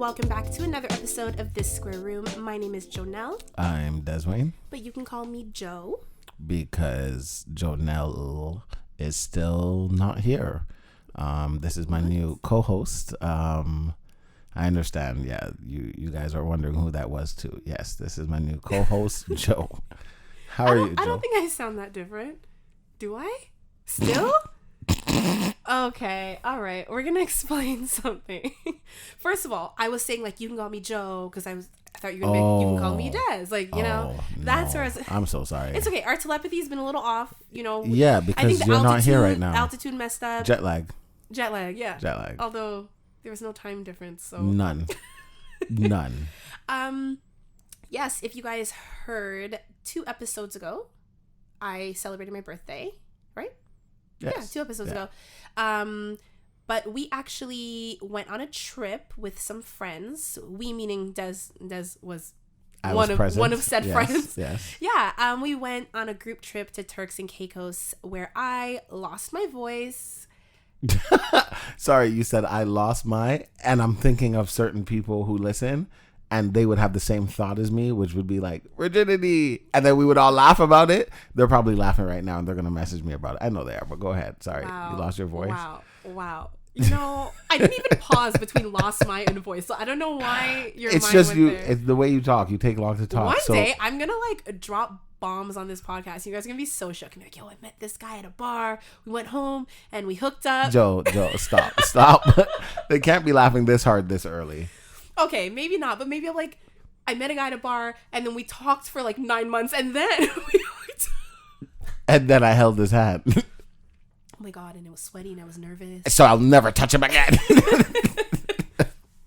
welcome back to another episode of This Square Room. My name is Jonel. I'm Deswayne. But you can call me Joe. Because Jonel is still not here. This is my new co-host. I understand. Yeah, you guys are wondering who that was too. Yes, this is my new co-host, Joe. How are you, Joe? I don't think I sound that different. Do I? Still? Okay, all right. We're gonna explain something. First of all, I was saying like you can call me Joe because I thought you were gonna make, you can call me Des. Like that's where I'm so sorry. It's okay. Our telepathy's been a little off. Yeah, because you're not here right now. Altitude messed up. Jet lag. Yeah. Jet lag. Although there was no time difference, so none. Yes, if you guys heard 2 episodes ago, I celebrated my birthday, right? Yes. Yeah, 2 episodes ago. But we actually went on a trip with some friends. We meaning Des was one of said friends. Yes. Yeah. We went on a group trip to Turks and Caicos where I lost my voice. Sorry, you said I lost and I'm thinking of certain people who listen and they would have the same thought as me, which would be like rigidity, and then we would all laugh about it. They're probably laughing right now and they're gonna message me about it. I know they are, but go ahead. Sorry. Wow. You lost your voice. Wow. I didn't even pause between lost my and voice, so I don't know why your it's mind just went you there. It's the way you talk. You take long to talk. One day I'm gonna drop bombs on this podcast. You guys are gonna be so shook and be like, yo, I met this guy at a bar, we went home and we hooked up. Joe, stop. They can't be laughing this hard this early. Okay, maybe not, but maybe I met a guy at a bar and then we talked for 9 months and then and then I held his hand. Oh my god, and it was sweaty and I was nervous. So I'll never touch him again.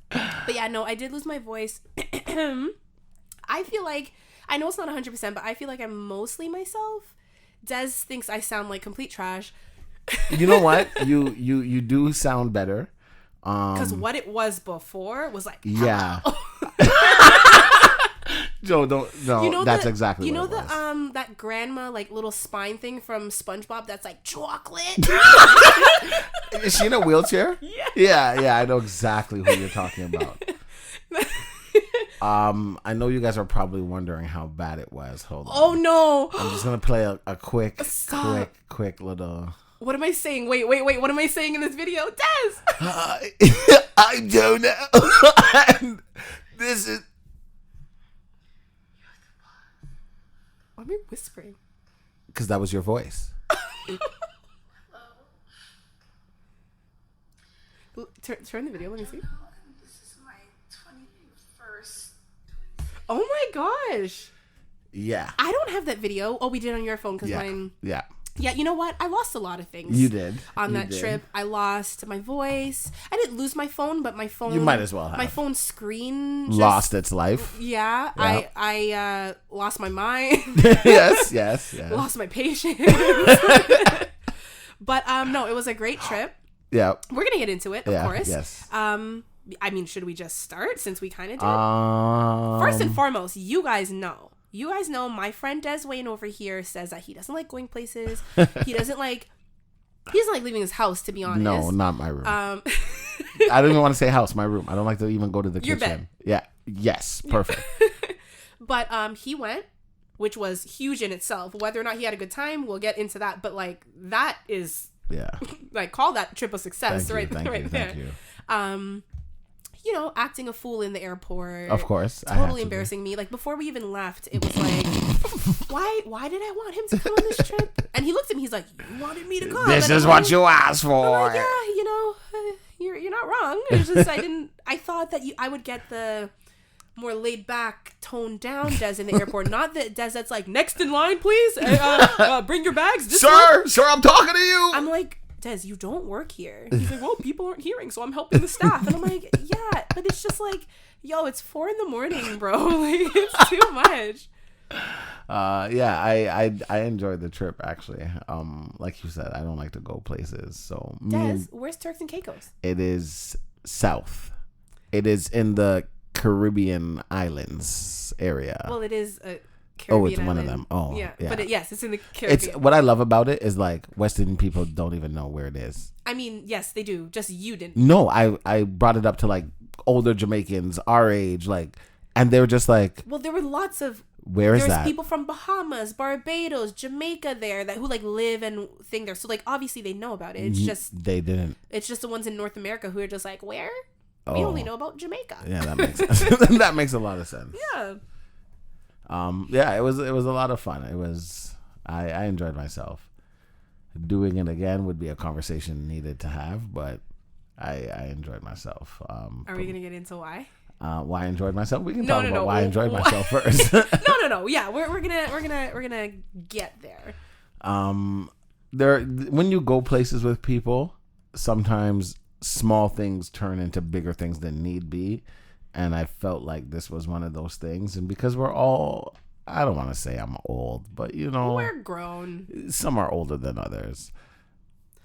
But yeah, no, I did lose my voice. I feel like, I know it's not 100%, but I feel like I'm mostly myself. Des thinks I sound like complete trash. You know what? You do sound better. Because what it was before was yeah. Joe, that's exactly what it was. That grandma little spine thing from SpongeBob that's chocolate. Is she in a wheelchair? Yeah, I know exactly who you're talking about. I know you guys are probably wondering how bad it was. Hold on. Oh no. I'm just gonna play a quick little. What am I saying? Wait. What am I saying in this video? Des! Hi, I'm Jonah. And this is... Why am I whispering? Because that was your voice. Turn the video, let me see. This is my 21st. Oh my gosh. Yeah. I don't have that video. Oh, we did on your phone because mine... Yeah. Yeah, you know what? I lost a lot of things. You did. On that trip. I lost my voice. I didn't lose my phone, but my phone... You might as well have. My phone screen lost its life. Yeah. I lost my mind. Yes. Lost my patience. But no, it was a great trip. Yeah. We're going to get into it, of course. Yes. I mean, should we just start since we kind of did? First and foremost, you guys know my friend Deswayne over here says that he doesn't like going places. He doesn't like leaving his house, to be honest. No, not my room. I don't even want to say house, my room. I don't like to even go to the Your kitchen. bed. Yeah. Yes. Perfect. But he went, which was huge in itself. Whether or not he had a good time, we'll get into that. But that is call that trip a success right there. Thank you. Acting a fool in the airport. Of course. Totally embarrassing me. Before we even left, it was why did I want him to come on this trip? And he looked at me, he's like, you wanted me to come. This is what you asked for. I'm like, you're not wrong. It's just, I thought that I would get the more laid back, toned down Des in the airport. Not that Des that's next in line, please. Bring your bags. Sir, I'm talking to you. I'm like, Des, you don't work here. He's like, well, people aren't hearing, so I'm helping the staff. And I'm like, yeah, but it's just yo, it's 4 a.m, bro. It's too much. I enjoyed the trip actually. Like you said, I don't like to go places. So Des, where's Turks and Caicos? It is south. It is in the Caribbean islands area. Well, it is Caribbean it's one of island. them. Oh, yeah. yeah. But yes, it's in the Caribbean. It's what I love about it is like West Indian people don't even know where it is. I mean, yes, they do. Just you didn't. No, I brought it up to like older Jamaicans our age, like, and they were just like, well, there were lots of. Where is that? There's people from Bahamas, Barbados, Jamaica there who like live and think there. So like obviously they know about it. It's just they didn't. It's just the ones in North America who are just like, where? We only know about Jamaica. Yeah, that makes sense. That makes a lot of sense. Yeah. Yeah, it was a lot of fun. It was I enjoyed myself. Doing it again would be a conversation needed to have, but I enjoyed myself. Are we gonna get into why? Why I enjoyed myself? We can talk about no. why I enjoyed myself first. No. Yeah, we're gonna get there. When you go places with people, sometimes small things turn into bigger things than need be, and I felt like this was one of those things. And because we're all, I don't want to say I'm old, but you know, we're grown. Some are older than others.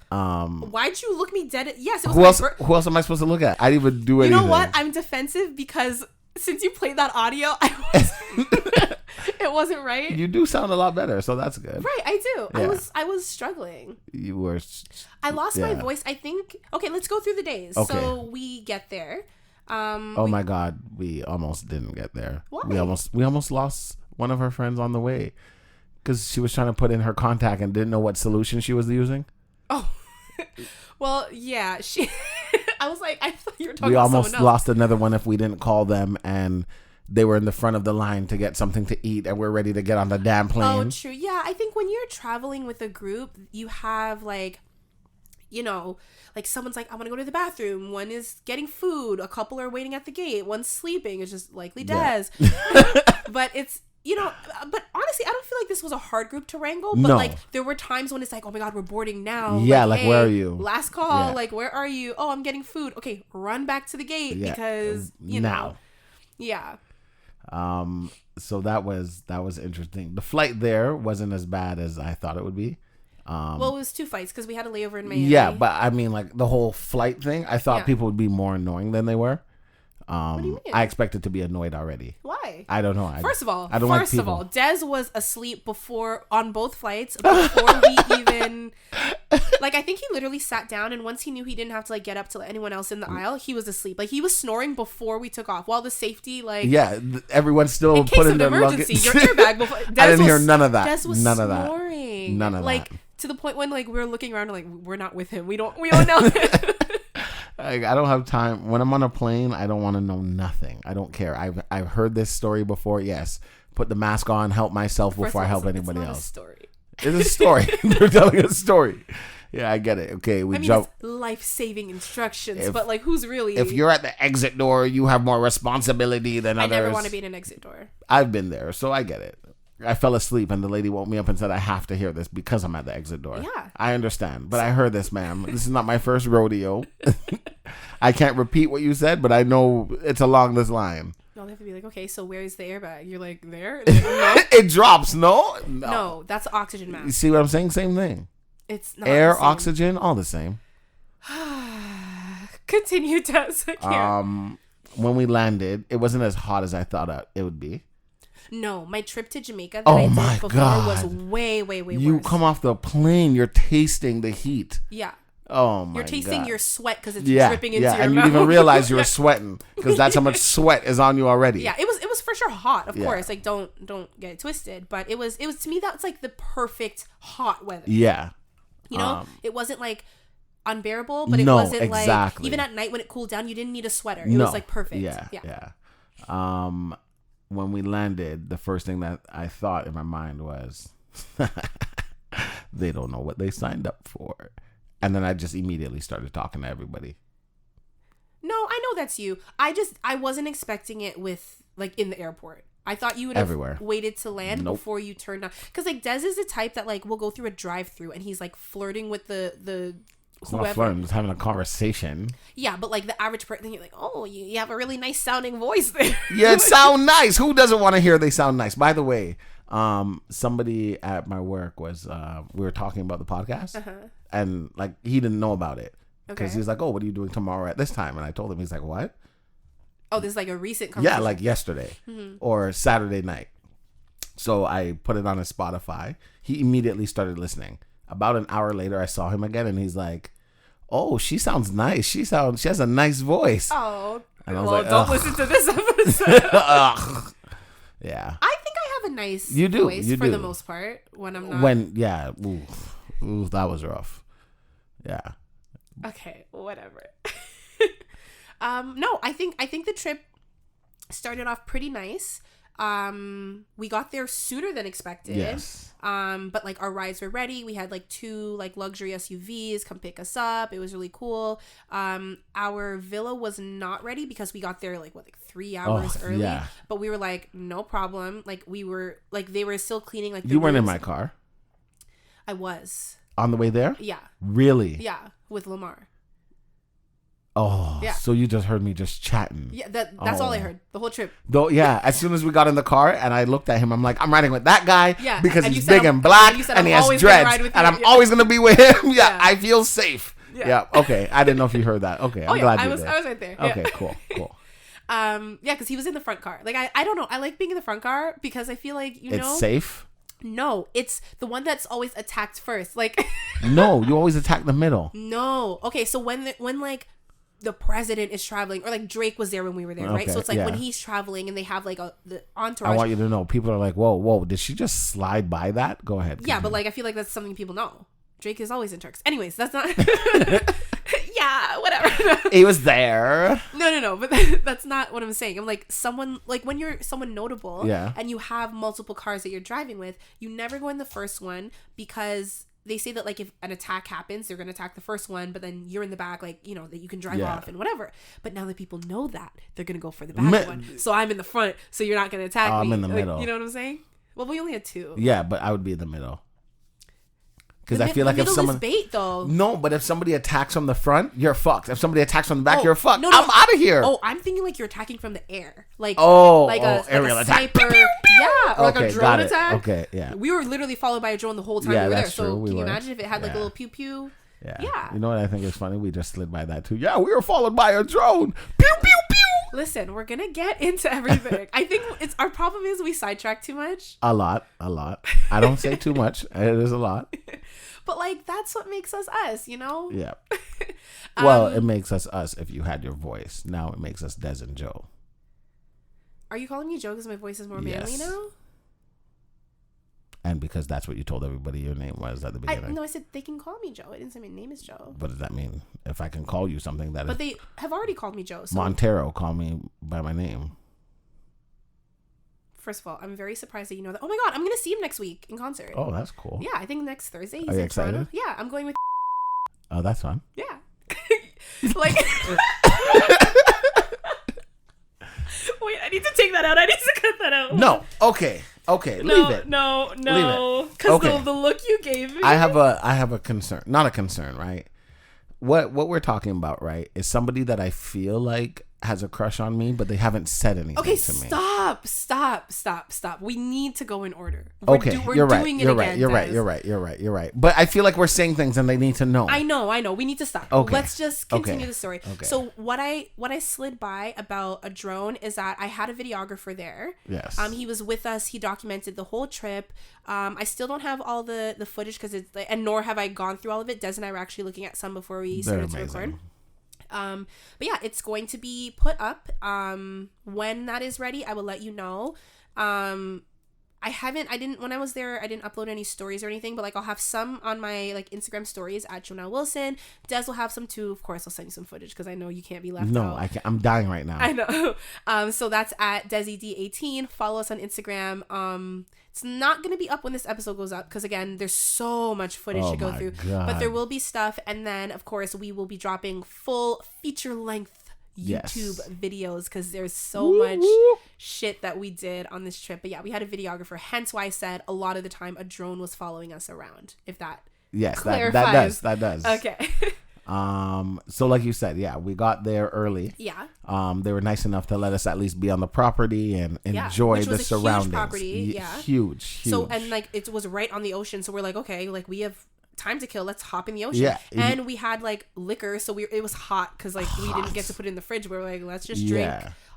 Why'd you look me dead? Yes, it was who else am I supposed to look at? I didn't even do anything. You know what? I'm defensive because since you played that audio, it wasn't right. You do sound a lot better, so that's good. Right, I do. Yeah. I was struggling. You were. I lost my voice. I think. Okay, let's go through the days. Okay. So we get there. My God, we almost didn't get there. Why? We almost lost one of her friends on the way because she was trying to put in her contact and didn't know what solution she was using. Oh, well, yeah. I was like, I thought you were talking. We about almost someone else. lost another one if we didn't call them, and they were in the front of the line to get something to eat, and we're ready to get on the damn plane. Oh, true. Yeah, I think when you're traveling with a group, you have like, you know, like someone's like, I want to go to the bathroom. One is getting food. A couple are waiting at the gate. One's sleeping. It's just likely Des. But it's, you know, but honestly, I don't feel like this was a hard group to wrangle. But No. like there were times when it's like, oh my God, we're boarding now. Yeah, like hey, where are you? Last call. Yeah. Like, where are you? Oh, I'm getting food. Okay, run back to the gate because, you now. know. Yeah. So that was interesting. The flight there wasn't as bad as I thought it would be. Well, it was 2 flights because we had a layover in Miami. Yeah, but I mean, like the whole flight thing, I thought people would be more annoying than they were. What do you mean? I expected to be annoyed already. Why? I don't know. First of all, Des was asleep on both flights before we even like I think he literally sat down, and once he knew he didn't have to like get up to let anyone else in the aisle, he was asleep. Like he was snoring before we took off. While the safety everyone's still in case putting of their emergency, luggage. your airbag before I didn't hear none of that. Des was none snoring. of that. None of like, that. To the point when like we were looking around like we're not with him. We don't know. Like, I don't have time. When I'm on a plane, I don't want to know nothing. I don't care. I've heard this story before. Yes. Put the mask on, help myself before I help anybody else. It's not a story. It's a story. They're telling a story. Yeah, I get it. Okay, it's life-saving instructions, but like who's really... If you're at the exit door, you have more responsibility than others. I never want to be in an exit door. I've been there, so I get it. I fell asleep and the lady woke me up and said I have to hear this because I'm at the exit door. Yeah. I understand, but I heard this, ma'am. This is not my first rodeo. I can't repeat what you said, but I know it's along this line. No, they have to be like, okay, so where's the airbag? You're like, there? Like, no. It drops, no? No, that's oxygen mask. You see what I'm saying? Same thing. It's not air, oxygen, all the same. Continue, Tess. When we landed, it wasn't as hot as I thought it would be. No, my trip to Jamaica that I did before was way, way, way worse. You come off the plane, you're tasting the heat. Yeah. Oh my God. You're tasting your sweat because it's dripping into your mouth. And you didn't even realize you were sweating because that's how much sweat is on you already. Yeah, it was for sure hot, of course. Like don't get it twisted, but it was to me that's like the perfect hot weather. Yeah. You know, it wasn't like unbearable, but it wasn't like even at night when it cooled down, you didn't need a sweater. It was like perfect. Yeah. When we landed, the first thing that I thought in my mind was, they don't know what they signed up for. And then I just immediately started talking to everybody. No, I know that's you. I wasn't expecting it with, like, in the airport. I thought you would have waited to land before you turned on. Because, like, Des is the type that, like, will go through a drive-through and he's, like, flirting with the it's not flirting, it's having a conversation. Yeah, but like the average person, you're like, oh, you have a really nice sounding voice there. Yeah, it sound nice. Who doesn't want to hear they sound nice? By the way, somebody at my work was, we were talking about the podcast, and like he didn't know about it because he was like, oh, what are you doing tomorrow at this time? And I told him, he's like, what? Oh, this is like a recent conversation. Yeah, like yesterday or Saturday night. So I put it on his Spotify. He immediately started listening. About an hour later, I saw him again, and he's like, "Oh, she sounds nice. She has a nice voice." Oh, and I was well, like, don't listen to this episode. Yeah, I think I have a nice you do. voice You for do. the most part when I'm not. Ooh, that was rough. Yeah. Okay, whatever. No, I think the trip started off pretty nice. We got there sooner than expected. Yes. But like our rides were ready. We had like 2 like luxury SUVs come pick us up. It was really cool. Our villa was not ready because we got there like 3 hours early. Yeah. But we were like, no problem. Like we were like they were still cleaning like the You weren't in rooms. my car I was. on the way there? Yeah. Really? Yeah, with Lamar. Oh, Yeah. So you just heard me just chatting. Yeah, that's all I heard the whole trip. Though, yeah. As soon as we got in the car and I looked at him, I'm like, I'm riding with that guy Yeah, because and he's you said big I'm- and black and you said and I'm he has always gonna dreads ride with and you. I'm Yeah. always gonna be with him. Yeah, Yeah. I feel safe. Yeah. Okay. I didn't know if you heard that. Okay. I'm glad I you was did. I was right there. Okay. Yeah. Cool. Yeah, because he was in the front car. Like I don't know. I like being in the front car because I feel like It's safe. No, it's the one that's always attacked first. Like No, you always attack the middle. no. Okay, so when like the president is traveling, or like Drake was there when we were there, right? Okay, So it's like when yeah. he's traveling and they have like the entourage. I want you to know. People are like, whoa, did she just slide by that? Go ahead. Yeah, but continue. like I feel like that's something people know. Drake is always in Turks. Anyways, that's not. Yeah, whatever. he was there. No, but that's not what I'm saying. I'm like someone like when you're someone notable, Yeah. and you have multiple cars that you're driving with, you never go in the first one because they say that like if an attack happens, they're gonna attack the first one, but then you're in the back, like that you can drive Yeah. off and whatever. But now that people know that, they're gonna go for the back one. So I'm in the front, so you're not gonna attack me. I'm in the Like, middle. You know what I'm saying? Well, we only had 2. Yeah, but I would be in the middle. Because I feel like if someone is bait though. No, but if somebody attacks from the front, you're fucked. If somebody attacks from the back, Oh, you're fucked. no. I'm out of here. Oh, I'm thinking like you're attacking from the air, like aerial attack. sniper, yeah, or like a Okay, drone got it. attack. Okay, yeah. We were literally followed by a drone the whole time Yeah, we were there. that's So true. We can you were. imagine if it had like a Yeah. little pew pew? Yeah. Yeah. You know what I think is funny? We just slid by that too. Yeah, we were followed by a drone. Pew pew pew. Listen, we're gonna get into everything. I think it's our problem is we sidetrack too much. A lot. I don't say too much. It is a lot. But like that's what makes us us, Yeah. Well, it makes us if you had your voice. Now it makes us Des and Joe. Are you calling me Joe because my voice is more manly Yes. now? And because that's what you told everybody your name was at the beginning. No, I said they can call me Joe. I didn't say my name is Joe. What does that mean? If I can call you something that But is they have already called me Joe. So Montero, call me by my name. first of all, I'm very surprised that you know that. Oh my god, I'm gonna see him next week in concert. Oh, that's cool. Yeah, I think next Thursday. He's Are you in Toronto. excited? Yeah, I'm going with. Oh, that's fun. Yeah. Like. Wait, I need to take that out. I need to cut that out. No. Okay. Leave it. No. Leave it. Because Okay. the look you gave me. I have a concern. Not a concern, right? What we're talking about, right, is somebody that I feel like has a crush on me, but they haven't said anything Okay, to me. stop. We need to go in order. We're You're right. doing it You're again, right. Des. You're right. But I feel like we're saying things and they need to know. I know. We need to stop. Okay. Let's just continue Okay. the story. Okay. So what I slid by about a drone is that I had a videographer there. Yes. He was with us. He documented the whole trip. I still don't have all the footage because it's like, and nor have I gone through all of it. Des and I were actually looking at some before we They're started to record. amazing. But yeah, it's going to be put up. When that is ready, I will let you know. When I was there, I didn't upload any stories or anything, but like I'll have some on my like Instagram stories at Jonel Wilson. Des will have some too. Of course, I'll send you some footage because I know you can't be left No, out. I can't. I'm dying right now. I know. So that's at DesiD18. Follow us on Instagram. It's not going to be up when this episode goes up because, again, there's so much footage to go through. God. But there will be stuff. And then, of course, we will be dropping full feature-length YouTube videos because there's so much shit that we did on this trip. But yeah, we had a videographer. Hence why I said a lot of the time a drone was following us around, if that clarifies. That does. Okay. So like you said, yeah, we got there early. Yeah. They were nice enough to let us at least be on the property and enjoy which the was a huge surroundings. property, yeah. Huge. So, and like it was right on the ocean. So we're like, okay, like we have time to kill. Let's hop in the ocean. Yeah. And we had like liquor. So it was hot because like we didn't get to put it in the fridge. We were like, let's just drink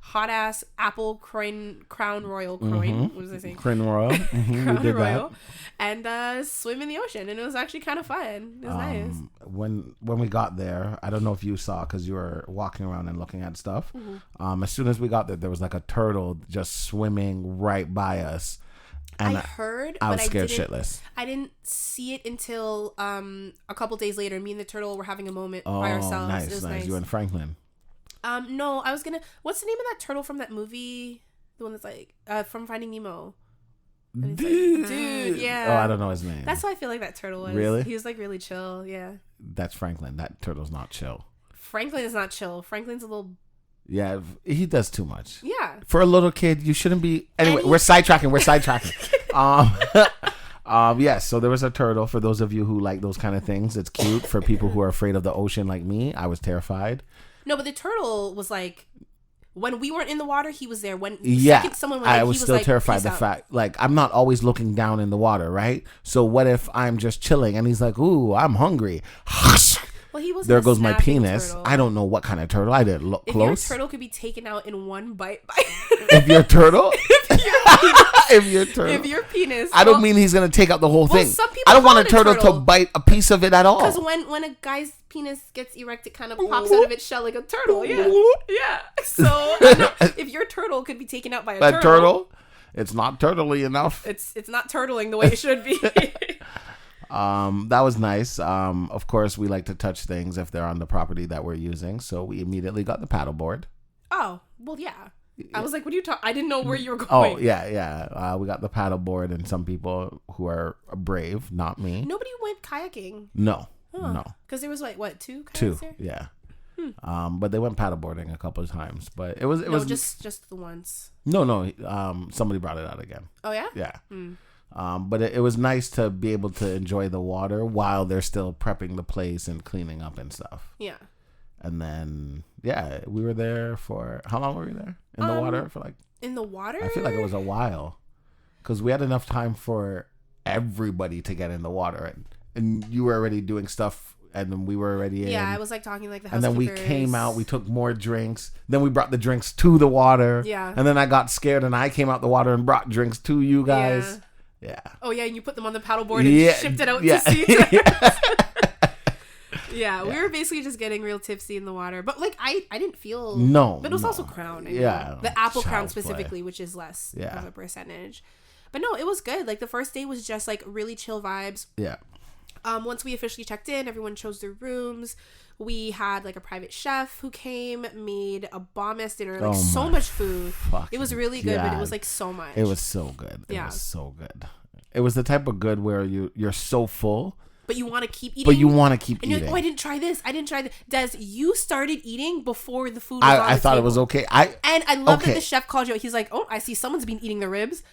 hot ass apple crown royal croin. What was I saying? Crown Royal. Crown Royal, and swim in the ocean, and it was actually kind of fun. It was nice. When we got there, I don't know if you saw because you were walking around and looking at stuff. As soon as we got there was like a turtle just swimming right by us. And I heard, I was but scared shitless. I didn't see it until a couple days later. Me and the turtle were having a moment by ourselves. Nice, it was nice. You and Franklin. No, I was gonna. What's the name of that turtle from that movie? The one that's like from Finding Nemo. Dude, yeah. Oh, I don't know his name. That's why I feel like that turtle was. Really? He was like really chill. Yeah. That's Franklin. That turtle's not chill. Franklin is not chill. Franklin's a little. Yeah, he does too much. Yeah. For a little kid, you shouldn't be. Anyway, we're sidetracking. Yes. So there was a turtle. For those of you who like those kind of things, it's cute. For people who are afraid of the ocean, like me, I was terrified. No, but the turtle was like, when we weren't in the water, he was there. When someone went, I in, was he still was terrified. Like, the fact, like, I'm not always looking down in the water, right? So what if I'm just chilling and he's like, "Ooh, I'm hungry." Well, he was. There goes my penis. Turtle. I don't know what kind of turtle. I didn't look close. If your turtle could be taken out in one bite. If your turtle. If your penis. I don't mean he's gonna take out the whole thing. Some people I don't want a turtle to bite a piece of it at all. Because when a guy's penis gets erect, it kind of pops out of its shell like a turtle. Yeah. Yeah. So if your turtle could be taken out by a turtle, it's not turtley enough. It's not turtling the way it should be. That was nice. Of course, we like to touch things if they're on the property that we're using, so we immediately got the paddleboard. Oh, well, yeah. I was like, what are you talking? I didn't know where you were going. Oh, yeah. We got the paddleboard, and some people who are brave, not me. Nobody went kayaking. No. Because there was what, two kayaks two there? Yeah. But they went paddleboarding a couple of times, but it was just the once. No. Somebody brought it out again. Oh yeah. Yeah. But it was nice to be able to enjoy the water while they're still prepping the place and cleaning up and stuff. Yeah. And then, we were there for, how long were we there? In the water? In the water? I feel like it was a while. Because we had enough time for everybody to get in the water. And you were already doing stuff, and then we were already in. Yeah, I was like talking like the housekeepers. And then we came out, we took more drinks. Then we brought the drinks to the water. Yeah. And then I got scared, and I came out the water and brought drinks to you guys. Yeah. Oh, yeah, and you put them on the paddleboard and shipped it out to sea. Yeah, we were basically just getting real tipsy in the water. But, like, I didn't feel... No. But it was also Crown. The apple Crown specifically, which is less of a percentage. But no, it was good. Like, the first day was just, like, really chill vibes. Yeah. Once we officially checked in, everyone chose their rooms. We had, like, a private chef who came, made a bomb-ass dinner. Like, so much food. It was really good, but it was, like, so much. It was so good. It was so good. It was the type of good where you're so full... But you want to keep eating. But you want to keep eating. You're like, I didn't try this. Des, you started eating before the food was on the I thought table. it was okay. And I love that the chef called you. He's like, oh, I see someone's been eating the ribs.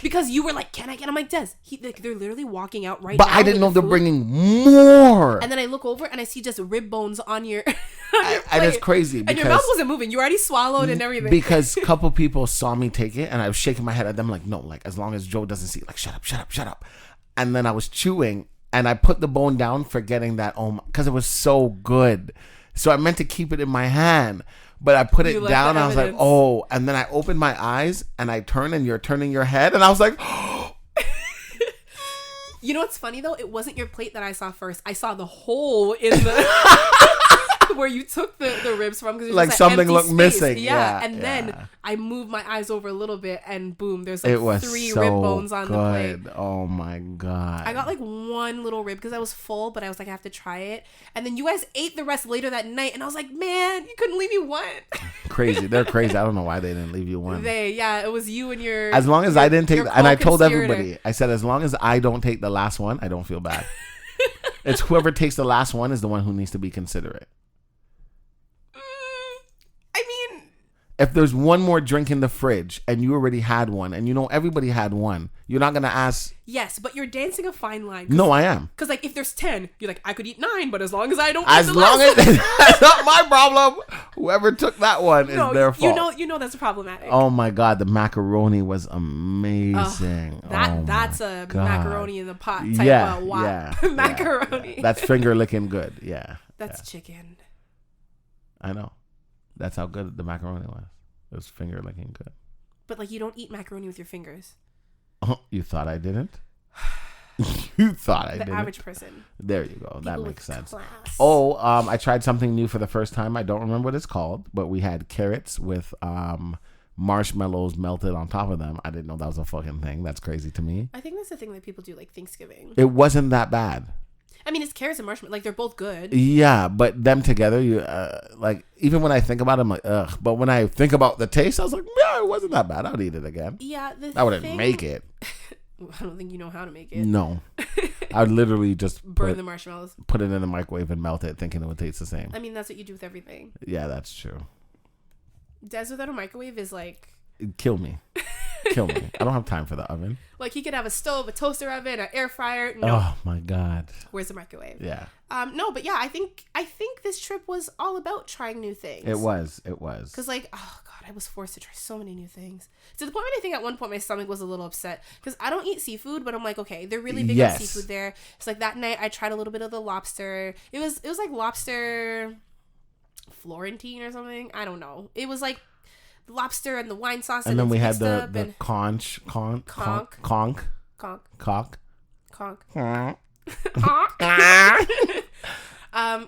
Because you were like, can I get? I'm like, Des, they're literally walking out right now. But I didn't know they're bringing more. And then I look over and I see just rib bones on your and it's crazy. And your mouth wasn't moving. You already swallowed and everything. Because a couple people saw me take it and I was shaking my head at them like, no, like as long as Joe doesn't see it, like shut up. And then I was chewing. And I put the bone down forgetting that, because it was so good. So I meant to keep it in my hand. But I put it down and I was like, oh. And then I opened my eyes and I turned and you're turning your head. And I was like, You know what's funny though? It wasn't your plate that I saw first. I saw the hole in the... where you took the ribs from, because like something looked missing. And then I moved my eyes over a little bit and boom, there's like 3 rib bones on the plate. Oh my god. I got like one little rib because I was full, but I was like, I have to try it. And then you guys ate the rest later that night and I was like, man, you couldn't leave me one. Crazy. They're crazy. I don't know why they didn't leave you one. It was you and your... As long as I didn't take... And I told everybody, I said, as long as I don't take the last one, I don't feel bad. It's whoever takes the last one is the one who needs to be considerate. If there's one more drink in the fridge and you already had one and you know everybody had one, you're not going to ask. Yes, but you're dancing a fine line. No, I am. Because like if there's 10, you're like, I could eat 9, but as long as I don't eat the last one. That's not my problem. Whoever took that one is their fault. You know that's problematic. Oh my God, the macaroni was amazing. That's a macaroni in the pot type of macaroni. That's finger licking good. Yeah. That's chicken. I know. That's how good the macaroni was. It was finger licking good. But like, you don't eat macaroni with your fingers. Oh, you thought I didn't? You thought I didn't? The average person. There you go. People that with makes sense. class. Oh, I tried something new for the first time. I don't remember what it's called, but we had carrots with marshmallows melted on top of them. I didn't know that was a fucking thing. That's crazy to me. I think that's the thing that people do like Thanksgiving. It wasn't that bad. I mean, it's carrots and marshmallows. Like, they're both good. Yeah, but them together, you like, even when I think about it, I'm like, ugh. But when I think about the taste, I was like, yeah, it wasn't that bad. I'd eat it again. Yeah, I wouldn't make it. I don't think you know how to make it. No. I'd literally just burn the marshmallows. Put it in the microwave and melt it, thinking it would taste the same. I mean, that's what you do with everything. Yeah, that's true. Des without a microwave is like... Kill me. Kill me. I don't have time for the oven. Like, he could have a stove, a toaster oven, an air fryer. No. Oh my God. Where's the microwave? Yeah. No, but yeah, I think this trip was all about trying new things. It was. Because like, oh God, I was forced to try so many new things. To the point where I think at one point my stomach was a little upset. Because I don't eat seafood, but I'm like, okay, they're really big on seafood there. It's like that night I tried a little bit of the lobster. It was like lobster Florentine or something. I don't know. It was like lobster and the wine sauce, and then we had the conch.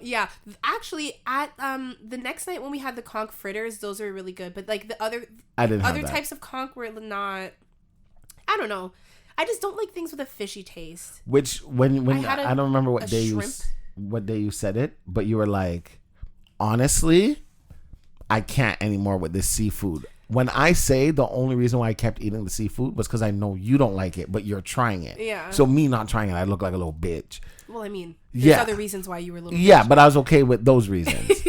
Yeah, actually at the next night when we had the conch fritters, those were really good, but like the other types of conch were not, I don't know, I just don't like things with a fishy taste. Which when I don't remember what day you said it, but you were like, honestly, I can't anymore with this seafood. When I say the only reason why I kept eating the seafood was because I know you don't like it, but you're trying it. Yeah. So me not trying it, I look like a little bitch. Well, I mean, there's other reasons why you were a little bitch. But I was okay with those reasons.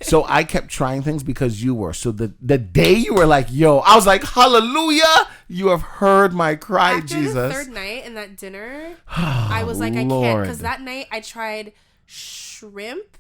So I kept trying things because you were. So the day you were like, yo, I was like, hallelujah, you have heard my cry, After Jesus. the third night and that dinner, I was like, I can't. Because that night I tried shrimp.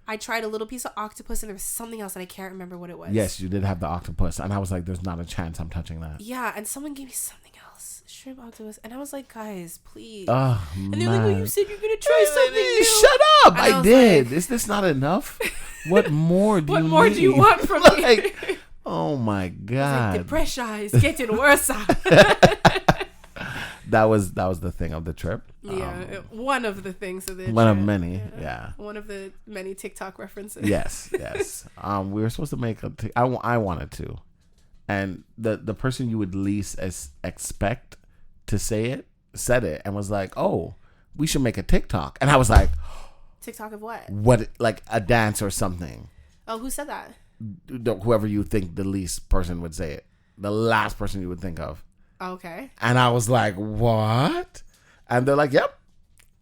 I tried a little piece of octopus, and there was something else, and I can't remember what it was. Yes, you did have the octopus, and I was like, there's not a chance I'm touching that. Yeah, and someone gave me something else. Shrimp, octopus. And I was like, guys, please. Oh, and they're like, well, you said you're going to try something new. Shut up. I did. Like, is this not enough? What more do you need? What more do you want from me? Oh, my God. Like, the pressure is getting worse. That was the thing of the trip. Yeah, one of the things of the one trip. Of many, yeah. One of the many TikTok references. Yes. We were supposed to make I wanted to, and the person you would least expect to say it said it and was like, "Oh, we should make a TikTok," and I was like, "TikTok of what? What, like a dance or something?" Oh, who said that? Whoever you think the least person would say it, the last person you would think of. Okay. And I was like, what? And they're like, yep.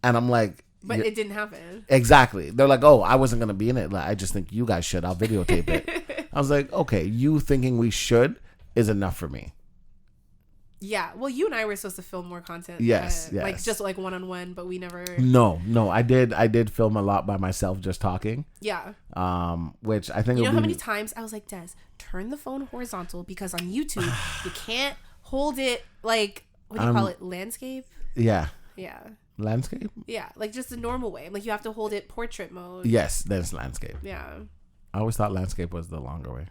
And I'm like, but it didn't happen. Exactly. They're like, oh, I wasn't going to be in it. Like, I just think you guys should. I'll videotape it. I was like, okay, you thinking we should is enough for me. Yeah. Well, you and I were supposed to film more content. Yes. Like just like one-on-one, but we never. No. I did film a lot by myself just talking. Yeah. Which I think. You know how many times I was like, Des, turn the phone horizontal because on YouTube you can't hold it like, what do you call it? Landscape? Yeah. Yeah. Landscape? Yeah. Like just the normal way. Like you have to hold it portrait mode. Yes, there's landscape. Yeah. I always thought landscape was the longer way.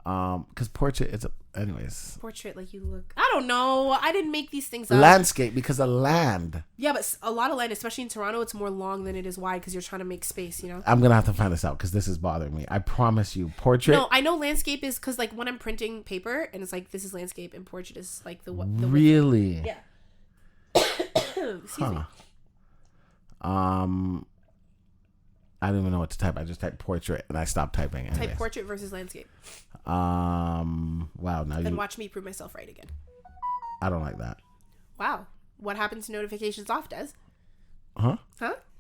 Because portrait, anyways. Portrait, like you look. I don't know. I didn't make these things up. Landscape, because of land. Yeah, but a lot of land, especially in Toronto, it's more long than it is wide because you're trying to make space, you know? I'm going to have to find this out because this is bothering me. I promise you. Portrait. No, I know landscape is because, like, when I'm printing paper and it's like, this is landscape and portrait is like the really? Yeah. Excuse me. I don't even know what to type. I just typed portrait and I stopped typing. Anyways. Type portrait versus landscape. Wow. Now then watch me prove myself right again. I don't like that. Wow. What happened to notifications off, Des? Huh?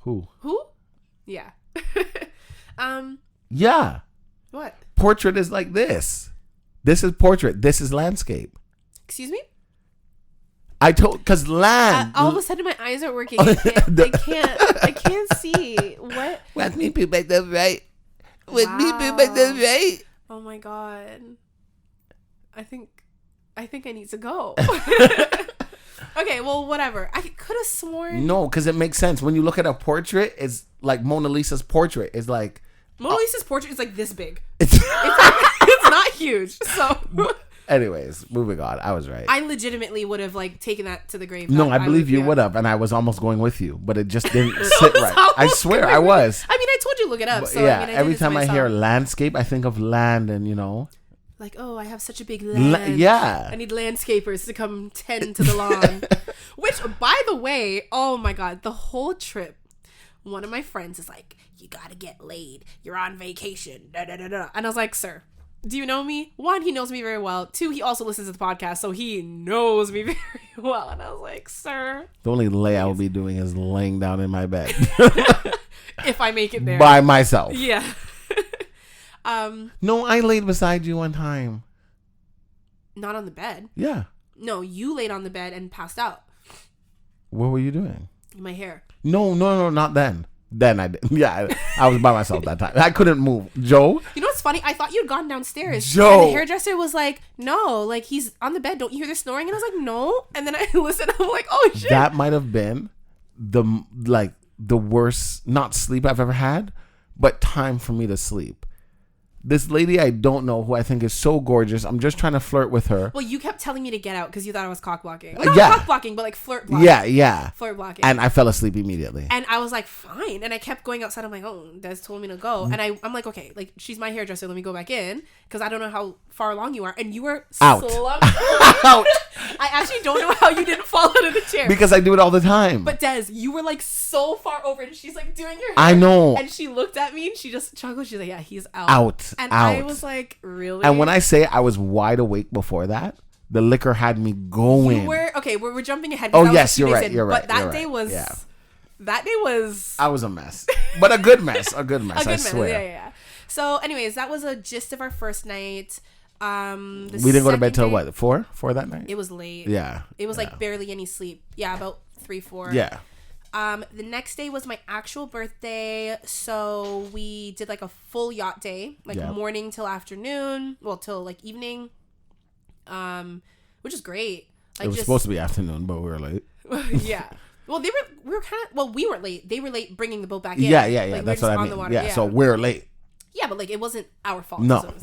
Who? Yeah. Yeah. What? Portrait is like this. This is portrait. This is landscape. Excuse me? Because land. All of a sudden my eyes are working. I can't see. What? Let me be by the right. Let me be by the right. Oh my God. I think I need to go. Okay, well, whatever. I could have sworn. No, because it makes sense. When you look at a portrait, it's like Mona Lisa's portrait. It's like. Mona Lisa's portrait is like this big. It's not not huge. So anyways, moving on. I was right. I legitimately would have like taken that to the grave. No, I believe you would have, and I was almost going with you, but it just didn't sit right. I swear I was. I mean, I told you to look it up. So yeah, I mean, every time I hear landscape, I think of land, and like, oh, I have such a big land. Yeah. I need landscapers to come tend to the lawn. Which, by the way, oh my God, the whole trip, one of my friends is like, you gotta get laid. You're on vacation. Da, da, da, da. And I was like, sir, do you know me? One, he knows me very well. Two, he also listens to the podcast, so he knows me very well. And I was like, sir. The only lay I will be doing is laying down in my bed. If I make it there. By myself. Yeah. No, I laid beside you one time. Not on the bed. Yeah. No, you laid on the bed and passed out. What were you doing? My hair. No, not then. Then I did. Yeah, I was by myself that time. I couldn't move. Joe? You know what's funny? I thought you'd gone downstairs. Joe. And the hairdresser was like, no, like he's on the bed. Don't you hear the snoring? And I was like, no. And then I listened. I'm like, oh shit. That might have been the worst, not sleep I've ever had, but time for me to sleep. This lady I don't know, who I think is so gorgeous. I'm just trying to flirt with her. Well, you kept telling me to get out because you thought I was cock blocking. Well, not yeah. cock blocking, but like flirt blocking. Yeah. Flirt blocking. And I fell asleep immediately. And I was like, fine. And I kept going outside. I'm like, oh, Des told me to go. And I'm like, okay, like she's my hairdresser. Let me go back in because I don't know how far along you are. And you were out. Out. I actually don't know how you didn't fall out of the chair. Because I do it all the time. But Des, you were like so far over and she's like doing your hair. I know. And she looked at me and she just chuckled. She's like, yeah, he's out. And I was like, really? And when I say I was wide awake before that, the liquor had me going. You were, okay, we're jumping ahead. Oh, yes, you're right. You're right. But that day was... Yeah. That day was... I was a mess. But a good mess. A good mess, I swear. Yeah. So, anyways, that was a gist of our first night. We didn't go to bed till what? 4 that night? It was late. Yeah. It was like barely any sleep. Yeah, about 3, 4. Yeah. The next day was my actual birthday. So we did like a full yacht day, like morning till afternoon. Well, till like evening. Which is great. Like, it was supposed to be afternoon, but we were late. Yeah. Well, we were kind of, well, we weren't late. They were late bringing the boat back in. Yeah. Like, that's what I mean. The water. Yeah, so we're late. Yeah, but like it wasn't our fault. No.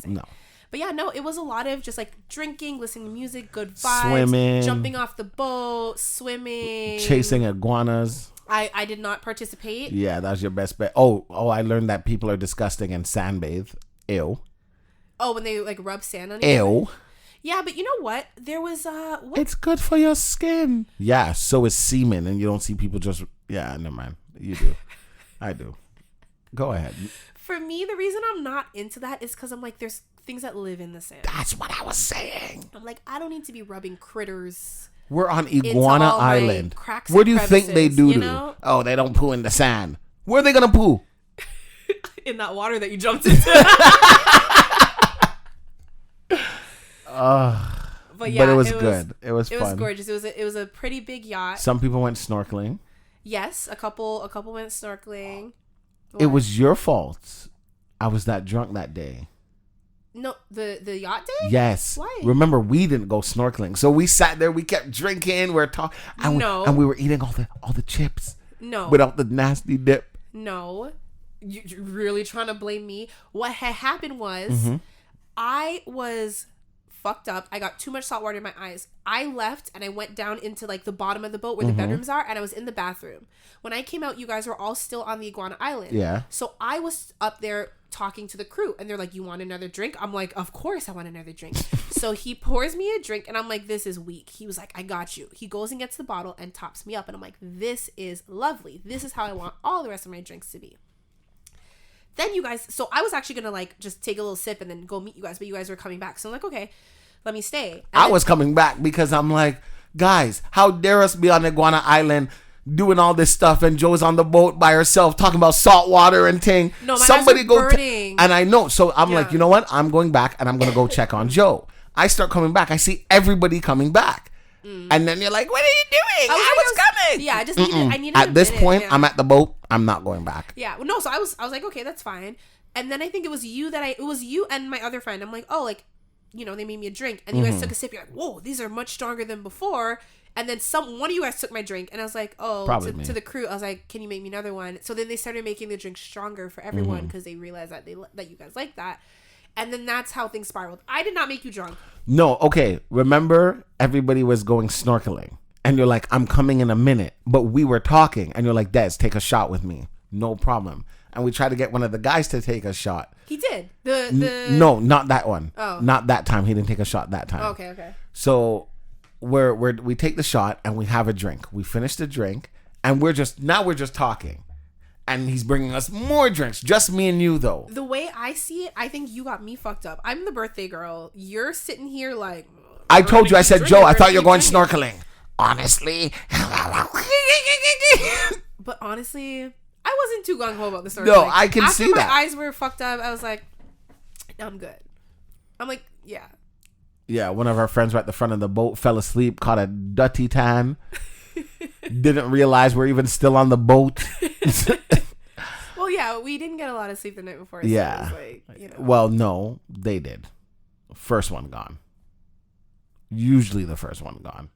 But yeah, no, it was a lot of just like drinking, listening to music, good vibes, swimming, jumping off the boat, swimming, chasing iguanas. I did not participate. Yeah, that was your best bet. Oh, I learned that people are disgusting and sunbathe. Ew. Oh, when they like rub sand on you. Ew. Yeah, but you know what? There was what? It's good for your skin. Yeah, so is semen, and you don't see people just. Yeah, never mind. You do. I do. Go ahead. For me, the reason I'm not into that is because I'm like, there's things that live in the sand. That's what I was saying. I'm like, I don't need to be rubbing critters. We're on Iguana Island. Where do you think they do? You know? Oh, they don't poo in the sand. Where are they gonna poo? In that water that you jumped into. But yeah, it was good. It was fun. It was gorgeous. It was a pretty big yacht. Some people went snorkeling. Yes, a couple went snorkeling. What? It was your fault. I was that drunk that day. No, the yacht day? Yes. Why? Remember, we didn't go snorkeling, so we sat there. We kept drinking. We're talking, and we were eating all the chips. No, without the nasty dip. No, you're really trying to blame me. What had happened was, I was fucked up. I got too much salt water in my eyes. I left and I went down into like the bottom of the boat where the bedrooms are, and I was in the bathroom. When I came out, you guys were all still on the Iguana Island. Yeah. So I was up there talking to the crew, and they're like, you want another drink? I'm like, of course I want another drink. So he pours me a drink, and I'm like, this is weak. He was like, I got you. He goes and gets the bottle and tops me up, and I'm like, this is lovely. This is how I want all the rest of my drinks to be. Then you guys, so I was actually gonna like just take a little sip and then go meet you guys, but you guys were coming back, so I'm like, okay, let me stay. I was coming back because I'm like, guys, how dare us be on Iguana Island doing all this stuff, and Joe's on the boat by herself talking about salt water and ting. No, my somebody eyes are burning. And I know, so I'm like, you know what? I'm going back and I'm gonna go check on Joe. I start coming back. I see everybody coming back, and then you're like, "What are you doing? I was coming." Yeah, I just needed. I needed. At this point, I'm at the boat. I'm not going back. Yeah, well, no. So I was like, okay, that's fine. And then I think it was you and my other friend. I'm like, oh, like, you know, they made me a drink, and you guys took a sip. You're like, whoa, these are much stronger than before. And then one of you guys took my drink, and I was like, oh, to the crew, I was like, can you make me another one? So then they started making the drink stronger for everyone because they realized that that you guys like that. And then that's how things spiraled. I did not make you drunk. No, okay. Remember, everybody was going snorkeling. And you're like, I'm coming in a minute. But we were talking. And you're like, Des, take a shot with me. No problem. And we tried to get one of the guys to take a shot. He did. No, not that one. Oh. Not that time. He didn't take a shot that time. Okay. So we take the shot and we have a drink. We finish the drink and we're just talking. And he's bringing us more drinks. Just me and you, though. The way I see it, I think you got me fucked up. I'm the birthday girl. You're sitting here like... I told you. I said, Joe, I thought you were going snorkeling. Honestly. But honestly, I wasn't too gung-ho about the snorkeling. No, I can see that. After my eyes were fucked up, I was like, I'm good. I'm like, yeah. Yeah, one of our friends right at the front of the boat fell asleep, caught a dirty tan. Didn't realize we're even still on the boat. Well, yeah, we didn't get a lot of sleep the night before. So Yeah. it was like, you know. Well, no, they did. First one gone. Usually the first one gone.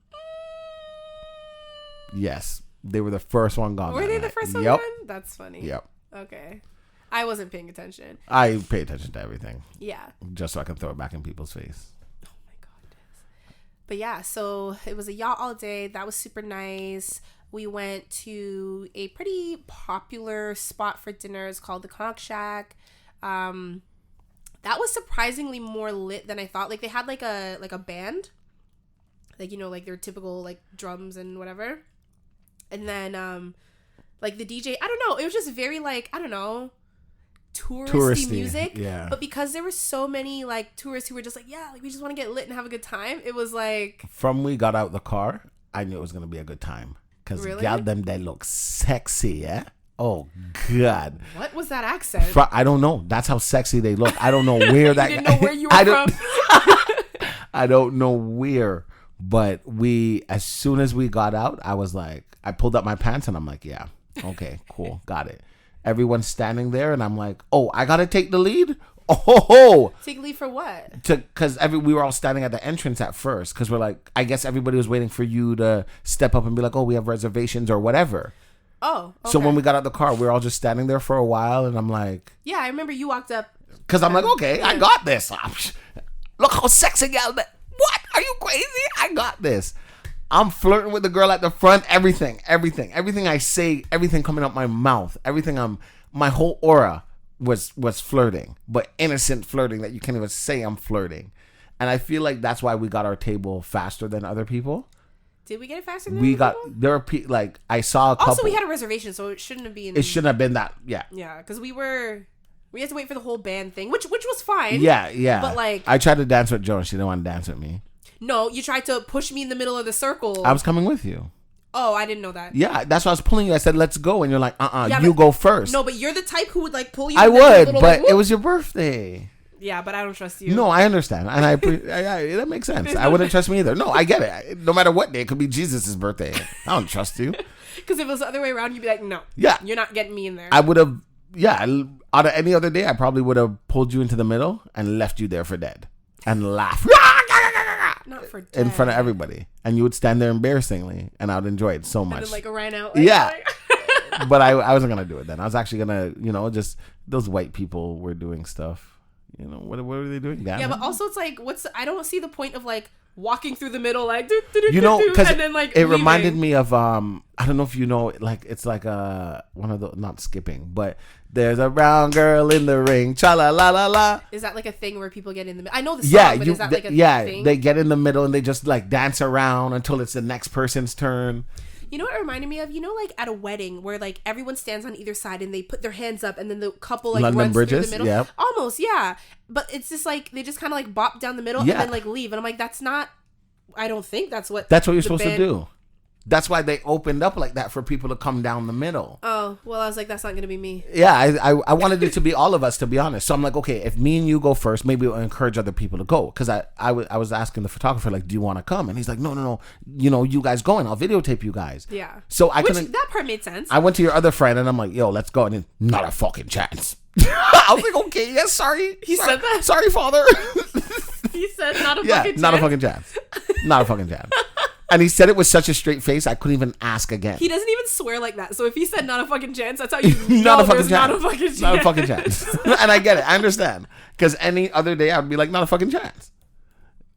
Yes, they were the first one gone. Were they the first one Yep. gone? That's funny. Yep. Okay. I wasn't paying attention. I pay attention to everything. Yeah. Just so I can throw it back in people's face. Oh my God. But yeah, so it was a yacht all day. That was super nice. We went to a pretty popular spot for dinners called the Conch Shack. That was surprisingly more lit than I thought. Like they had like a band, like, you know, like their typical like drums and whatever. And then like the DJ, I don't know, it was just very like, I don't know, touristy music. Yeah. But because there were so many like tourists who were just like, yeah, like we just want to get lit and have a good time. It was like, from we got out the car, I knew it was gonna be a good time. Because Really? God, them they look sexy, yeah. Oh God. what was that accent? I don't know. That's how sexy they look. I don't know where that. You didn't know where you were I don't, from. I don't know where, but as soon as we got out, I was like, I pulled up my pants and I'm like, yeah, okay, cool, got it. Everyone's standing there and I'm like, oh, I gotta take the lead. Oh, Take leave for what? because we were all standing at the entrance at first because we're like, I guess everybody was waiting for you to step up and be like, oh, we have reservations or whatever. Oh, okay. So when we got out the car, we were all just standing there for a while and I'm like, yeah, I remember you walked up. because I'm like, okay, I got this. Look how sexy y'all. What? Are you crazy? I got this. I'm flirting with the girl at the front. Everything I say, everything coming out my mouth, my whole aura was flirting, but innocent flirting that you can't even say I'm flirting. And I feel like that's why we got our table faster than other people. Did we get it faster than We got people? there were like I saw a couple. Also, we had a reservation, so it shouldn't have been. It shouldn't have been that. Yeah. Yeah, because we had to wait for the whole band thing, which was fine. Yeah. But like, I tried to dance with Jo and she didn't want to dance with me. no, you tried to push me in the middle of the circle. I was coming with you. Oh, I didn't know that. Yeah, that's why I was pulling you. I said, let's go. And you're like, Yeah, you but- go first. No, but you're the type who would like pull you. I and then do a would, little, but like, it was your birthday. Yeah, but I don't trust you. No, I understand. And that makes sense. I wouldn't trust me either. No, I get it. No matter what day, it could be Jesus' birthday. I don't trust you. Because if it was the other way around, you'd be like, no. Yeah. You're not getting me in there. I would have, out of any other day, I probably would have pulled you into the middle and left you there for dead. And laugh. Not for dead. In front of everybody. And you would stand there embarrassingly. And I would enjoy it so much. And then like ran out. Yeah. But I wasn't going to do it then. I was actually going to, just those white people were doing stuff. What were they doing? Yeah, but also it's like, I don't see the point of like walking through the middle, like, because and then like it leaving. reminded me of, I don't know if you know, like, it's like one of the, not skipping, but there's a brown girl in the ring, cha la la la la. Is that like a thing where people get in the middle? I know the song, but is that like a thing? They get in the middle and they just like dance around until it's the next person's turn. You know what it reminded me of? Like at a wedding where like everyone stands on either side and they put their hands up and then the couple like London runs Bridges? through the middle. Yep. Almost, yeah. But it's just like they just kind of like bop down the middle Yeah. and then like leave. And I'm like, that's not. I don't think that's what. That's what you're the supposed band- to do. That's why they opened up like that for people to come down the middle. Oh well, I was like, that's not gonna be me. Yeah, I wanted it to be all of us, to be honest. So I'm like, okay, if me and you go first, maybe we'll encourage other people to go. Because I was asking the photographer, like, do you want to come? And he's like, no. You guys go and I'll videotape you guys. Yeah. So I Which couldn't. that part made sense. I went to your other friend and I'm like, yo, let's go. And then, not a fucking chance. I was like, okay, yeah, sorry. He said that? Sorry, father. He said, not a Yeah, fucking not a chance. fucking chance. Not a fucking chance. And he said it with such a straight face, I couldn't even ask again. He doesn't even swear like that. So if he said not a fucking chance, that's how you not know a fucking there's chance. not a fucking chance. Not a fucking chance. And I get it. I understand. Because any other day, I would be like, not a fucking chance.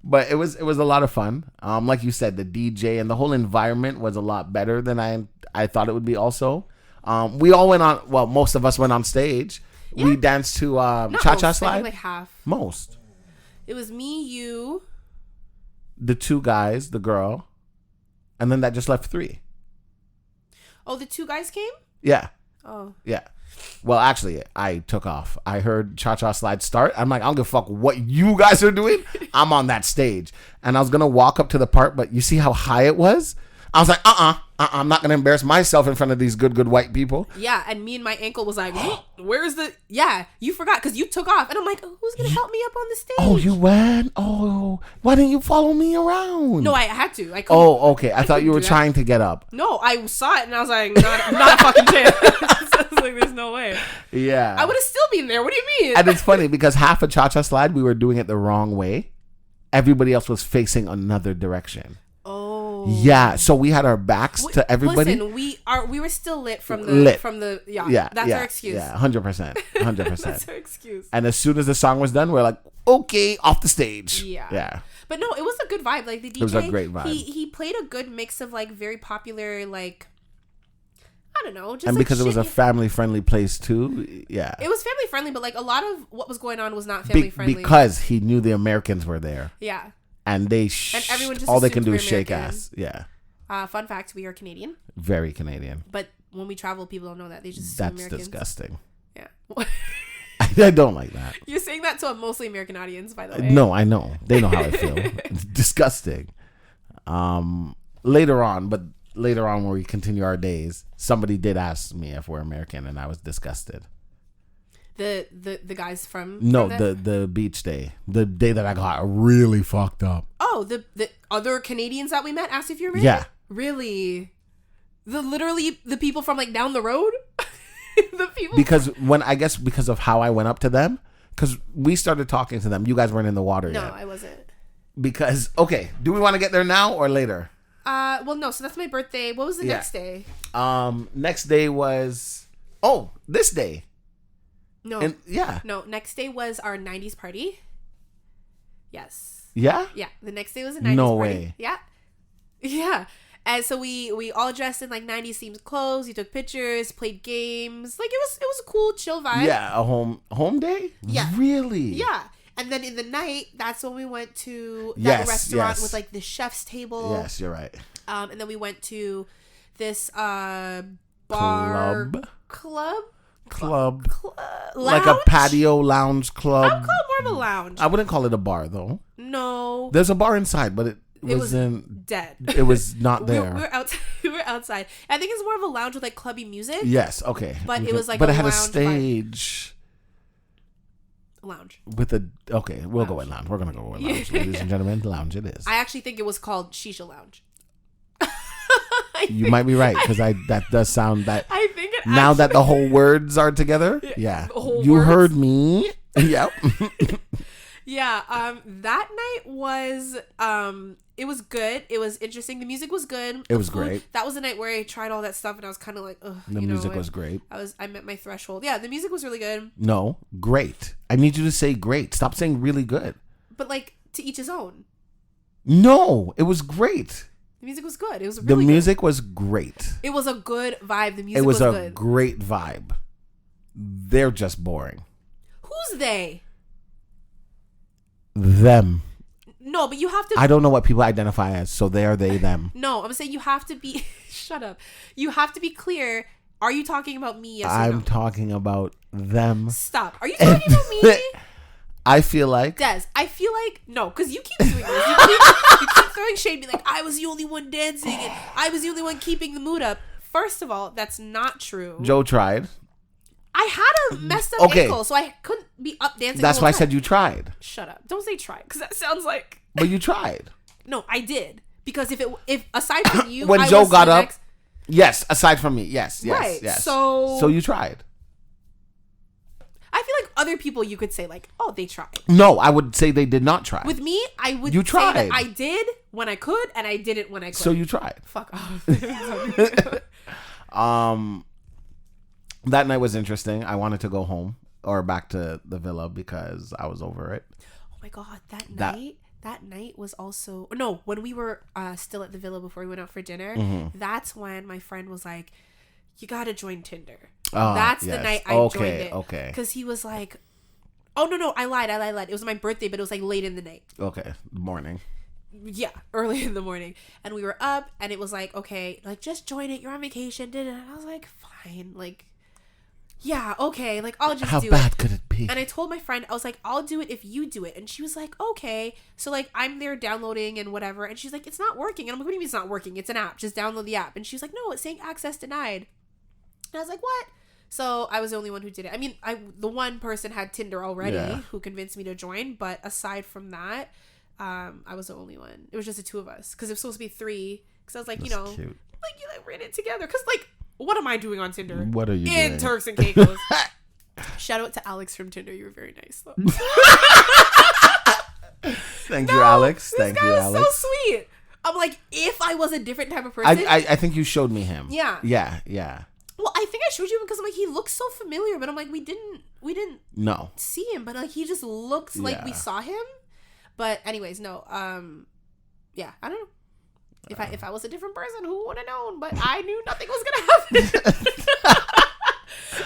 But it was a lot of fun. Like you said, the DJ and the whole environment was a lot better than I thought it would be also. We all went on, well, most of us went on stage. Yeah. We danced to Cha-Cha Slide. I think like half. Most. It was me, you. The 2 guys, the girl. And then that just left 3. Oh, the 2 guys came? Yeah. Oh. Yeah. Well, actually, I took off. I heard Cha-Cha Slide start. I'm like, I don't give a fuck what you guys are doing. I'm on that stage. And I was going to walk up to the part, but you see how high it was? I was like, I'm not going to embarrass myself in front of these good white people. Yeah, and me and my ankle was like, where's the... Yeah, you forgot because you took off. And I'm like, who's going to help me up on the stage? Oh, you went? Oh, why didn't you follow me around? No, I had to. Oh, okay. I thought you were trying to get up. No, I saw it and I was like, not a fucking chance. I was like, there's no way. Yeah. I would have still been there. What do you mean? And it's funny because half of Cha-Cha Slide, we were doing it the wrong way. Everybody else was facing another direction. Oh. Yeah, so we had our backs to everybody. Listen, we were still lit from the yeah. That's our excuse. Yeah, 100%. That's our excuse. And as soon as the song was done, we're like, okay, off the stage. Yeah. But no, it was a good vibe. Like the DJ, it was a great vibe. He played a good mix of like very popular like I don't know, just and like because it was a family friendly place too. Yeah, it was family friendly, but like a lot of what was going on was not family friendly because he knew the Americans were there. Yeah. And and everyone just all they can do is shake ass. Yeah. Fun fact: we are Canadian. Very Canadian. But when we travel, people don't know that. They just that's Americans. Disgusting. Yeah. I don't like that. You're saying that to a mostly American audience, by the way. No, I know. They know how I feel. It's disgusting. Later on when we continue our days, somebody did ask me if we're American, and I was disgusted. The guys from the beach day, the day that I got really fucked up. Oh, the other Canadians that we met asked if you're American? Yeah, really, the people from like down the road. The people because of how I went up to them, because we started talking to them. You guys weren't in the water yet. No, I wasn't. Because do we want to get there now or later? Well, no. So that's my birthday. What was the next day? Next day was this day. No. No, next day was our 90s party. Yes. Yeah? Yeah. The next day was a 90s party. No way. Yeah. Yeah. And so we all dressed in like 90s themed clothes. We took pictures, played games. Like it was a cool, chill vibe. Yeah, a home day? Yeah. Really? Yeah. And then in the night, that's when we went to that restaurant with like the chef's table. Yes, you're right. And then we went to this bar club. Like a patio lounge club. I would call it more of a lounge. I wouldn't call it a bar though. No, there's a bar inside, but it was dead. It was not there. We were outside. We were outside. I think it's more of a lounge with like clubby music. Yes, okay. But it was like, but it had a stage. Lounge with a we'll go in lounge. We're gonna go in lounge, ladies and gentlemen. Lounge it is. I actually think it was called Shisha Lounge. You might be right because that does sound that. I think it. Now that the whole words are together, yeah, you heard me. Yep. Yeah. That night was it was good. It was interesting. The music was good. It was great. That was the night where I tried all that stuff and I was kind of like, ugh. The music was great. I met my threshold. Yeah, the music was really good. No, great. I need you to say great. Stop saying really good. But like to each his own. No, it was great. The music was good. It was really the music was great. It was a good vibe. The music was good. It was a great vibe. They're just boring. Who's they? Them. No, but you have to. I don't know what people identify as, so they are they, them. No, I'm saying you have to be. Shut up. You have to be clear. Are you talking about me? Yes I'm or no? talking about them. Stop. Are you talking about me? I feel like. Des, I feel like. No, because you keep doing this. You keep throwing shade. Be like, I was the only one dancing and I was the only one keeping the mood up. First of all, that's not true. Joe tried. I had a messed up ankle, so I couldn't be up dancing. That's why I said you tried. Shut up! Don't say try, because that sounds like. But you tried. No, I did, because if aside from you, when Joe got up, yes, aside from me, yes, right. yes. So you tried. I feel like other people, you could say like, oh, they tried. No, I would say they did not try. With me, I would You say tried. that I did when I could, and I didn't when I could. So you tried. Fuck off. That night was interesting. I wanted to go home or back to the villa because I was over it. Oh my god, that night was also no. When we were still at the villa before we went out for dinner, that's when my friend was like, "You gotta join Tinder." That's the night I joined it. Okay. Because he was like, "Oh no, I lied. It was my birthday, but it was like late in the night." Okay, morning. Yeah, early in the morning, and we were up, and it was like, okay, like just join it. You're on vacation, and I was like, fine, like, yeah, okay, like I'll just do it. How bad could it be? And I told my friend, I was like, I'll do it if you do it, and she was like, okay. So like I'm there downloading and whatever, and she's like, it's not working, and I'm like, what do you mean it's not working? It's an app. Just download the app. And she's like, no, it's saying access denied. And I was like, what? So I was the only one who did it. I mean, the one person had Tinder already who convinced me to join, but aside from that. I was the only one. It was just the two of us because it was supposed to be three. Because I was like, That's cute. like you like ran it together. Because like, what am I doing on Tinder? What are you doing? In Turks and Caicos? Shout out to Alex from Tinder. You were very nice though. Thank you, Alex. Thank you, Alex. This guy was so sweet. I'm like, if I was a different type of person, I think you showed me him. Yeah. Well, I think I showed you him because I'm like, he looks so familiar, but I'm like, we didn't No. see him, but like he just looks like we saw him. But anyways, no. Yeah, I don't know. If I was a different person, who would have known? But I knew nothing was gonna happen.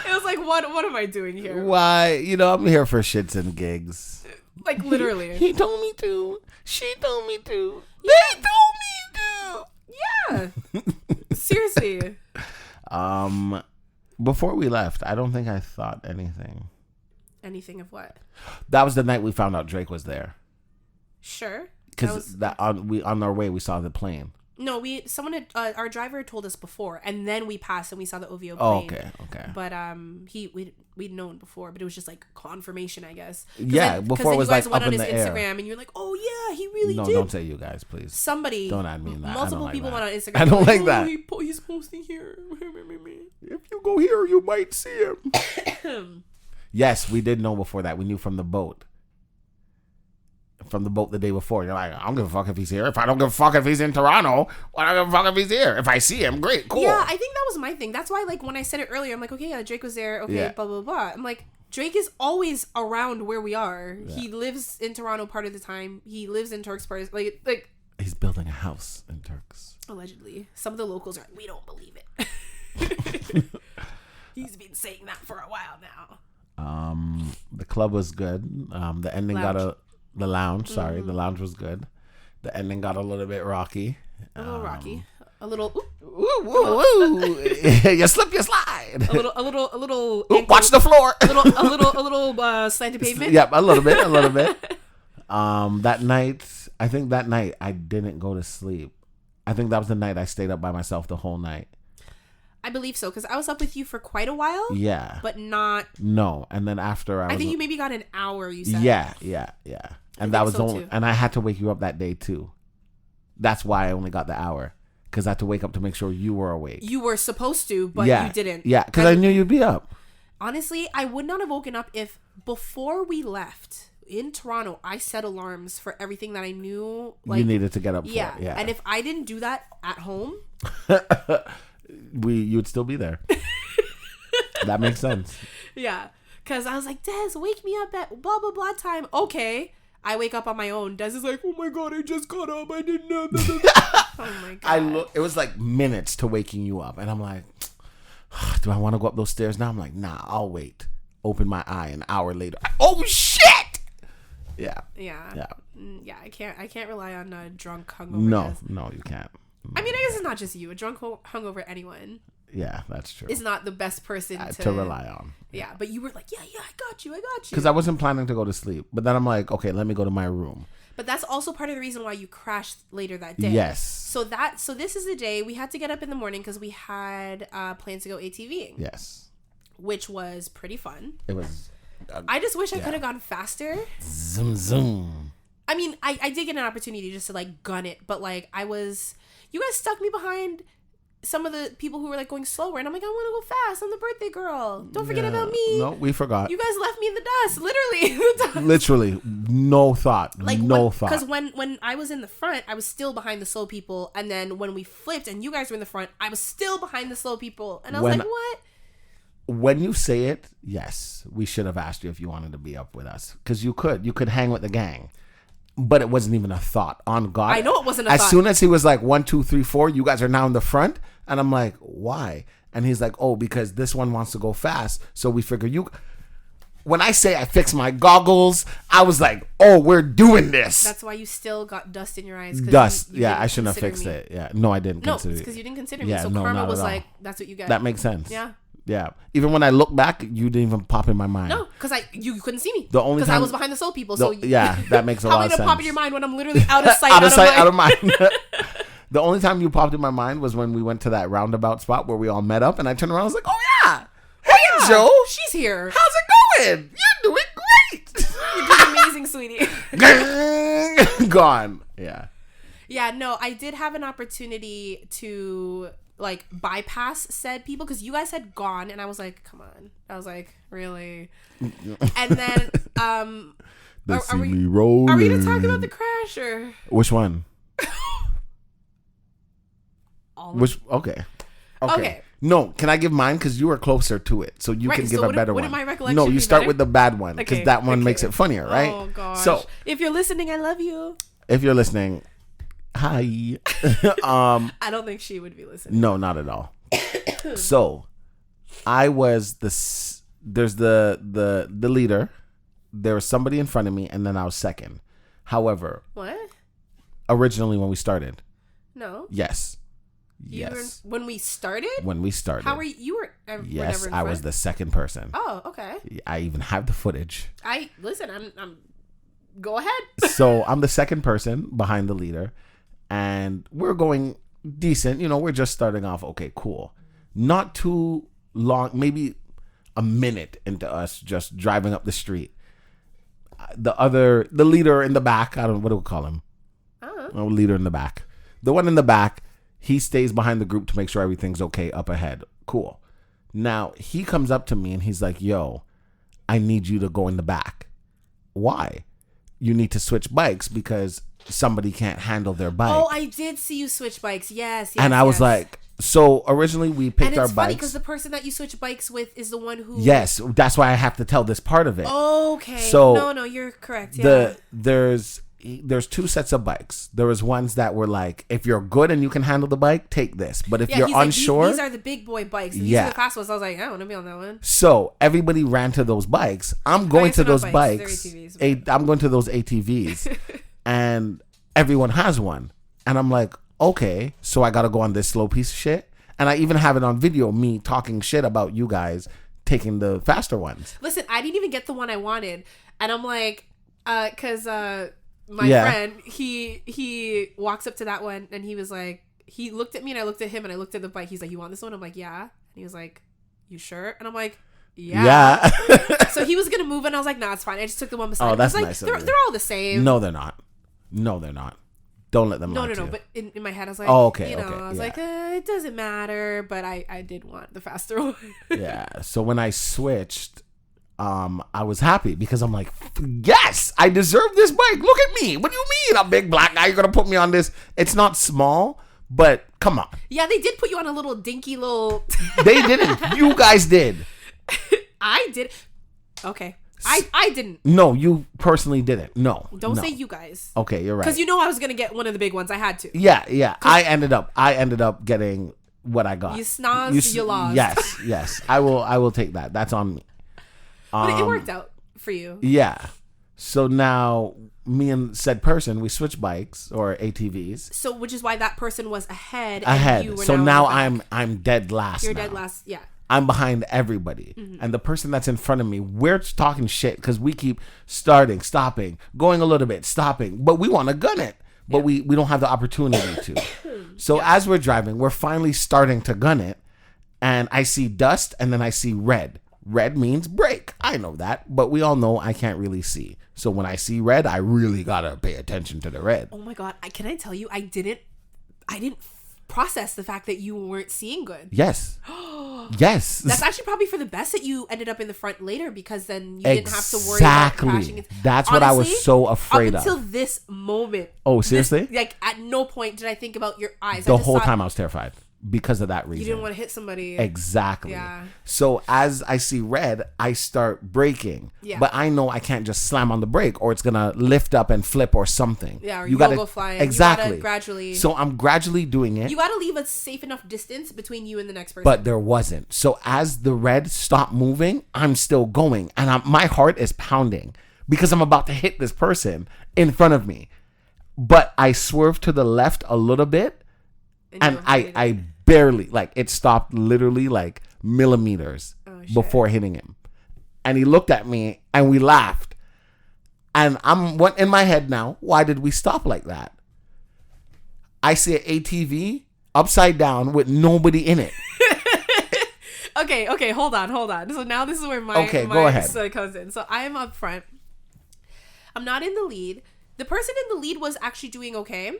It was like, what am I doing here? Why? I'm here for shits and gigs. Like literally. He told me to. She told me to. They told me to. Yeah. Seriously. Before we left, I don't think I thought anything. Anything of what? That was the night we found out Drake was there. Sure. Because on our way we saw the plane. No, our driver told us before, and then we passed and we saw the OVO plane. Oh, okay. But we'd known before, but it was just like confirmation, I guess. Yeah, before it was like up in the air. You guys went on his Instagram, and you're like, oh yeah, he really did. No, don't say you guys, please. Somebody, don't add me in that. Multiple people went on Instagram. I don't like that. He's posting here. If you go here, you might see him. Yes, we did know before that. We knew from the boat. From the boat the day before. You're like, I don't give a fuck if he's here. If I don't give a fuck if he's in Toronto, I don't give a fuck if he's here. If I see him, great, cool. Yeah, I think that was my thing. That's why, like, when I said it earlier, I'm like, okay, yeah, Drake was there. Okay, blah, blah, blah. I'm like, Drake is always around where we are. Yeah. He lives in Toronto part of the time. He lives in Turks part. Like he's building a house in Turks. Allegedly. Some of the locals are like, we don't believe it. He's been saying that for a while now. The club was good. The ending the lounge, sorry. The lounge was good. The ending got a little bit rocky. A little rocky. A little you slip, you slide. A little watch the floor. A little slanted pavement. Yep, a little bit. That night I didn't go to sleep. I think that was the night I stayed up by myself the whole night. I believe so, because I was up with you for quite a while. Yeah. But not... No. And then after I think you maybe got an hour, you said. Yeah. And that was only... Too. And I had to wake you up that day, too. That's why I only got the hour. Because I had to wake up to make sure you were awake. You were supposed to, but you didn't. Yeah, because I knew you'd be up. Honestly, I would not have woken up if before we left in Toronto, I set alarms for everything that I knew. Like, you needed to get up for. Yeah. And if I didn't do that at home... you would still be there. That makes sense. Yeah, because I was like, Des, wake me up at blah blah blah time. Okay, I wake up on my own. Des is like, oh my god, I just got up. I didn't know. Oh my god. It was like minutes to waking you up, and I'm like, do I want to go up those stairs now? I'm like, nah, I'll wait. Open my eye an hour later. Oh shit! Yeah. I can't rely on a drunk hungover. No, you can't. I mean, I guess it's not just you. A drunk hungover anyone. Yeah, that's true. Is not the best person to rely on. Yeah, but you were like, yeah, I got you. Because I wasn't planning to go to sleep. But then I'm like, okay, let me go to my room. But that's also part of the reason why you crashed later that day. Yes. So this is the day we had to get up in the morning because we had plans to go ATVing. Yes. Which was pretty fun. It was. I just wish I could have gone faster. Zoom. I mean, I did get an opportunity just to like gun it, but like you guys stuck me behind some of the people who were like going slower, and I'm like, I want to go fast. I'm the birthday girl. Don't forget about me. No, we forgot. You guys left me in the dust, literally. The dust. Literally, no thought. Like no thought. Because when I was in the front, I was still behind the slow people, and then when we flipped and you guys were in the front, I was still behind the slow people, and I was like, what? When you say it, yes, we should have asked you if you wanted to be up with us, because you could hang with the gang. But it wasn't even a thought. On God. I know it wasn't a thought. As soon as he was like 1, 2, 3, 4, you guys are now in the front. And I'm like, why? And he's like, oh, because this one wants to go fast. So we figure you. When I say I fixed my goggles, I was like, oh, we're doing this. That's why you still got dust in your eyes. Dust. I shouldn't have fixed it. Yeah. No, I didn't consider it. No, it's because you didn't consider me. So karma was like, that's what you get. That makes sense. Yeah. Yeah. Even when I look back, you didn't even pop in my mind. No, because you couldn't see me. The only because I was behind the soul people. So that makes a lot of sense. How am I gonna pop in your mind when I'm literally out of sight, out of mind? The only time you popped in my mind was when we went to that roundabout spot where we all met up, and I turned around. I was like, "Oh yeah, hey Joe, she's here. How's it going? You're doing great. You're doing amazing, sweetie." Gone. Yeah. Yeah. No, I did have an opportunity to like bypass said people because you guys had gone, and I was like, come on. I was like, really? And then they see me rolling. Are we gonna talk about the crash or which one? Okay. No, can I give mine because you were closer to it, so you can give a better one. Wouldn't my recollection no, you be start better? with the bad one because that one makes it funnier, right? Oh gosh. So if you're listening, I love you. If you're listening, hi. I don't think she would be listening. No, not at all. So, I was there's the leader. There was somebody in front of me, and then I was second. However, what? Originally, when we started. No. Yes. When we started. When we started. How were you? You were. Yes, I was the second person. Oh, okay. I even have the footage. Listen. I'm. Go ahead. So I'm the second person behind the leader, and we're going decent. You know, we're just starting off. Okay, cool. Not too long, maybe a minute into us just driving up the street. The leader in the back. I don't know what do we call him. Leader in the back. The one in the back. He stays behind the group to make sure everything's okay up ahead. Cool. Now he comes up to me and he's like, "Yo, I need you to go in the back." Why? You need to switch bikes because somebody can't handle their bike. Oh, I did see you switch bikes. Yes. And I was like, so originally we picked our bikes. And it's funny because the person that you switch bikes with is the one who. Yes, that's why I have to tell this part of it. Okay. So no, you're correct. Yeah. There's two sets of bikes. There was ones that were like, if you're good and you can handle the bike, take this. But if you're unsure, like, these are the big boy bikes. These are the fast ones. I was like, I want to be on that one. So everybody ran to those bikes. I'm going to those bikes. I'm going to those ATVs, and everyone has one. And I'm like, okay, so I got to go on this slow piece of shit. And I even have it on video, me talking shit about you guys taking the faster ones. Listen, I didn't even get the one I wanted, and I'm like, because my friend, he walks up to that one and he was like, he looked at me and I looked at him and I looked at the bike. He's like, you want this one? I'm like, yeah. And he was like, you sure? And I'm like, yeah. So he was going to move and I was like, nah, it's fine. I just took the one beside him. That's like, nice. They're all the same. No, they're not. Don't let them lie to you. No, but in my head I was like, I was like, it doesn't matter, but I did want the faster one. Yeah. So when I switched, I was happy because I'm like, yes, I deserve this bike. Look at me. What do you mean? A big black guy, you're going to put me on this? It's not small, but come on. Yeah, they did put you on a little dinky little... They didn't. You guys did. I did. Okay. I didn't. No, you personally didn't. No. Don't say you guys. Okay, you're right. Because you know I was going to get one of the big ones. I had to. Yeah. I ended up getting what I got. You snozed, you lost. Yes. I will take that. That's on me. But it worked out for you. Yeah. So now me and said person, we switch bikes or ATVs. So which is why that person was ahead. And you were so now I'm dead last. You're now. dead last. Yeah. I'm behind everybody. Mm-hmm. And the person that's in front of me, we're talking shit because we keep starting, stopping, going a little bit, stopping. But we want to gun it. But we don't have the opportunity to. So as we're driving, we're finally starting to gun it. And I see dust and then I see red. Red means brake. I know that, but we all know I can't really see. So when I see red, I really gotta pay attention to the red. Oh my God. Can I tell you, I didn't process the fact that you weren't seeing good. Yes. Yes. That's actually probably for the best that you ended up in the front later, because then you didn't have to worry about crashing. That's what I was so afraid up of. until this moment. Oh, seriously? Like, at no point did I think about your eyes. The whole time I was terrified because of that reason. You didn't want to hit somebody. Exactly. Yeah. So as I see red, I start braking. Yeah. But I know I can't just slam on the brake or it's going to lift up and flip or something. Yeah, or you gotta go flying. Exactly. You gotta gradually. So I'm gradually doing it. You gotta leave a safe enough distance between you and the next person. But there wasn't. So as the red stopped moving, I'm still going. And my heart is pounding because I'm about to hit this person in front of me. But I swerved to the left a little bit. And I barely, like, it stopped literally like millimeters before hitting him. And he looked at me and we laughed. And I'm in my head now, why did we stop like that? I see an ATV upside down with nobody in it. Okay, hold on. So now this is where my go ahead. Comes in. So I am up front. I'm not in the lead. The person in the lead was actually doing okay.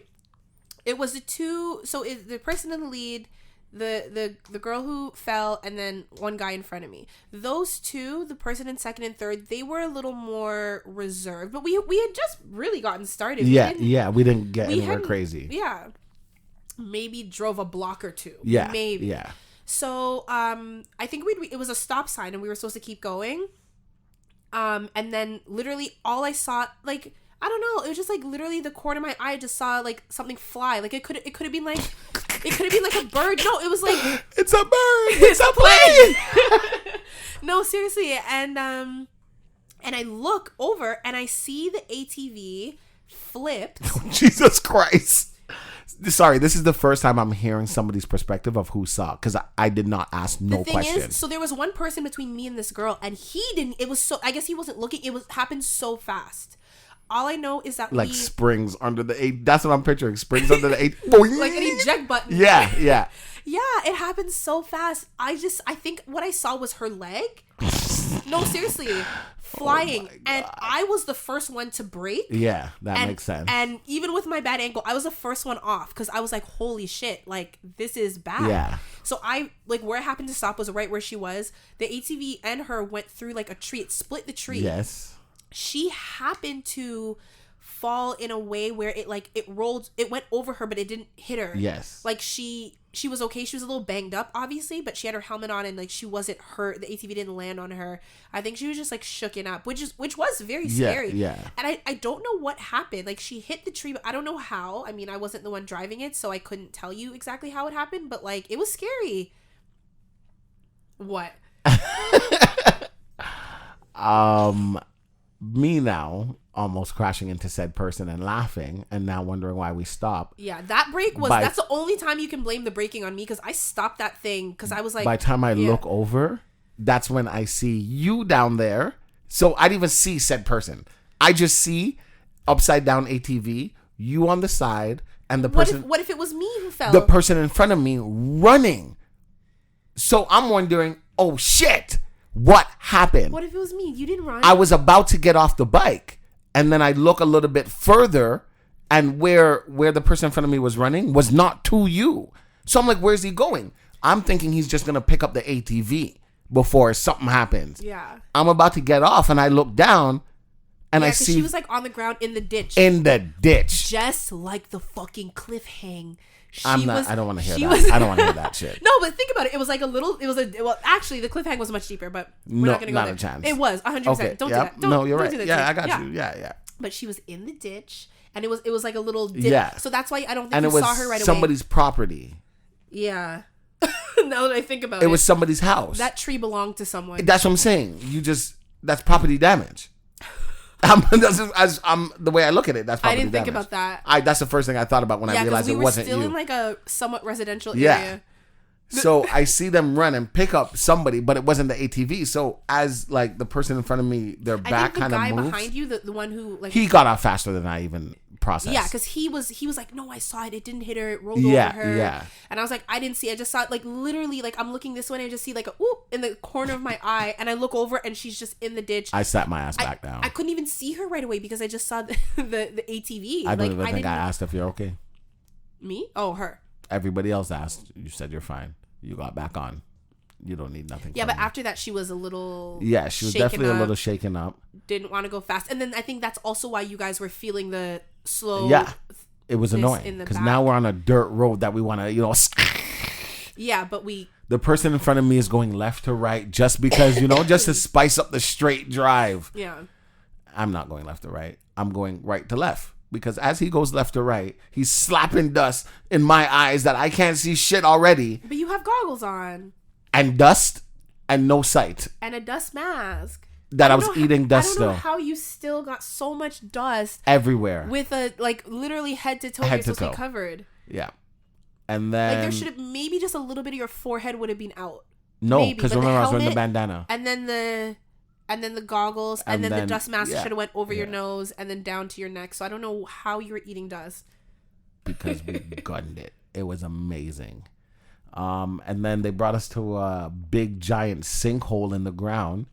It was the person in the lead, the girl who fell, and then one guy in front of me. Those two, the person in second and third, they were a little more reserved. But we had just really gotten started. We didn't get anywhere crazy. Yeah. Maybe drove a block or two. Yeah. Maybe. Yeah. So I think it was a stop sign and we were supposed to keep going. And then literally all I saw, like, I don't know, it was just like literally the corner of my eye, I just saw like something fly. Like it could have been like a bird. No, it was like it's a bird. It's a plane. No, seriously. And I look over and I see the ATV flipped. Oh, Jesus Christ. Sorry, this is the first time I'm hearing somebody's perspective of who saw, because I did not ask no questions. So there was one person between me and this girl, and he didn't. It was so. I guess he wasn't looking. Happened so fast. All I know is that like springs under the eight. That's what I'm picturing. Springs under the eight. Like an eject button. Yeah. Yeah, it happened so fast. I think what I saw was her leg. No, seriously. Flying. And I was the first one to brake. Yeah, that makes sense. And even with my bad ankle, I was the first one off because I was like, holy shit, like, this is bad. Yeah. So I, like, where it happened to stop was right where she was. The ATV and her went through like a tree. It split the tree. Yes. She happened to fall in a way where it went over her, but it didn't hit her. Yes. Like she was okay. She was a little banged up, obviously, but she had her helmet on and like she wasn't hurt. The ATV didn't land on her. I think she was just like shooken up, which was very scary. Yeah. And I don't know what happened. Like she hit the tree, but I don't know how. I mean, I wasn't the one driving it, so I couldn't tell you exactly how it happened, but like it was scary. What? Me now almost crashing into said person and laughing and now wondering why we stopped. Yeah, that brake that's the only time you can blame the braking on me, because I stopped that thing because I was like, by the time I look over, that's when I see you down there. So I didn't even see said person. I just see upside down ATV, you on the side, and the person. What if it was me who fell? The person in front of me running. So I'm wondering, oh shit, what happened? What if it was me? You didn't run. I was about to get off the bike, and then I look a little bit further, and where the person in front of me was running was not to you. So I'm like, where's he going? I'm thinking he's just gonna pick up the ATV before something happens. Yeah. I'm about to get off, and I look down, and I see she was like on the ground in the ditch. In the ditch, just like the fucking cliffhang. I don't want to hear that. I don't want to hear that shit. No, but think about it. It was like actually the cliffhang was much deeper, but we're not going to go there. A chance. It was 100%. Okay. Don't do that. No, you're right. Do that I got you. Yeah. But she was in the ditch, and it was like a little ditch. Yeah. So that's why I don't think you saw her right away. Somebody's property. Yeah. Now that I think about it. It was somebody's house. That tree belonged to someone. That's what I'm saying. That's property damage. The way I look at it, that's property damage. I didn't think about that. That's the first thing I thought about when I realized it wasn't you. Yeah, because we were still in like a somewhat residential area. So I see them run and pick up somebody, but it wasn't the ATV. So as like the person in front of me, their back kind of moves. The guy behind you, the one who like he got out faster than I even processed. Yeah, because he was like, no, I saw it. It didn't hit her. It rolled over her. Yeah. And I was like, I didn't see. I just saw it like literally like I'm looking this way and I just see like a whoop in the corner of my eye, and I look over and she's just in the ditch. I sat my ass back down. I couldn't even see her right away because I just saw the ATV. I don't even think I asked if you're okay. Me? Oh, her. Everybody else asked. You said you're fine. You got back on. You don't need nothing. Yeah, but after that, she was a little. Yeah, she was definitely a little shaken up. Didn't want to go fast, and then I think that's also why you guys were feeling the slow. Yeah, it was annoying because now we're on a dirt road that we want to, Yeah, but the person in front of me is going left to right just because, just to spice up the straight drive. Yeah. I'm not going left to right. I'm going right to left. Because as he goes left to right, he's slapping dust in my eyes that I can't see shit already. But you have goggles on. And dust and no sight. And a dust mask. That I was eating dust still. I don't know how you still got so much dust. Everywhere. With literally head to toe, you're supposed to be covered. Yeah. And then there should have maybe just a little bit of your forehead would have been out. No, because remember I was wearing the bandana. And then the goggles and then the dust mask should have went over your nose and then down to your neck. So I don't know how you were eating dust. Because we gunned it. It was amazing. And then they brought us to a big giant sinkhole in the ground.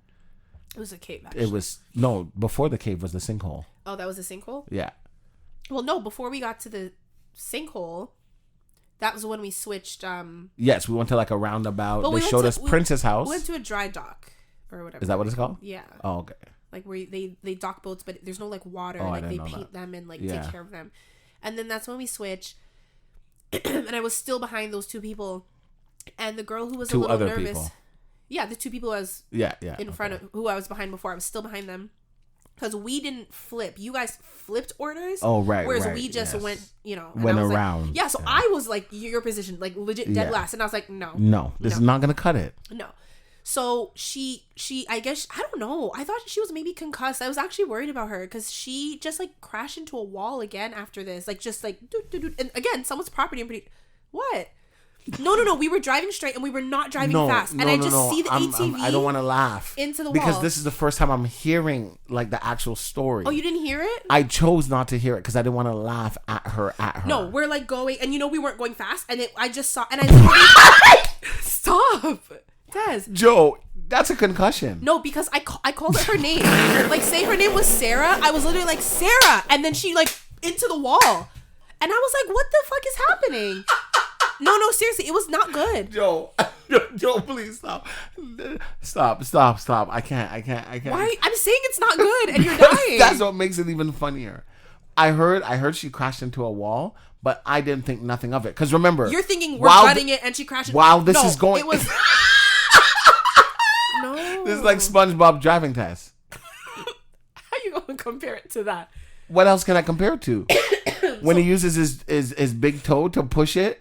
It was a cave, actually. It was before the cave was the sinkhole. Oh, that was the sinkhole? Yeah. Well, no, before we got to the sinkhole, that was when we switched. Yes, we went to a roundabout. They showed us Prince's house. We went to a dry dock or whatever. Is that what it's called? Yeah. Oh, okay. Where they dock boats, but there's no water. Oh, they paint them and take care of them. And then that's when we switched. And I was still behind those two people. And the girl who was a little nervous. People. Yeah, the two people I was in front of, who I was behind before. I was still behind them. Because we didn't flip. You guys flipped orders. Oh, right. Whereas we just went, went around. So I was your position, legit dead last. And I was like, no. No, this is not going to cut it. No. So she, I guess, I don't know. I thought she was maybe concussed. I was actually worried about her because she just crashed into a wall again after this. And again, someone's property. And what? No. We were driving straight and we were not driving fast. And I just see the ATV. I don't want to laugh into the wall because this is the first time I'm hearing the actual story. Oh, you didn't hear it? I chose not to hear it because I didn't want to laugh at her. No, we're going, and we weren't going fast. And I just saw, and I stop. Des. Joe, that's a concussion. No, because I called her name. Say her name was Sarah. I was literally Sarah. And then she into the wall. And I was like, what the fuck is happening? No, seriously. It was not good. Joe, please stop. Stop. I can't. Why? I'm saying it's not good and you're dying. That's what makes it even funnier. I heard she crashed into a wall, but I didn't think nothing of it. Because remember. You're thinking we're gutting it and she crashed into While this is going. It was. No. This is like SpongeBob driving test. How you going to compare it to that? What else can I compare it to? When he uses his big toe to push it?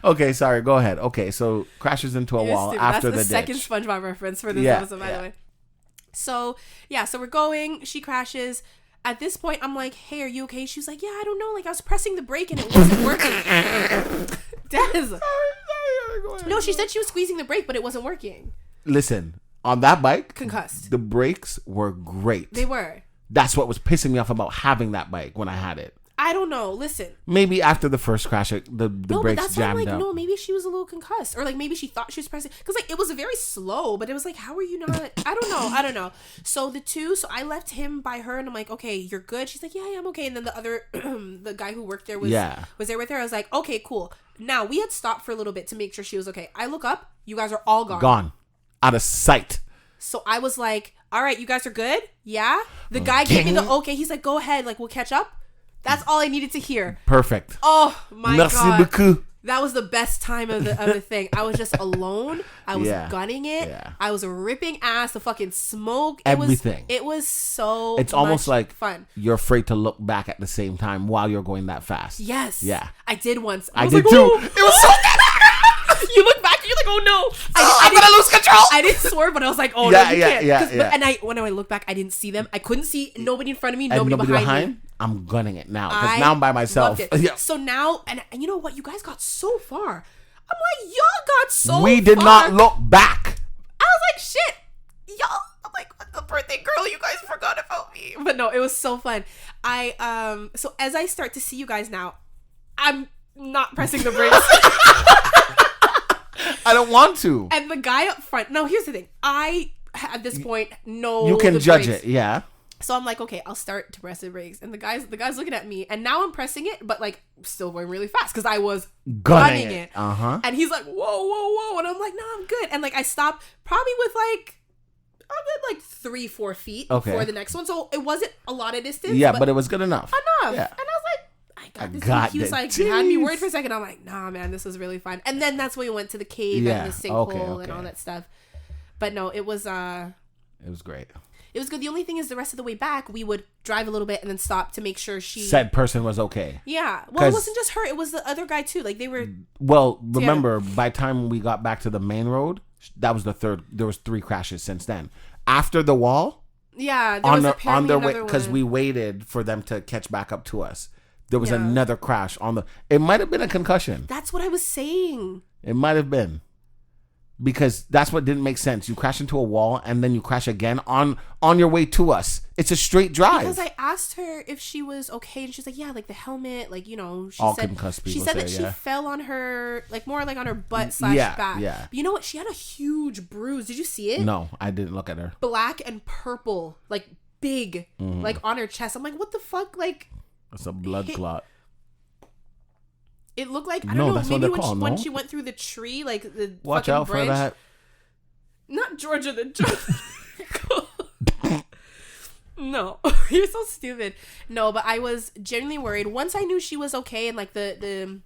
Okay, sorry. Go ahead. Okay, so crashes into a wall after the ditch. That's the second SpongeBob reference for this episode, by the way. So, so we're going. She crashes. At this point, I'm like, hey, are you okay? She was like, yeah, I don't know. I was pressing the brake and it wasn't working. Des. Sorry, go ahead. No, she said she was squeezing the brake, but it wasn't working. Listen, on that bike, concussed. The brakes were great. They were. That's what was pissing me off about having that bike when I had it. I don't know. Listen. Maybe after the first crash, the brakes jammed up. No, maybe she was a little concussed. Or maybe she thought she was pressing. Because it was very slow. But it was how are you not? I don't know. So I left him by her. And I'm like, okay, you're good? She's like, yeah, I'm okay. And then the other, the guy who worked there was there with her. I was like, okay, cool. Now, we had stopped for a little bit to make sure she was okay. I look up. You guys are all gone. Gone. Out of sight. So I was like, all right, you guys are good? Yeah? The guy gave me the okay. He's like, go ahead. We'll catch up. That's all I needed to hear. Perfect. Oh my Merci God. beaucoup. That was the best time of the thing. I was just alone. I was gunning it. Yeah. I was ripping ass. The fucking smoke. Everything. It was so It's almost like fun. You're afraid to look back at the same time while you're going that fast. Yes. Yeah. I did once. I did too. Oh. It was so You look back and you're like, oh no. I'm going to lose control. I didn't swerve, but I was like, oh no, you can't. Yeah. And when I look back, I didn't see them. I couldn't see nobody in front of me, nobody behind me. I'm gunning it now because now I'm by myself. Yeah. So now, and you know what? You guys got so far. I'm like, y'all got so far. We did not look back. I was like, shit. Y'all, I'm like, what the birthday girl? You guys forgot about me. But no, it was so fun. So as I start to see you guys now, I'm not pressing the brakes. I don't want to. And the guy up front. No, here's the thing. I at this point know you can the judge brakes. it. Yeah. So I'm like, okay, I'll start to press the brakes. And the guy's looking at me, and now I'm pressing it, but like still going really fast because I was gunning it. And he's like, whoa, whoa, whoa. And I'm like, no, I'm good. And like I stopped probably with like 3-4 feet before the next one. So it wasn't a lot of distance. Yeah, but it was good enough. Yeah. And I was like, I got this. He was like, he had me worried for a second. I'm like, nah, man, this was really fun. And then that's when we went to the cave and the sinkhole and all that stuff. But no, it was great. It was good. The only thing is the rest of the way back, we would drive a little bit and then stop to make sure said person was okay. Yeah. Well, it wasn't just her. It was the other guy too. Like they were. Well, remember, by the time we got back to the main road, that was the third. There was 3 crashes since then. After the wall. Yeah. There was on their way, because we waited for them to catch back up to us. There was another crash on the. It might have been a concussion. That's what I was saying. It might have been. Because that's what didn't make sense. You crash into a wall and then you crash again on your way to us. It's a straight drive. Because I asked her if she was okay, and she's like, yeah, like the helmet, like, you know, she said that she fell on her, like more like on her butt / back. Yeah. But you know what? She had a huge bruise. Did you see it? No, I didn't look at her. Black and purple, like big, like on her chest. I'm like, what the fuck? Like, it's a blood clot. It looked like, I don't know, maybe when she went through the tree, like the watch fucking out branch. for that. Not Georgia the Judge. No, you're so stupid. No, but I was genuinely worried. Once I knew she was okay and like the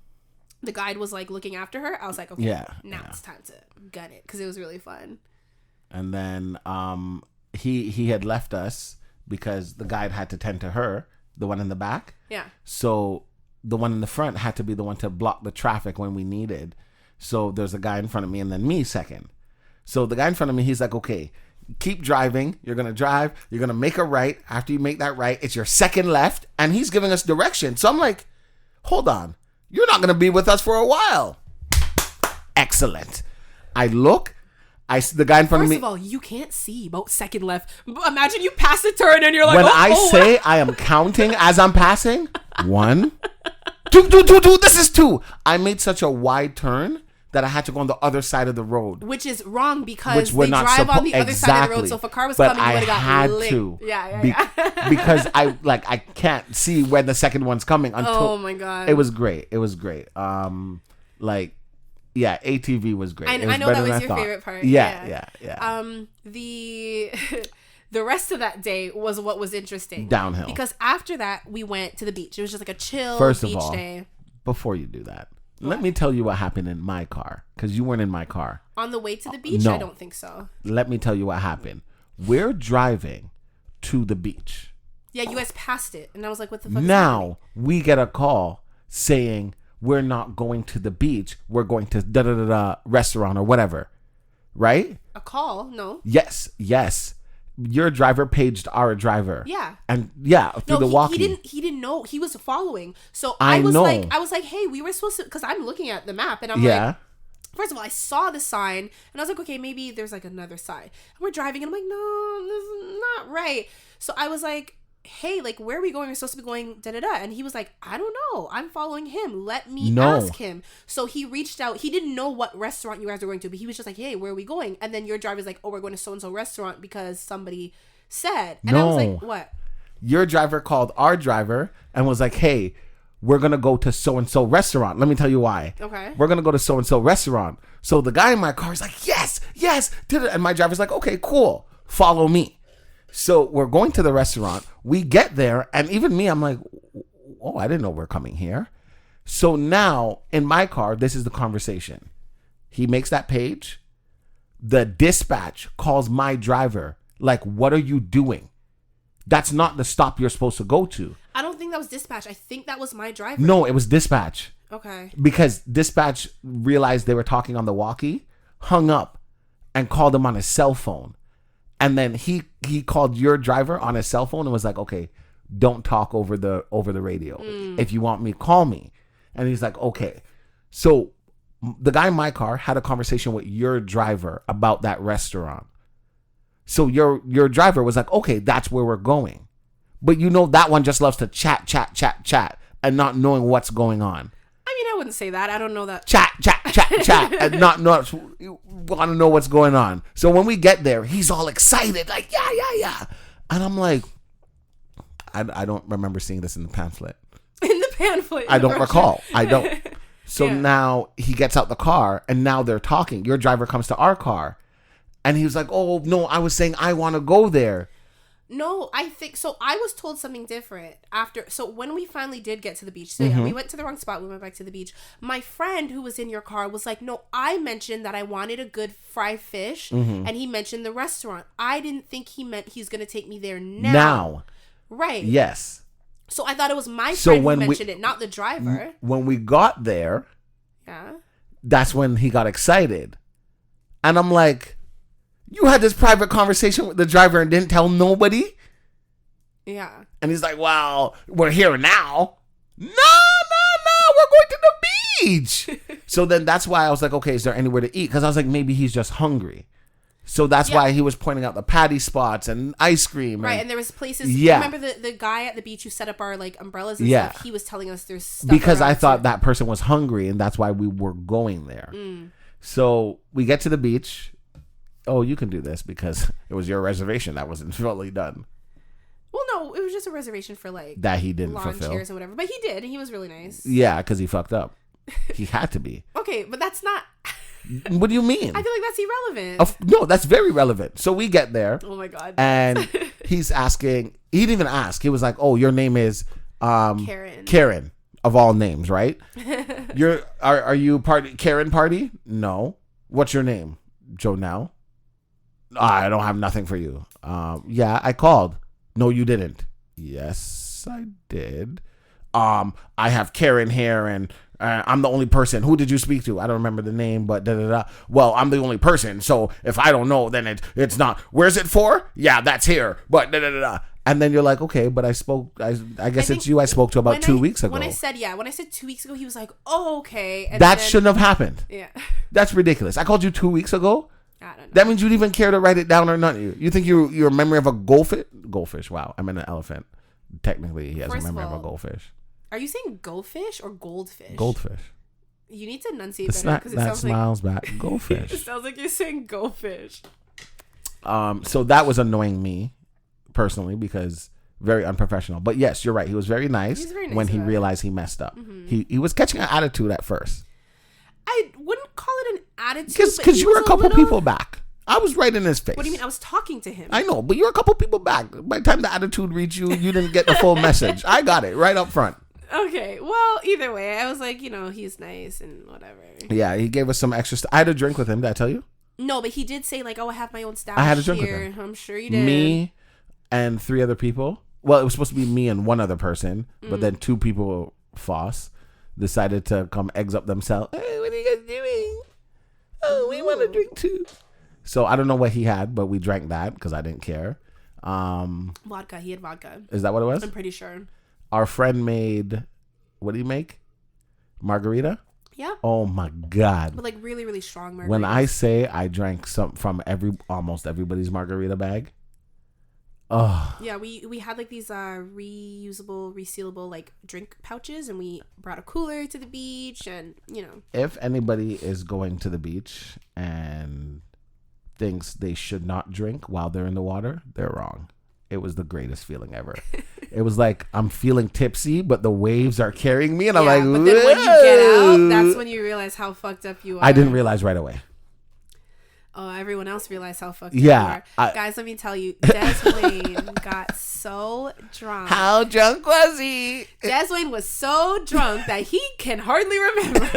guide was like looking after her, I was like, okay, now it's time to gun it because it was really fun. And then he had left us because the guide had to tend to her, the one in the back. Yeah. So the one in the front had to be the one to block the traffic when we needed. So there's a guy in front of me and then me second. So the guy in front of me, he's like, okay, keep driving. You're going to drive. You're going to make a right. After you make that right, it's your second left. And he's giving us direction. So I'm like, hold on. You're not going to be with us for a while. Excellent. I look. The guy in front of me. First of all, you can't see about second left. Imagine you pass a turn and you're like, when I say I am counting as I'm passing, 1, 2, 2, 2, 2. This is 2. I made such a wide turn that I had to go on the other side of the road, which is wrong because they drive on the other side of the road. So if a car was coming, you would have got licked. Yeah. Because I can't see when the second one's coming until. Oh my god! It was great. ATV was great. I know that was your favorite part. Yeah. The rest of that day was what was interesting. Downhill. Because after that, we went to the beach. It was just like a chill beach day. Before you do that, let me tell you what happened in my car. Because you weren't in my car. On the way to the beach? No. I don't think so. Let me tell you what happened. We're driving to the beach. Yeah, you guys passed it. And I was like, what the fuck now, we get a call saying, we're not going to the beach. We're going to da-da-da-da restaurant or whatever. Right? A call? No. Yes. Your driver paged our driver. Yeah. And through the walkie. He didn't know. He was following. So I was like, hey, we were supposed to, because I'm looking at the map and I'm like, first of all, I saw the sign and I was like, okay, maybe there's like another side. And we're driving and I'm like, no, this is not right. So I was like, hey, like, where are we going? We're supposed to be going da-da-da. And he was like, I don't know. I'm following him. Let me ask him. So he reached out. He didn't know what restaurant you guys were going to, but he was just like, hey, where are we going? And then your driver's like, oh, we're going to so-and-so restaurant because somebody said. And I was like, what? Your driver called our driver and was like, hey, we're going to go to so-and-so restaurant. Let me tell you why. Okay. We're going to go to so-and-so restaurant. So the guy in my car is like, yes. And my driver's like, okay, cool. Follow me. So we're going to the restaurant. We get there, and even me, I'm like, oh, I didn't know we're coming here. So now, in my car, this is the conversation. He makes that page. The dispatch calls my driver, like, what are you doing? That's not the stop you're supposed to go to. I don't think that was dispatch. I think that was my driver. No, it was dispatch. Okay. Because dispatch realized they were talking on the walkie, hung up, and called him on his cell phone. And then he called your driver on his cell phone and was like, okay, don't talk over the radio. If you want me, call me. And he's like, okay. So the guy in my car had a conversation with your driver about that restaurant. So your driver was like, okay, that's where we're going. But that one just loves to chat and not knowing what's going on. I mean, I wouldn't say that. I don't know that. Chat, and not want to know what's going on. So when we get there, he's all excited, like, yeah. And I'm like, I don't remember seeing this in the pamphlet. In the pamphlet. I don't recall. I don't. So Yeah. now he gets out the car and now they're talking. Your driver comes to our car and he was like, oh, no, I was saying I want to go there. No, I think so. I was told something different after. So when we finally did get to the beach, so yeah, we went to the wrong spot. We went back to the beach. My friend who was in your car was like, "No, I mentioned that I wanted a good fried fish, and he mentioned the restaurant. I didn't think he meant he's gonna take me there now." Right. Yes. So I thought it was my So friend who when mentioned it, not the driver. When we got there, Yeah. that's when he got excited. And I'm like, you had this private conversation with the driver and didn't tell nobody? Yeah. And he's like, well, we're here now. No, we're going to the beach. So then that's why I was like, okay, is there anywhere to eat? Because I was like, maybe he's just hungry. So that's why he was pointing out the patty spots and ice cream. Right, and there was places. Yeah. Remember the guy at the beach who set up our like umbrellas and Yeah. stuff? He was telling us there's stuff Because I around, thought too. that person was hungry and that's why we were going there. So we get to the beach. Oh, you can do this because it was your reservation that wasn't fully done. Well, no, it was just a reservation for like That he didn't lawn fulfill. chairs and whatever. But he did, and he was really nice. Yeah, because he fucked up. He had to be. Okay, but that's not. What do you mean? I feel like that's irrelevant. No, that's very relevant. So we get there. Oh my god. And he's asking. He didn't even ask. He was like, "Oh, your name is Karen. Karen of all names, right? Are you party Karen party? No. What's your name? Jonel. I don't have nothing for you. Yeah, I called. No, you didn't. Yes, I did. I have Karen here, and I'm the only person. Who did you speak to? I don't remember the name, but da da da. Well, I'm the only person, so if I don't know, then it's not. Where's it for? Yeah, that's here. But da da da da. And then you're like, okay, but I spoke. I guess it's you. I spoke to about 2 weeks ago. When I said 2 weeks ago, he was like, "Oh, okay." And that then, shouldn't have happened. Yeah. That's ridiculous. I called you 2 weeks ago. I don't know. That means you didn't even care to write it down or nothing. You think you're a memory of a goldfish? Wow, I meant an elephant. Technically, he has First a of memory of a all, goldfish. Are you saying goldfish or goldfish? Goldfish. You need to enunciate The better snack because it that sounds like smiles back. it Goldfish. sounds like you're saying goldfish. So that was annoying me personally because very unprofessional. But yes, you're right. He was very nice, He was very nice when he about it. realized he messed up. He was catching an attitude at first I wouldn't call it an attitude because he you were was a couple little- people back. I was right in his face. What do you mean? I was talking to him. I know, but you're a couple people back. By the time the attitude reached you, you didn't get the full message. I got it right up front. Okay, well, either way, I was like, he's nice and whatever. Yeah, he gave us some extra stuff. I had a drink with him. Did I tell you? No, but he did say like, "Oh, I have my own stash I had a drink with here." him. I'm sure you did. Me and 3 other people. Well, it was supposed to be me and 1 other person, but then 2 people, Foss, decided to come eggs up themselves. Hey, what are you guys doing? Oh, we want to drink too. So I don't know what he had, but we drank that because I didn't care. Vodka. He had vodka. Is that what it was? I'm pretty sure. Our friend made, what did he make? Margarita? Yeah, Oh my God. but like really, really strong margaritas. When I say I drank some from almost everybody's margarita bag. Oh, Yeah, we had like these reusable, resealable like drink pouches, and we brought a cooler to the beach, and if anybody is going to the beach and thinks they should not drink while they're in the water, they're wrong. It was the greatest feeling ever. It was like I'm feeling tipsy, but the waves are carrying me, and I'm like, but then when you get out, "Whoa." that's when you realize how fucked up you are. I didn't realize right away. Oh, everyone else realized how fucked Yeah, up you are. Guys, let me tell you, Deswayne got so drunk. How drunk was he? Deswayne was so drunk that he can hardly remember.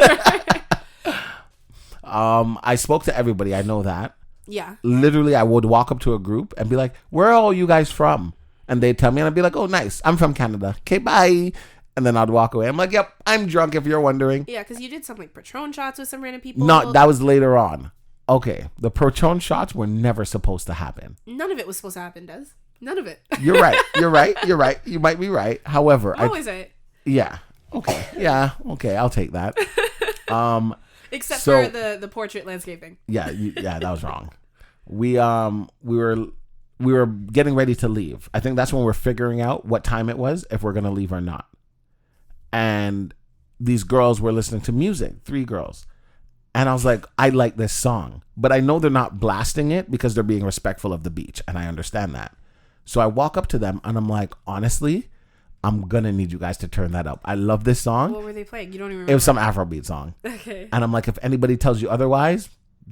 I spoke to everybody. I know that. Yeah. Literally, I would walk up to a group and be like, "Where are all you guys from?" And they'd tell me, and I'd be like, "Oh, nice. I'm from Canada. Okay, bye." And then I'd walk away. I'm like, "Yep, I'm drunk. If you're wondering." Yeah, because you did some like Patron shots with some random people. No, that was later on. Okay, the Patron shots were never supposed to happen. None of it was supposed to happen, Des. None of it. You're right. You're right. You're right. You might be right. However, What was it? yeah. Okay. Yeah. Okay. I'll take that. Except So- for the portrait landscaping. Yeah. Yeah. That was wrong. We were getting ready to leave. I think that's when we're figuring out what time it was, if we're gonna leave or not. And these girls were listening to music. 3 girls. And I was like, I like this song, but I know they're not blasting it because they're being respectful of the beach, and I understand that. So I walk up to them and I'm like, honestly, I'm gonna need you guys to turn that up. I love this song. What were they playing? You don't even remember. It was some Afrobeat song. Okay. And I'm like, if anybody tells you otherwise,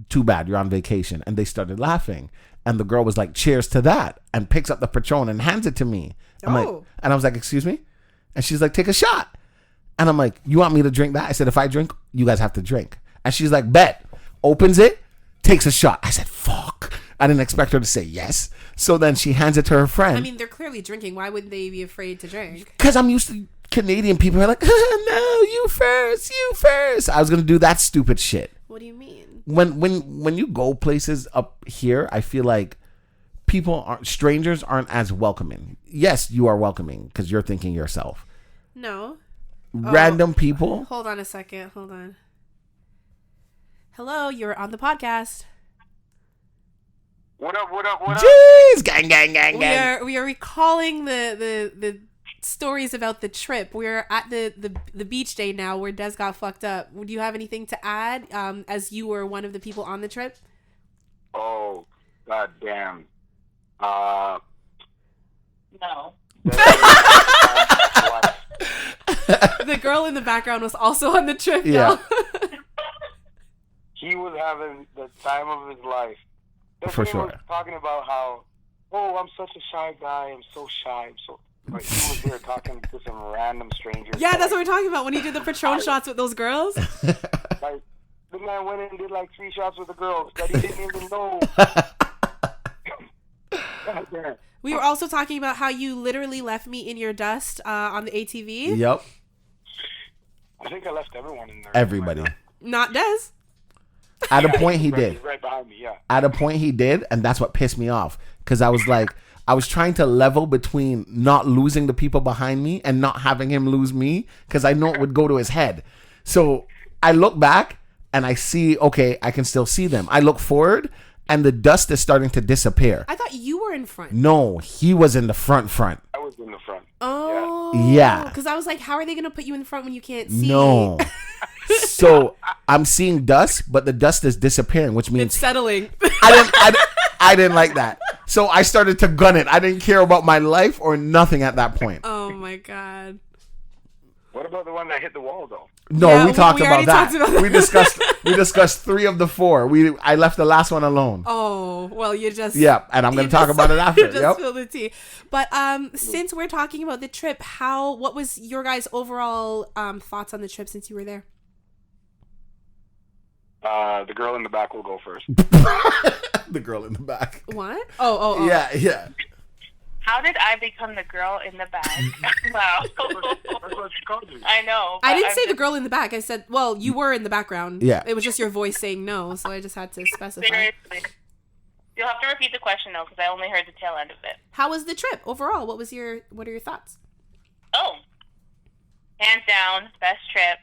too bad, you're on vacation. And they started laughing. And the girl was like, cheers to that, and picks up the Patron and hands it to me. I'm like, and I was like, excuse me? And she's like, take a shot. And I'm like, you want me to drink that? I said, if I drink, you guys have to drink. And she's like, bet. Opens it, takes a shot. I said, fuck. I didn't expect her to say yes. So then she hands it to her friend. I mean, they're clearly drinking. Why wouldn't they be afraid to drink? Because I'm used to Canadian people who are like, no, you first. I was going to do that stupid shit. What do you mean? When you go places up here, I feel like strangers aren't as welcoming. Yes, you are welcoming because you're thinking yourself. No. Random people. Hold on a second. Hold on. Hello, you're on the podcast. What up? Jeez, gang. We are recalling the stories about the trip. We're at the beach day now where Des got fucked up. Would you have anything to add as you were one of the people on the trip? Oh, goddamn. No. The girl in the background was also on the trip. Yeah. He was having the time of his life. For sure. Was talking about how, I'm such a shy guy. I'm so shy. Like, he was there talking to some random strangers. Yeah, that's what we're talking about when he did the Patron shots with those girls. Like, the man went in and did like 3 shots with the girls that he didn't even know. God, we were also talking about how you literally left me in your dust on the ATV. Yep. I think I left everyone in there. Everybody. Not Des. At a point he did. Right behind me, yeah. At a point he did, and that's what pissed me off. Because I was like, I was trying to level between not losing the people behind me and not having him lose me, because I know it would go to his head. So I look back and I see, okay, I can still see them. I look forward and the dust is starting to disappear. I thought you were in front. No, he was in the front. I was in the front. Oh. Yeah. Because I was like, how are they going to put you in front when you can't see? No. So I'm seeing dust, but the dust is disappearing, which means it's settling. I didn't like that. So I started to gun it. I didn't care about my life or nothing at that point. Oh my God. What about the one that hit the wall though? No, yeah, we talked about that. Talked about we discussed 3 of the 4. I left the last one alone. Oh, well, you just... Yeah, and I'm going to talk about it after. You just spill the tea. But since we're talking about the trip, what was your guys' overall thoughts on the trip since you were there? The girl in the back will go first. The girl in the back. What? Oh. Yeah. How did I become the girl in the back? Wow. That's what she called you. I know. I didn't say the girl in the back. I said, well, you were in the background. Yeah. It was just your voice saying no, so I just had to specify. Seriously. You'll have to repeat the question, though, because I only heard the tail end of it. How was the trip overall? What are your thoughts? Oh. Hands down, best trip.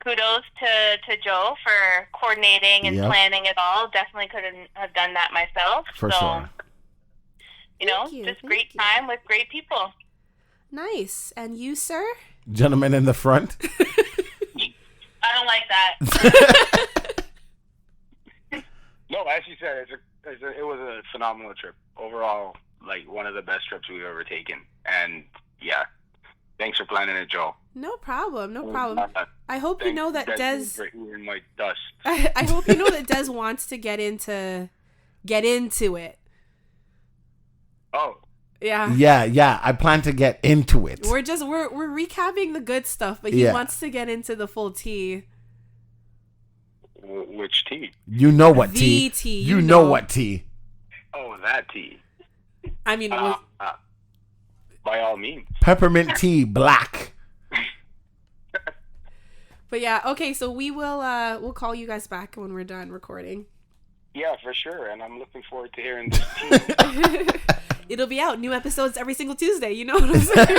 Kudos to Joe for coordinating and planning it all. Definitely couldn't have done that myself. For sure. Just great time with great people. Nice. And you, sir? Gentleman in the front. I don't like that. No, as you said, it was a phenomenal trip. Overall, like one of the best trips we've ever taken. And yeah, thanks for planning it, Joe. No problem. I hope you know that Des... in my dust. I hope you know that Des wants to get into it. Oh. Yeah. Yeah. I plan to get into it. We're recapping the good stuff, but he wants to get into the full tea. Which tea? You know what the tea? tea. You know what tea? Oh, that tea. I mean, by all means. Peppermint tea, black. But yeah, okay. So we'll call you guys back when we're done recording. Yeah, for sure, and I'm looking forward to hearing this tea. It'll be out. New episodes every single Tuesday. You know what I'm saying?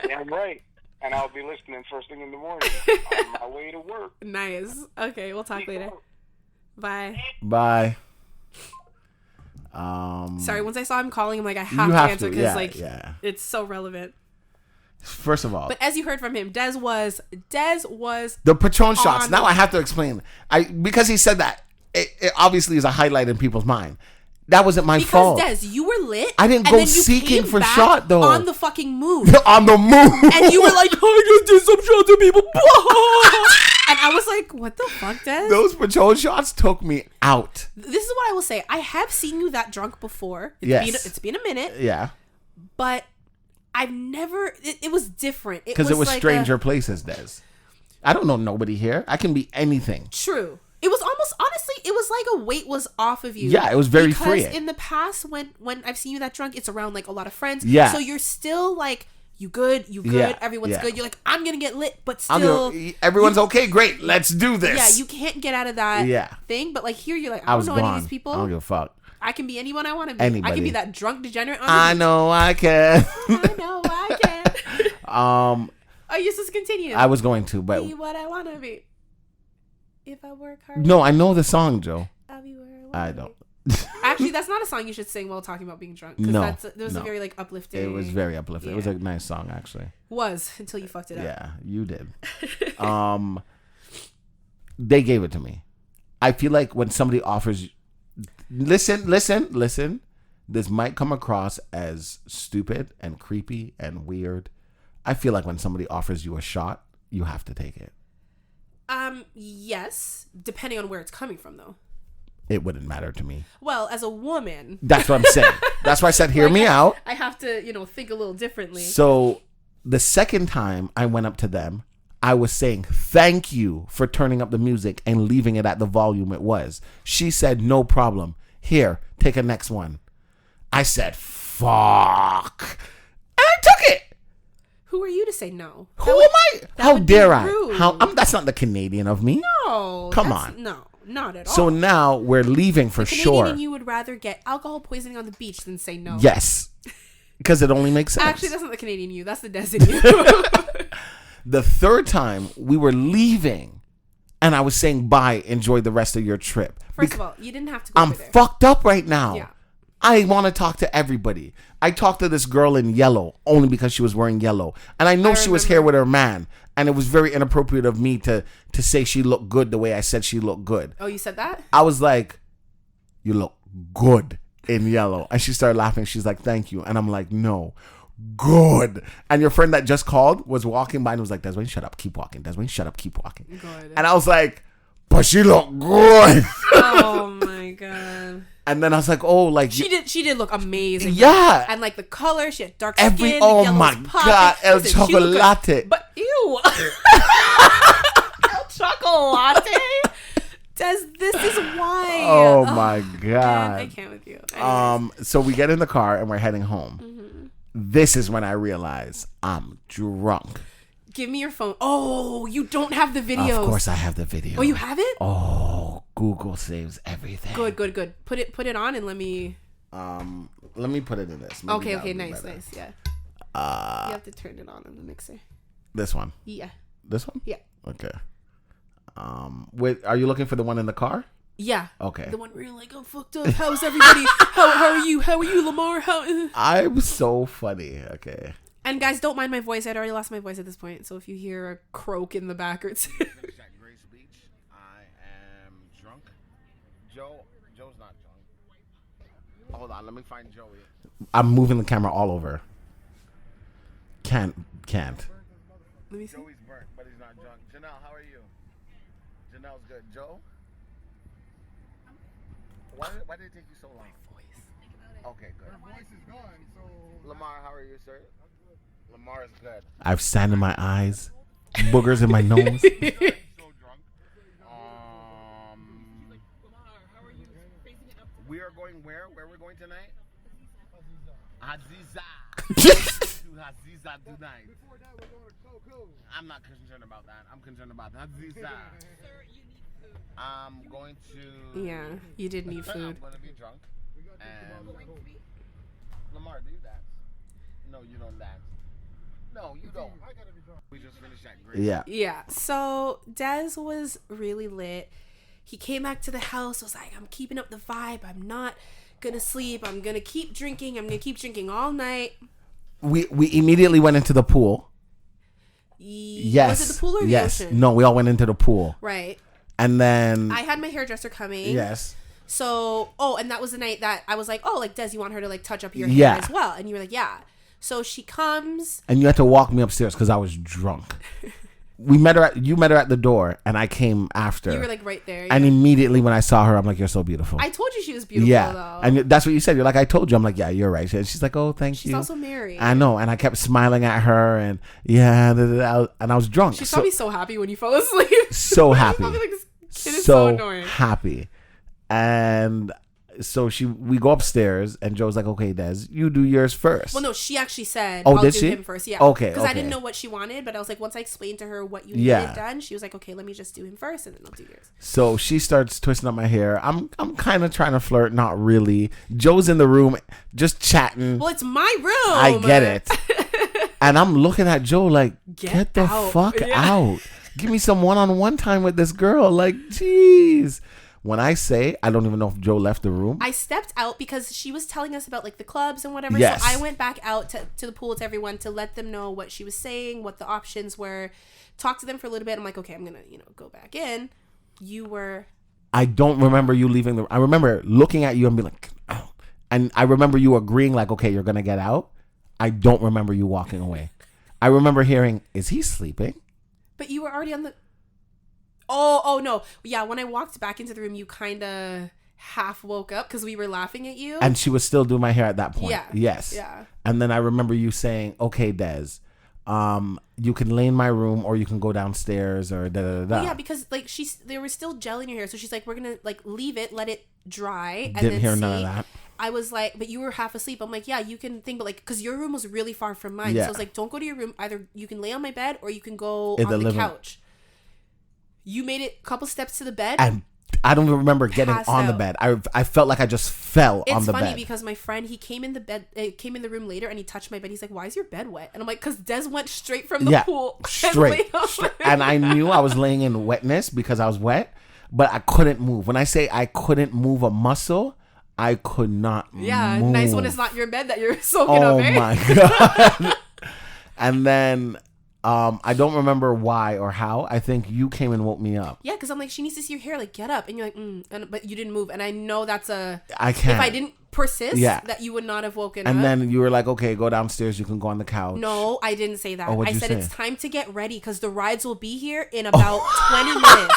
Damn right. And I'll be listening first thing in the morning on my way to work. Nice. Okay, we'll talk later. Bye. Bye. Sorry, once I saw him calling, I'm like, I have to answer because it's so relevant. First of all, but as you heard from him, Des was the Patron shots. Now I have to explain. Because he said that it obviously is a highlight in people's mind. That wasn't my fault. Because Des, you were lit. I didn't go seeking for shot though. On the fucking move. On the move. And you were like, I just did some shots to people. And I was like, what the fuck, Des? Those Patron shots took me out. This is what I will say. I have seen you that drunk before. It's been a minute. Yeah. But I've never... It was different. Because it was like stranger places, Des. I don't know nobody here. I can be anything. True. It was almost, honestly, it was like a weight was off of you. Yeah, it was very free. Because in the past, when I've seen you that drunk, it's around like a lot of friends. Yeah. So you're still like, you good, everyone's good. You're like, I'm going to get lit, but still. Everyone's okay, great, let's do this. Yeah, you can't get out of that thing. But like here, you're like, I don't know any of these people. I don't give a fuck. I can be anyone I want to be. Anybody. I can be that drunk degenerate. I know I can. I know I can. Oh, you're supposed to continue. I was going to, but. Be what I want to be. If I work hard. No, I know the song, Joe. I'll be where I don't. Actually, that's not a song you should sing while talking about being drunk. No, that was a very like uplifting. It was very uplifting. Yeah. It was a nice song, actually. Was until you fucked it up. Yeah, you did. They gave it to me. I feel like when somebody offers, listen. This might come across as stupid and creepy and weird. I feel like when somebody offers you a shot, you have to take it. Yes, depending on where it's coming from, though. It wouldn't matter to me. Well, as a woman. That's what I'm saying. That's why I said, hear me out. I have to, think a little differently. So the second time I went up to them, I was saying, thank you for turning up the music and leaving it at the volume it was. She said, no problem. Here, take a next one. I said, fuck. And I took it. Who are you to say no? Who am I? How dare I? That's not the Canadian of me. No. Come on. No, not at all. So now we're leaving for sure. Canadian and you would rather get alcohol poisoning on the beach than say no. Yes. Because it only makes sense. Actually, that's not the Canadian you. That's the Des in you. The third time we were leaving and I was saying, bye, enjoy the rest of your trip. First of all, you didn't have to go I'm fucked up right now. Yeah. I want to talk to everybody. I talked to this girl in yellow only because she was wearing yellow. And I know she was here with her man. And it was very inappropriate of me to say she looked good the way I said she looked good. Oh, you said that? I was like, you look good in yellow. And she started laughing. She's like, thank you. And I'm like, no, good. And your friend that just called was walking by and was like, Deswayne, shut up, keep walking. Deswayne, shut up, keep walking. Good. And I was like, but she looked good. Oh my God. And then I was like, oh, like she did look amazing. Yeah. And like the color, she had dark skin. Oh my God, El Chocolate. But ew. El Chocolate. This is why. Oh my God. I can't with you. Anyways. So we get in the car and we're heading home. Mm-hmm. This is when I realize I'm drunk. Give me your phone. Oh, you don't have the videos. Of course I have the video. Oh, you have it? Oh, Google saves everything. Good. Put it on and let me put it in this. Maybe okay, nice, yeah. You have to turn it on in the mixer. This one? Yeah. This one? Yeah. Okay. Wait, are you looking for the one in the car? Yeah. Okay. The one where you're like, I'm fucked up. How's everybody? How are you? How are you, Lamar? I'm so funny. Okay. And guys, don't mind my voice. I'd already lost my voice at this point. So if you hear a croak in the back, it's... At Grace Beach. I am drunk. Joe's not drunk. Hold on, let me find Joey. I'm moving the camera all over. Can't. Let me see. Joey's burnt, but he's not drunk. Jonel, how are you? Jonel's good. Joe? Why did it take you so long? My voice. Okay, good. Her voice is gone, so... Lamar, how are you, sir? Lamar is good. I have sand in my eyes, boogers in my nose. So drunk. We are going where? Where we're going tonight? Aziza. Aziza tonight. Before that, we're going to Coco. I'm not concerned about that. I'm concerned about Aziza. I'm going to... Yeah, you did need food. I'm going to be drunk. And... Lamar, do you dance? No, you don't dance. No, you don't. I gotta be drunk. We just finished that great. Yeah. So Des was really lit. He came back to the house. Was like, I'm keeping up the vibe. I'm not gonna sleep. I'm gonna keep drinking. I'm gonna keep drinking all night. We immediately went into the pool. Yes. Was it the pool or the ocean? No, we all went into the pool. Right. And then I had my hairdresser coming. Yes. So, and that was the night that I was like, oh, like, Des, you want her to like touch up your Yeah. hair as well? And you were like, yeah. So she comes. And you had to walk me upstairs because I was drunk. You met her at the door, and I came after. You were like right there. And immediately when I saw her, I'm like, you're so beautiful. I told you she was beautiful, yeah. though. And that's what you said. You're like, I told you. I'm like, yeah, you're right. And she's like, oh, thank you. She's also married. I know. And I kept smiling at her, and and I was drunk. She's probably so happy when you fell asleep. So happy. Probably like, this kid is so annoying. Happy. And so we go upstairs, and Joe's like, okay, Des, you do yours first. Well, no, she actually said, I'll do she? him first. Yeah. Okay. Because I didn't know what she wanted, but I was like, once I explained to her what you needed done, she was like, okay, let me just do him first, and then I'll do yours. So she starts twisting up my hair. I'm kind of trying to flirt, not really. Joe's in the room, just chatting. Well, it's my room. I get it. And I'm looking at Joe like, get the fuck out. Give me some one-on-one time with this girl. Like, jeez. When I say, I don't even know if Joe left the room. I stepped out because she was telling us about like the clubs and whatever. Yes. So I went back out to the pool with everyone to let them know what she was saying, what the options were, talk to them for a little bit. I'm like, okay, I'm going to, go back in. You were... I don't remember you leaving the... I remember looking at you and being like, oh. And I remember you agreeing like, okay, you're going to get out. I don't remember you walking away. I remember hearing, is he sleeping? But you were already on the... Oh, no. Yeah, when I walked back into the room, you kind of half woke up because we were laughing at you. And she was still doing my hair at that point. Yeah. Yes. Yeah. And then I remember you saying, okay, Des, you can lay in my room or you can go downstairs or da-da-da-da. Well, yeah, because like they were still gelling your hair. So she's like, we're going to like leave it, let it dry. And Didn't then hear see. none of that. I was like, but you were half asleep. I'm like, yeah, you can think, but like, because your room was really far from mine. Yeah. So I was like, don't go to your room. Either you can lay on my bed or you can go In on the living couch. You made it a couple steps to the bed. And I don't even remember getting on the bed. I felt like I just fell on the bed. It's funny because my friend, he came in the room later and he touched my bed. He's like, why is your bed wet? And I'm like, because Des went straight from the pool. Straight. And I knew I was laying in wetness because I was wet, but I couldn't move. When I say I couldn't move a muscle, I could not move. Nice when it's not your bed that you're soaking up, eh? Oh my God. And then... I don't remember why or how. I think you came and woke me up. Yeah, because I'm like, she needs to see your hair. Like, get up. And you're like, but you didn't move. And I know that's I can't. If I didn't persist, that you would not have woken up. And then you were like, okay, go downstairs. You can go on the couch. No, I didn't say that. I said it's time to get ready because the rides will be here in about 20 minutes.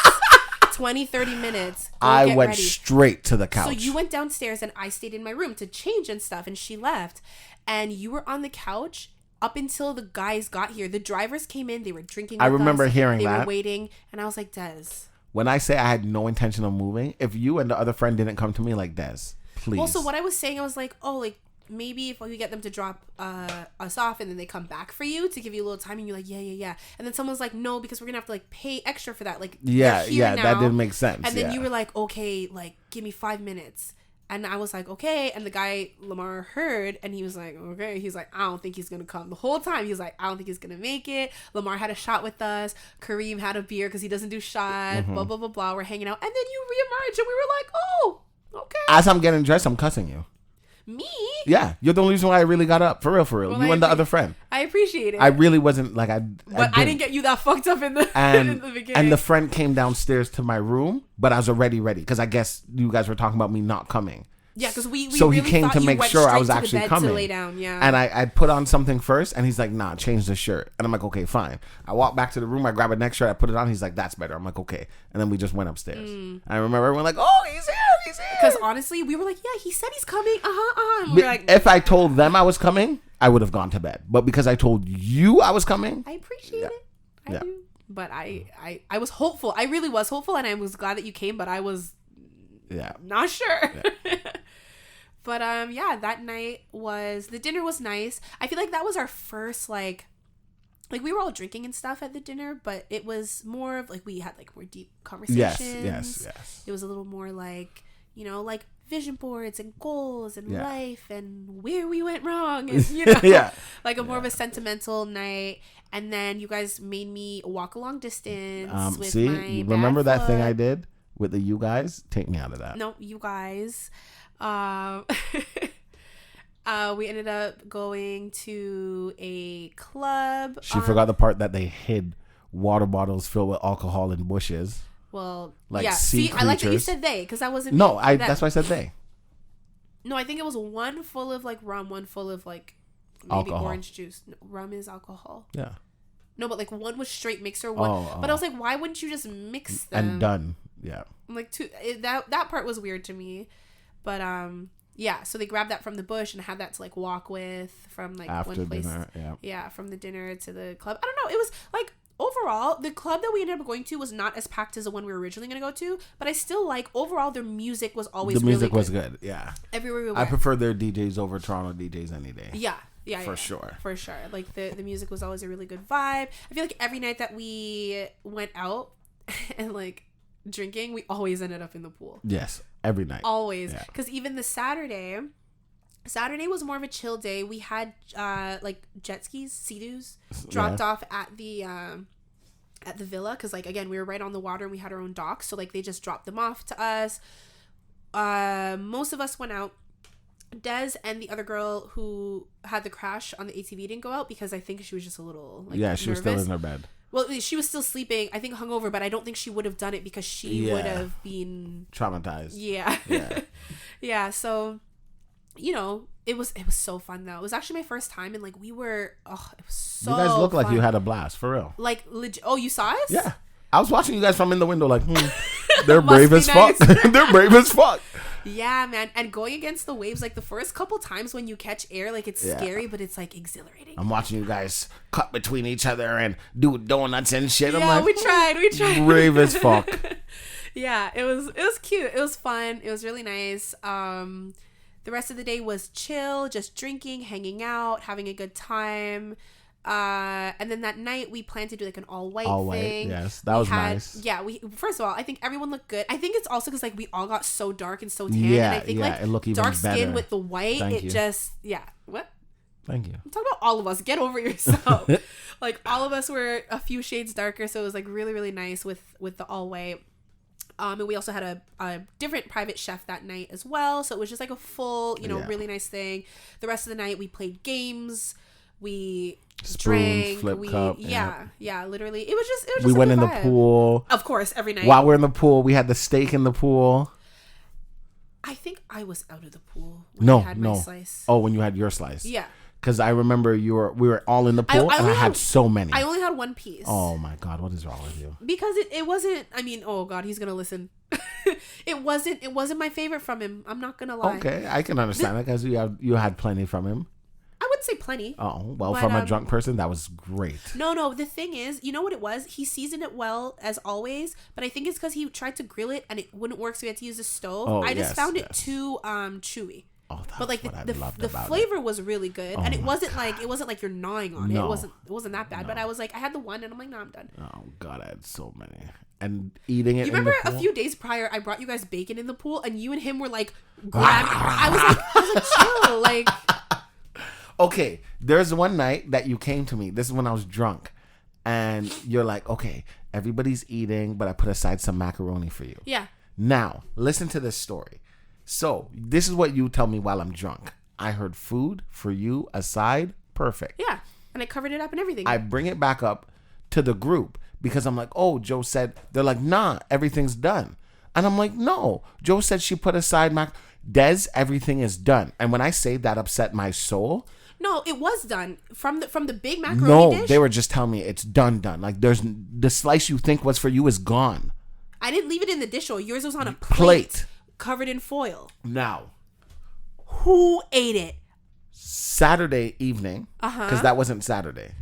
20, 30 minutes. I went straight to the couch. So you went downstairs and I stayed in my room to change and stuff. And she left. And you were on the couch up until the guys got here. The drivers came in. They were drinking with I remember us. hearing that. They were waiting. And I was like, Des. When I say I had no intention of moving, if you and the other friend didn't come to me like, Des, please. Well, so what I was saying, I was like, oh, like, maybe if we get them to drop us off and then they come back for you to give you a little time and you're like, yeah. And then someone's like, no, because we're going to have to, like, pay extra for that. Like, yeah, now. that didn't make sense. And then you were like, okay, like, give me 5 minutes. And I was like, okay. And the guy, Lamar, heard. And he was like, okay. He's like, I don't think he's going to come. The whole time, he was like, I don't think he's going to make it. Lamar had a shot with us. Kareem had a beer because he doesn't do shot. Blah, blah, blah, blah. We're hanging out. And then you reemerged. And we were like, oh, okay. As I'm getting dressed, I'm cussing you. Me? Yeah. You're the only reason why I really got up. For real. Well, you and the other friend. I appreciate it. I really wasn't like, But I didn't get you that fucked up in the beginning. And the friend came downstairs to my room, but I was already ready because I guess you guys were talking about me not coming. Yeah, because we so really he came thought to you make went sure I straight was to the actually bed coming. to lay down, yeah. And I put on something first, and he's like, "Nah, change the shirt." And I'm like, "Okay, fine." I walk back to the room, I grab a next shirt, I put it on. He's like, "That's better." I'm like, "Okay." And then we just went upstairs. And I remember everyone like, "Oh, he's here!" Because honestly, we were like, "Yeah, he said he's coming." And we were like, if I told them I was coming, I would have gone to bed. But because I told you I was coming, I appreciate it. I do. But I was hopeful. I really was hopeful, and I was glad that you came. But I was not sure. Yeah. But that night the dinner was nice. I feel like that was our first like we were all drinking and stuff at the dinner, but it was more of like we had like more deep conversations. Yes. It was a little more like, like vision boards and goals and life and where we went wrong and like more of a sentimental night. And then you guys made me walk a long distance with my remember bad that thing foot. I did with the you guys? Take me out of that. No, you guys. We ended up going to a club. She forgot the part that they hid water bottles filled with alcohol in bushes. Well, Like yeah. sea See, I like that you creatures. said they, because that wasn't No, me. that's why I said they. No, I think it was one full of like rum, one full of like maybe Alcohol. orange juice. No, rum is alcohol. Yeah. No, but like one was straight mixer. One, but I was like, why wouldn't you just mix them? And done. Yeah. I'm like, that part was weird to me, but yeah. So they grabbed that from the bush and had that to like walk with from like After one place. dinner, yeah. Yeah, from the dinner to the club. I don't know. It was like overall the club that we ended up going to was not as packed as the one we were originally going to go to, but I still like overall their music was always The music really was good. Yeah. Everywhere we went. I prefer their DJs over Toronto DJs any day. Yeah. Yeah, For sure. For sure. Like the music was always a really good vibe. I feel like every night that we went out and like drinking, we always ended up in the pool. Yes, every night. Always. Yeah. Because even the Saturday was more of a chill day. We had like jet skis, Sea-Doos, dropped off at the villa. Because like, again, we were right on the water and we had our own docks. So like they just dropped them off to us. Most of us went out. Des and the other girl who had the crash on the ATV didn't go out because I think she was just a little like she was still in her bed. Well, she was still sleeping. I think hungover, but I don't think she would have done it because she would have been traumatized. Yeah, Yeah. yeah. So, you know, it was so fun though. It was actually my first time, and like we were, it was so. You guys look like fun. you had a blast for real. Like legit. Oh, you saw us? Yeah, I was watching you guys from in the window, like, they're Must brave be as nice. fuck. They're brave as fuck. Yeah, man. And going against the waves, like the first couple times when you catch air, like it's Yeah. scary, but it's like exhilarating. I'm watching you guys cut between each other and do donuts and shit. I'm Yeah, like, we tried. brave as fuck. Yeah, it was cute. It was fun. It was really nice. The rest of the day was chill, just drinking, hanging out, having a good time. And then that night we planned to do like an all white thing. Yes, that was nice. Yeah, we first of all, I think everyone looked good. I think it's also because like we all got so dark and so tan. Yeah, and I think it looked even dark skin better. with the white, Thank it you. just what? Thank you. I'm talking about all of us. Get over yourself. Like all of us were a few shades darker, so it was like really, really nice with the all white. And we also had a different private chef that night as well. So it was just like a full, really nice thing. The rest of the night we played games. We drank. Flip cup. Yeah, literally. It was just We a went good in the vibe. pool. Of course, every night. While we're in the pool, we had the steak in the pool. I think I was out of the pool when I had No. my slice. Oh, when you had your slice. Yeah. Because I remember we were all in the pool, and I had so many. I only had one piece. Oh my God, what is wrong with you? Because it wasn't, I mean, oh God, he's gonna listen. it wasn't my favorite from him. I'm not gonna lie. Okay, I can understand it because you had plenty from him. I wouldn't say plenty. Oh, well, But, from a drunk person, that was great. No, the thing is, you know what it was? He seasoned it well as always, but I think it's because he tried to grill it and it wouldn't work, so he had to use the stove. Oh, I just yes, found it yes. too chewy. Oh, that's But like what I the loved about flavor it. was really good, Oh and it my wasn't like you're gnawing on it. No. It wasn't that bad. But I was like, I had the one, and I'm like, no, I'm done. Oh God, I had so many. And eating it. You in remember the a pool? few days prior, I brought you guys bacon in the pool, and you and him were like grabbing. I was like, chill, like. Okay, there's one night that you came to me. This is when I was drunk, and you're like, okay, everybody's eating, but I put aside some macaroni for you. Yeah. Now, listen to this story. So, this is what you tell me while I'm drunk. I heard food for you aside. Perfect. Yeah, and I covered it up and everything. I bring it back up to the group because I'm like, oh, Joe said, they're like, nah, everything's done. And I'm like, no, Joe said she put aside Des, everything is done. And when I say that upset my soul. No, it was done from the big macaroni No, dish. they were just telling me it's done. Like there's the slice you think was for you is gone. I didn't leave it in the dish. Or yours was on a Plate. covered in foil. Now, Who ate it? Saturday evening, because that wasn't Saturday.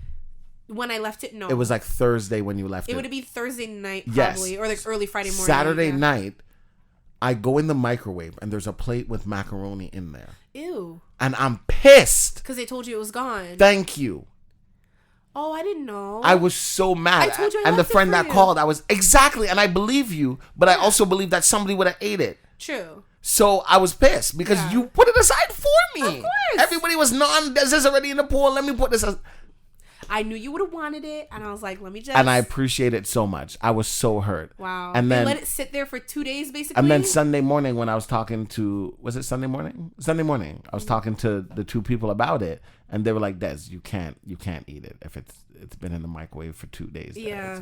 When I left it, no. It was like Thursday when you left it. It would be Thursday night Yes. probably, or like early Friday morning. Saturday yeah. night, I go in the microwave and there's a plate with macaroni in there. Ew. And I'm pissed. Because they told you it was gone. Thank you. Oh, I didn't know. I was so mad. I told you I and the left it friend for that you. called, I was exactly, and I believe you, but I also believe that somebody would have ate it. True. So I was pissed because Yeah. you put it aside for me. Of course. Everybody was this is already in the pool. Let me put this aside. I knew you would have wanted it, and I was like, let me just. And I appreciate it so much. I was so hurt. Wow. And then let it sit there for 2 days, basically. And then Sunday morning when I was talking to, was it Sunday morning? Sunday morning. I was talking to the two people about it, and they were like, Des, you can't eat it if it's been in the microwave for 2 days. Des. Yeah.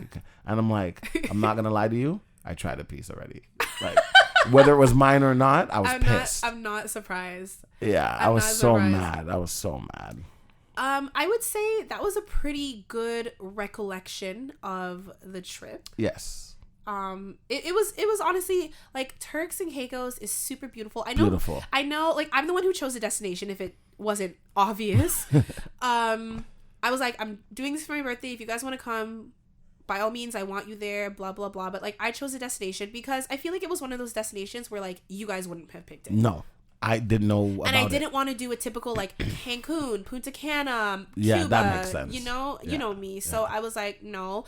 And I'm like, I'm not going to lie to you. I tried a piece already. Like, whether it was mine or not, I was pissed. I'm not surprised. Yeah, I was so mad. I was so mad. I would say that was a pretty good recollection of the trip. Yes. It was honestly like Turks and Caicos is super beautiful. Beautiful. I know, like I'm the one who chose the destination if it wasn't obvious. I was like, I'm doing this for my birthday. If you guys want to come, by all means, I want you there, blah, blah, blah. But like, I chose a destination because I feel like it was one of those destinations where like you guys wouldn't have picked it. No, I didn't know about it. And I didn't want to do a typical like Cancun, Punta Cana, yeah, Cuba, that makes sense. you know me. So I was like, no,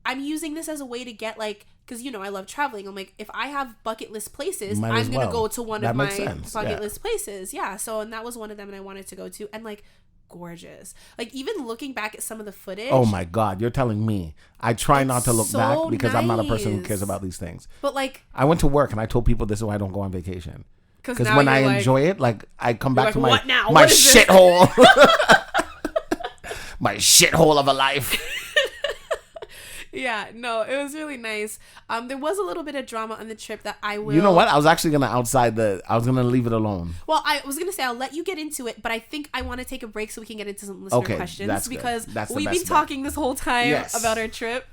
I'm using this as a way to get like, because you know I love traveling. I'm like, if I have bucket list places, I'm gonna go to one of my bucket list places. Yeah. So and that was one of them, and I wanted to go to, and like, gorgeous. Like even looking back at some of the footage. Oh my God, you're telling me. I try not to look back because I'm not a person who cares about these things. But like, I went to work and I told people this is why I don't go on vacation. Because when I enjoy it, like I come back to my shithole. My shithole of a life. Yeah, no, it was really nice. There was a little bit of drama on the trip that I will... You know what? I was actually going to I was going to leave it alone. Well, I was going to say I'll let you get into it, but I think I want to take a break so we can get into some listener questions. Because we've been talking this whole time about our trip.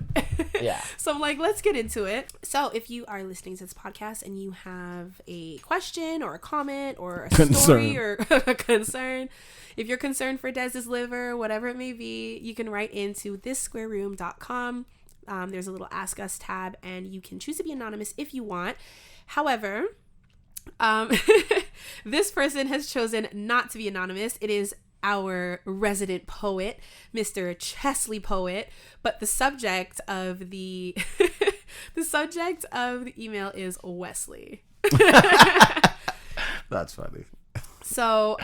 Yeah. So I'm like, let's get into it. So if you are listening to this podcast and you have a question or a comment or a story or a concern, if you're concerned for Dez's liver, whatever it may be, you can write into thissquareroom.com. There's a little Ask Us tab, and you can choose to be anonymous if you want. However, this person has chosen not to be anonymous. It is our resident poet, Mr. Chesley Poet, but the subject of the email is Wesley. That's funny. So,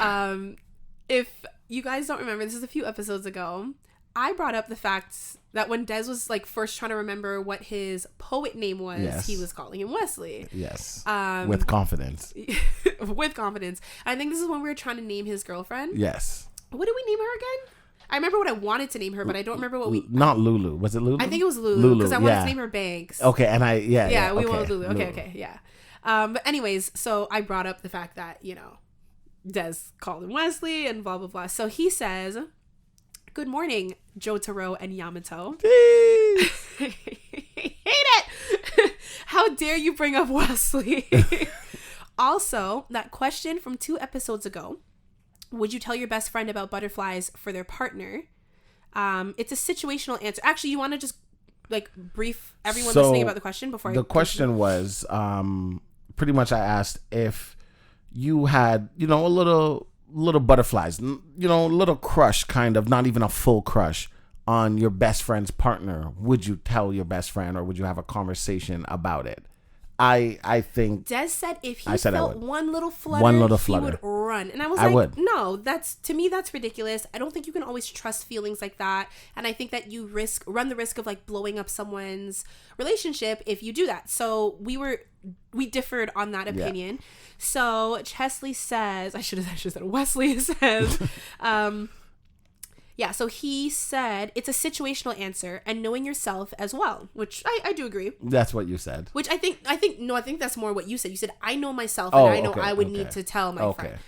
if you guys don't remember, this is a few episodes ago, I brought up the fact that when Des was like first trying to remember what his poet name was, he was calling him Wesley. Yes. With confidence. With confidence. I think this is when we were trying to name his girlfriend. Yes. What did we name her again? I remember what I wanted to name her, but I don't remember what we... Not Lulu. Was it Lulu? I think it was Lulu. Because I wanted to name her Banks. Okay, and Yeah, we went with Lulu. Okay, yeah. But anyways, so I brought up the fact that, you know, Des called him Wesley and blah, blah, blah. So he says... Good morning, Jotaro and Yamato. Hate it. How dare you bring up Wesley? Also, that question from 2 episodes ago. Would you tell your best friend about butterflies for their partner? It's a situational answer. Actually, you want to just like brief everyone listening about the question before the question was pretty much I asked if you had, you know, a little butterflies, you know, a little crush, kind of, not even a full crush on your best friend's partner. Would you tell your best friend, or would you have a conversation about it? I think Des said if he felt one little flutter, he would run. And I was no, to me that's ridiculous. I don't think you can always trust feelings like that. And I think that you run the risk of like blowing up someone's relationship if you do that. So we differed on that opinion. Yeah. So Chesley says, I should have said Wesley says, yeah, so he said it's a situational answer and knowing yourself as well, which I do agree. That's what you said. Which I think that's more what you said. You said, I know myself and I know I would need to tell my friend.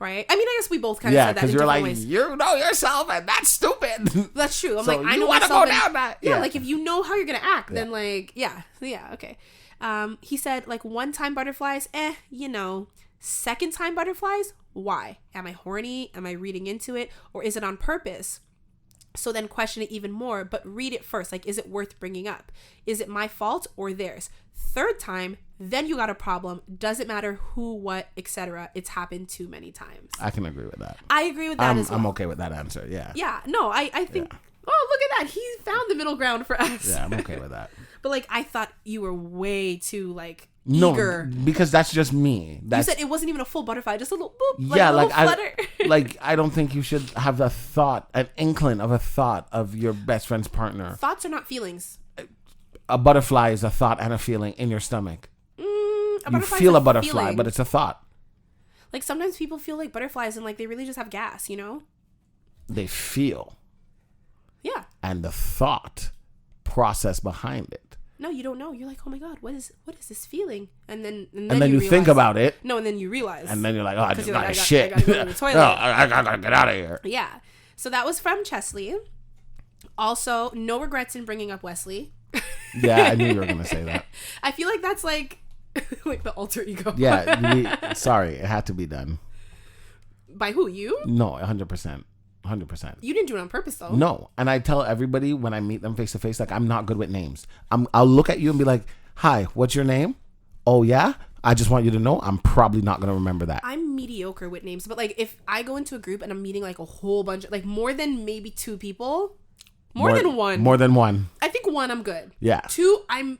Right? I mean, I guess we both kind of said that in different ways. You know yourself and that's stupid. That's true. I'm so like, I know myself. Like if you know how you're going to act, then like, yeah, okay. He said like one time butterflies, you know. Second time butterflies, why? Am I horny? Am I reading into it? Or is it on purpose? So then question it even more, but read it first. Like, is it worth bringing up? Is it my fault or theirs? Third time, then you got a problem. Doesn't matter who, what, etc. It's happened too many times. I can agree with that. I agree with that as well. I'm okay with that answer, yeah. Yeah, no, I think, oh, look at that. He found the middle ground for us. Yeah, I'm okay with that. But like, I thought you were way too like, eager. No, because that's just me. You said it wasn't even a full butterfly, just a little boop, a little flutter. I don't think you should have an inkling of a thought of your best friend's partner. Thoughts are not feelings. A butterfly is a thought and a feeling in your stomach. You feel a butterfly, feeling. But it's a thought. Like sometimes people feel like butterflies and like they really just have gas, you know? They feel. Yeah. And the thought process behind it. No, you don't know. You're like, oh my God, what is this feeling? And then you think about it. No, and then you realize. And then you're like, oh, I just got like, shit. I gotta go to the toilet. No, I gotta get out of here. Yeah. So that was from Chesley. Also, no regrets in bringing up Wesley. Yeah, I knew you were gonna say that. I feel like that's like the alter ego. Yeah, sorry, it had to be done. By who? You? No, 100%. 100%. You didn't do it on purpose, though. No, and I tell everybody when I meet them face to face, like, I'm not good with names. I'll look at you and be like, "Hi, what's your name?" "Oh yeah." I just want you to know I'm probably not gonna remember that. I'm mediocre with names, but like if I go into a group and I'm meeting like a whole bunch of, like more than maybe 2 people, more than one. More than one. I think 1 I'm good. Yeah. 2 I'm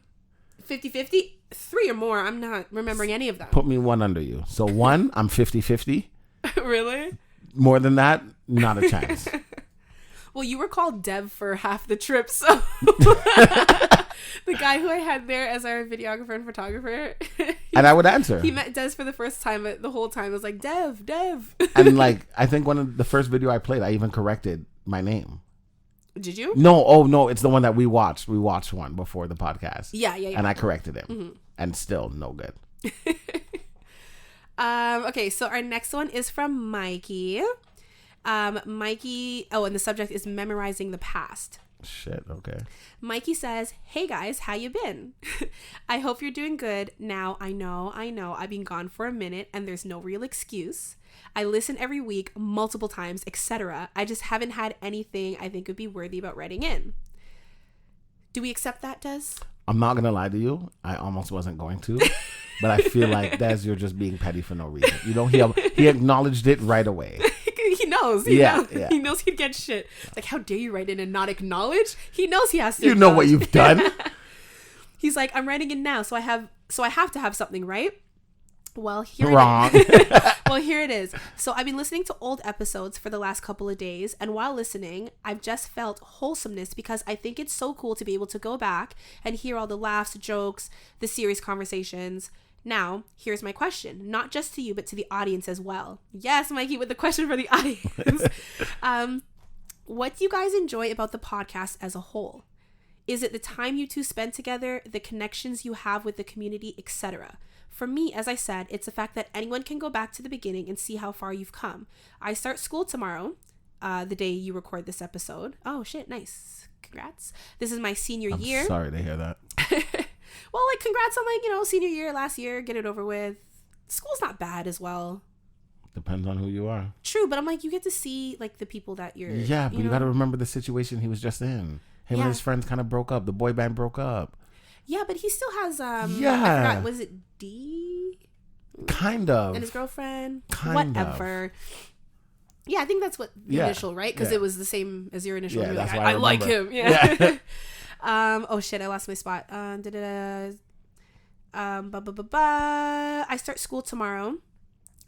50-50. 3 or more I'm not remembering any of them. Put me 1 under you. So 1, I'm 50-50. Really? More than that, not a chance. Well, you were called Dev for half the trip, so the guy who I had there as our videographer and photographer, and I would answer. He met Des for the first time, but the whole time was like Dev. And like, I think one of the first video I played, I even corrected my name. Did you? No, oh no, it's the one that we watched. We watched one before the podcast. Yeah. And I corrected him, and still no good. Okay, so our next one is from Mikey. Mikey, and the subject is memorizing the past. Shit, okay. Mikey says, "Hey guys, how you been? I hope you're doing good. Now, I know, I've been gone for a minute and there's no real excuse. I listen every week, multiple times, etc. I just haven't had anything I think would be worthy about writing in." Do we accept that, Des? I'm not going to lie to you. I almost wasn't going to. But I feel like, Des, you're just being petty for no reason. You know, he acknowledged it right away. He knows. Yeah. He knows he'd get shit. Like, how dare you write in and not acknowledge? He knows he has to. You know what you've done. He's like, I'm writing in now, so I have to have something, right? Well, here it is. So I've been listening to old episodes for the last couple of days, and while listening, I've just felt wholesomeness because I think it's so cool to be able to go back and hear all the laughs, jokes, the serious conversations. Now, here's my question, not just to you, but to the audience as well. Yes, Mikey, with the question for the audience. What do you guys enjoy about the podcast as a whole? Is it the time you two spend together, the connections you have with the community, etc.? For me, as I said, it's the fact that anyone can go back to the beginning and see how far you've come. I start school tomorrow, the day you record this episode. Oh, shit, nice. Congrats. This is my senior year. Sorry to hear that. Well, like, congrats on, like, senior year, last year, get it over with. School's not bad as well. Depends on who you are. True, but I'm like, you get to see, like, the people that you're... Yeah, but you got to remember the situation he was just in. Him and his friends kind of broke up. The boy band broke up. Yeah, but he still has, I forgot, was it D? Kind of. And his girlfriend? Whatever. Yeah, I think that's what the initial, right? Because it was the same as your initial. Yeah, that's like, why I like him. Yeah. Oh shit, I lost my spot. I start school tomorrow.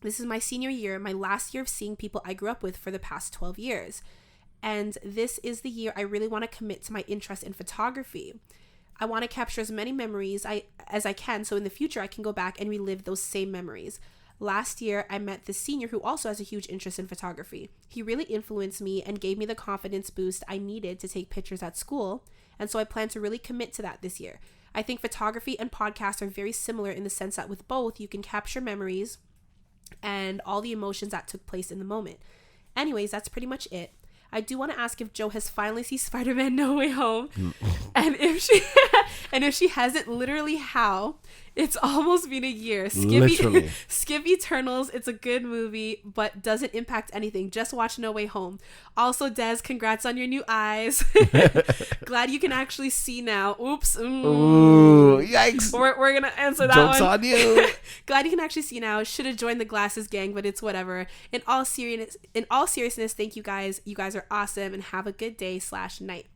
This is my senior year, my last year of seeing people I grew up with for the past 12 years. And this is the year I really want to commit to my interest in photography. I want to capture as many memories as I can, so in the future I can go back and relive those same memories. Last year, I met this senior who also has a huge interest in photography. He really influenced me and gave me the confidence boost I needed to take pictures at school, and so I plan to really commit to that this year. I think photography and podcasts are very similar in the sense that with both, you can capture memories and all the emotions that took place in the moment. Anyways, that's pretty much it. I do want to ask if Joe has finally seen Spider-Man No Way Home, and if she hasn't, literally how. It's almost been a year. Skip Eternals. It's a good movie, but doesn't impact anything. Just watch No Way Home. Also, Des, congrats on your new eyes. Glad you can actually see now. Oops. Ooh, yikes. We're gonna answer that Joke's one. on you. Glad you can actually see now. Should have joined the glasses gang, but it's whatever. In all seriousness, thank you guys. You guys are awesome, and have a good day / night.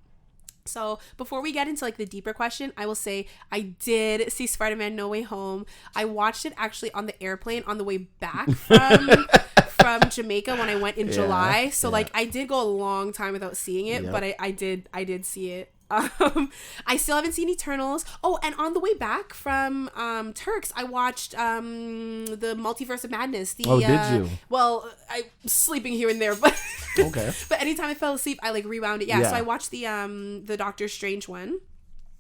So before we get into like the deeper question, I will say I did see Spider-Man No Way Home. I watched it actually on the airplane on the way back from Jamaica when I went in July. So like I did go a long time without seeing it, but I did see it. I still haven't seen Eternals. Oh, and on the way back from Turks, I watched the Multiverse of Madness. Did you? Well, I'm sleeping here and there, but okay. But anytime I fell asleep, I like rewound it. Yeah. So I watched the Doctor Strange one,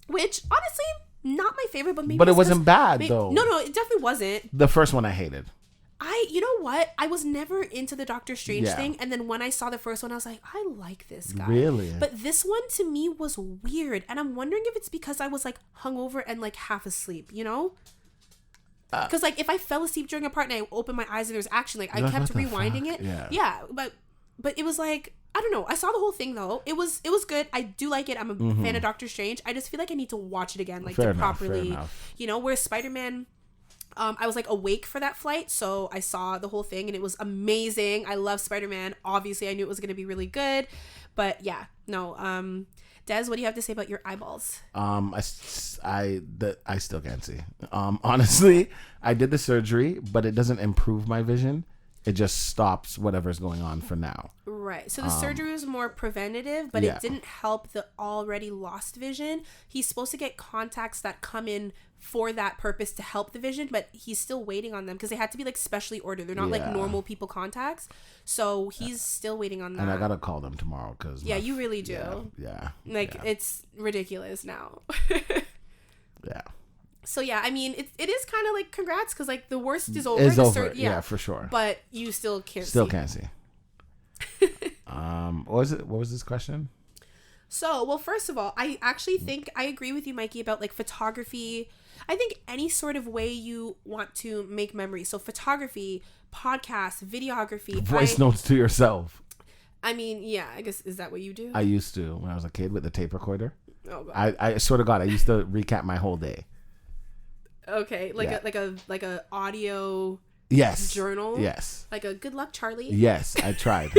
which honestly not my favorite, but maybe. But it wasn't bad though. No, it definitely wasn't. The first one I hated. You know what? I was never into the Doctor Strange Yeah. thing, and then when I saw the first one, I was like, I like this guy. Really? But this one to me was weird, and I'm wondering if it's because I was like hungover and like half asleep. You know? Because like if I fell asleep during a part and I opened my eyes and there was action, like I Like, kept what the rewinding fuck? it. Yeah. But it was like, I don't know. I saw the whole thing though. It was good. I do like it. I'm a fan of Doctor Strange. I just feel like I need to watch it again, like Fair to enough, properly, fair enough. whereas Spider-Man, I was like awake for that flight, so I saw the whole thing and it was amazing. I love Spider-Man. Obviously, I knew it was going to be really good, but yeah, no. Des, what do you have to say about your eyeballs? I still can't see. Honestly, I did the surgery, but it doesn't improve my vision. It just stops whatever's going on for now. Right. So the surgery was more preventative, but Yeah. it didn't help the already lost vision. He's supposed to get contacts that come in for that purpose to help the vision, but he's still waiting on them because they had to be like specially ordered. They're not like Yeah. normal people contacts. So he's still waiting on that. And I gotta call them tomorrow because Yeah, you really do. Yeah. Like yeah, it's ridiculous now. yeah. So yeah, I mean it is kind of like congrats because like the worst is over. It's The over. Yeah, for sure. But you still can't. Still see. can't see. What was it? What was this question? So, well, first of all, I actually think I agree with you, Mikey, about like photography. I think any sort of way you want to make memories. So photography, podcasts, videography. Voice notes to yourself. I mean, yeah, I guess, is that what you do? I used to when I was a kid with the tape recorder. Oh, God. I swear to God, I used to recap my whole day. Okay, Yeah. like a audio Yes. journal. Yes. Like a good luck, Charlie. Yes, I tried.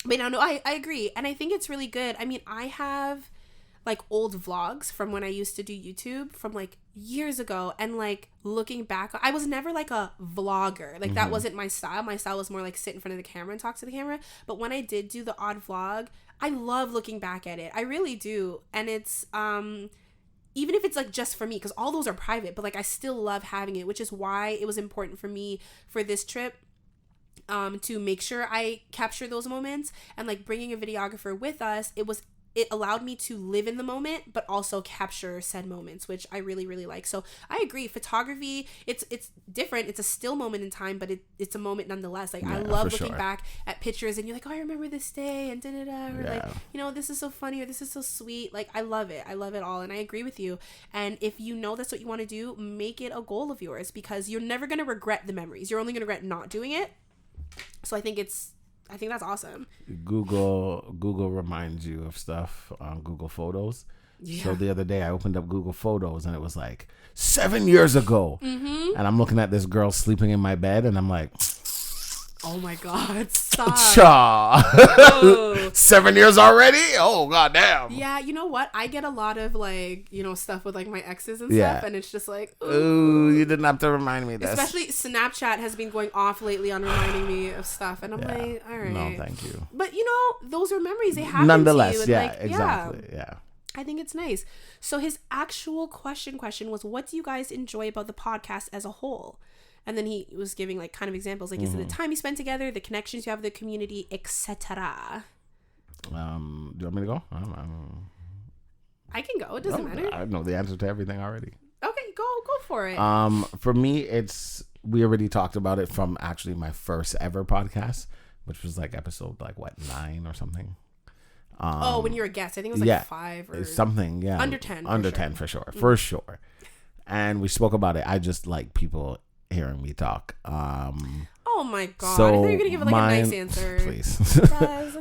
But no, I agree. And I think it's really good. I mean, I have like old vlogs from when I used to do YouTube from like years ago. And like looking back, I was never like a vlogger. Like that wasn't my style. My style was more like sit in front of the camera and talk to the camera. But when I did do the odd vlog, I love looking back at it. I really do. And it's, even if it's like just for me, because all those are private, but like I still love having it, which is why it was important for me for this trip to make sure I capture those moments. And like bringing a videographer with us, it allowed me to live in the moment but also capture said moments, which I really, really like. So I agree, photography, it's different. It's a still moment in time, but it's a moment nonetheless. Like I love looking back at pictures and you're like, oh, I remember this day and or like, this is so funny or this is so sweet. Like I love it all, and I agree with you. And if you know that's what you want to do, make it a goal of yours, because you're never going to regret the memories. You're only going to regret not doing it. So I think that's awesome. Google reminds you of stuff on Google Photos. Yeah. So the other day I opened up Google Photos and it was like 7 years ago. And I'm looking at this girl sleeping in my bed and I'm like, oh my God, stop. Cha. 7 years already? Oh, goddamn. Yeah, you know what? I get a lot of like, stuff with like my exes and Yeah. stuff, and it's just like, ooh, you didn't have to remind me this. Especially Snapchat has been going off lately on reminding me of stuff, and I'm like, all right. No, thank you. But those are memories. They happen Nonetheless, to you. And yeah, like, exactly, yeah. I think it's nice. So his actual question was, what do you guys enjoy about the podcast as a whole? And then he was giving like kind of examples, like is it the time you spend together, the connections you have with the community, etc. Do you want me to go? I can go. It doesn't matter. I know the answer to everything already. Okay, go for it. For me, we already talked about it from actually my first ever podcast, which was like episode 9 or something. When you were a guest, I think it was like 5 or something. Yeah, under 10. Under 10 for sure, for sure. And we spoke about it. I just like people hearing me talk. Oh my God! So I thought you were gonna give it like a nice answer. Please.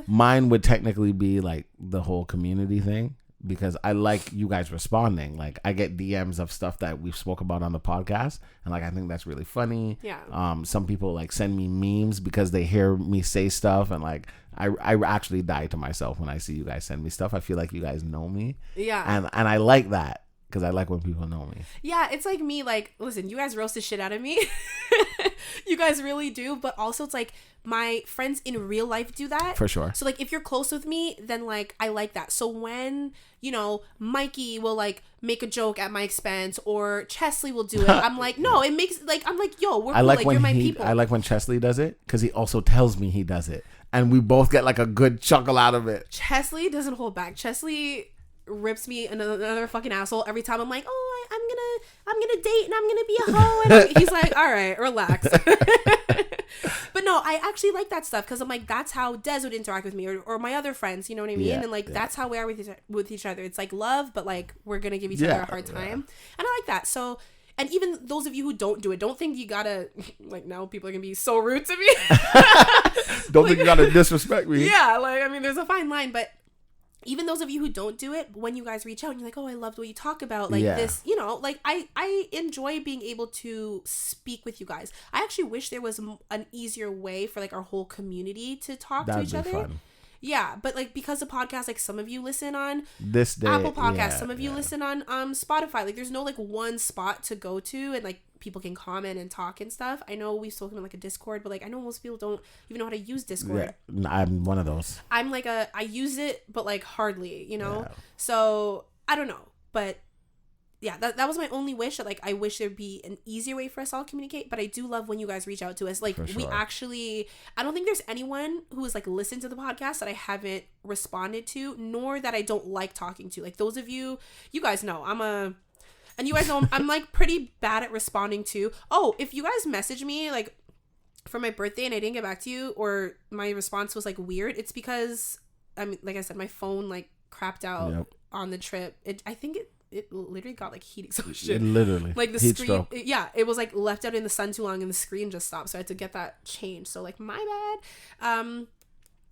Mine would technically be like the whole community thing, because I like you guys responding. Like I get DMs of stuff that we've spoke about on the podcast, and like I think that's really funny. Yeah. Some people like send me memes because they hear me say stuff, and like I actually die to myself when I see you guys send me stuff. I feel like you guys know me. Yeah. And I like that. Because I like when people know me. Yeah, it's like me, like, listen, you guys roast the shit out of me. You guys really do. But also it's like my friends in real life do that. For sure. So like if you're close with me, then like I like that. So when, Mikey will like make a joke at my expense or Chesley will do it, I'm like, no, it makes like, I'm like, yo, we're cool. Like you're my people. I like when Chesley does it because he also tells me he does it. And we both get like a good chuckle out of it. Chesley doesn't hold back. Chesley rips me another fucking asshole every time I'm like, oh, I'm gonna date and I'm gonna be a hoe, and he's like, all right, relax. But no, I actually like that stuff because I'm like, that's how Des would interact with me, or my other friends, you know what I mean? And like that's how we are with each other. It's like love, but like we're gonna give each other a hard time, and I like that. So. And even those of you who don't do it, don't think you gotta, like, now people are gonna be so rude to me. Don't like, think you gotta disrespect me. Yeah, like, I mean, there's a fine line, but even those of you who don't do it, when you guys reach out and you're like, oh, I loved what you talk about, like this, you know, like, I enjoy being able to speak with you guys. I actually wish there was an easier way for, like, our whole community to talk to each other. Fun. Yeah, but like because the podcast, like some of you listen on Apple Podcasts, some of you listen on Spotify. Like there's no like one spot to go to and like people can comment and talk and stuff. I know we've spoken on like a Discord, but like I know most people don't even know how to use Discord. Yeah, I'm one of those. I'm like I use it, but like hardly, you know. Yeah. So I don't know, but yeah, that was my only wish. That like I wish there'd be an easier way for us all to communicate. But I do love when you guys reach out to us. Like we actually, I don't think there's anyone who has like listened to the podcast that I haven't responded to, nor that I don't like talking to. Like those of you, you guys know and you guys know I'm like pretty bad at responding to. Oh, if you guys message me like for my birthday and I didn't get back to you, or my response was like weird, it's because I mean, like I said, my phone like crapped out on the trip. I think it literally got like heat exhaustion. It literally like the screen it was like left out in the sun too long and the screen just stopped, so I had to get that changed. So like my bad.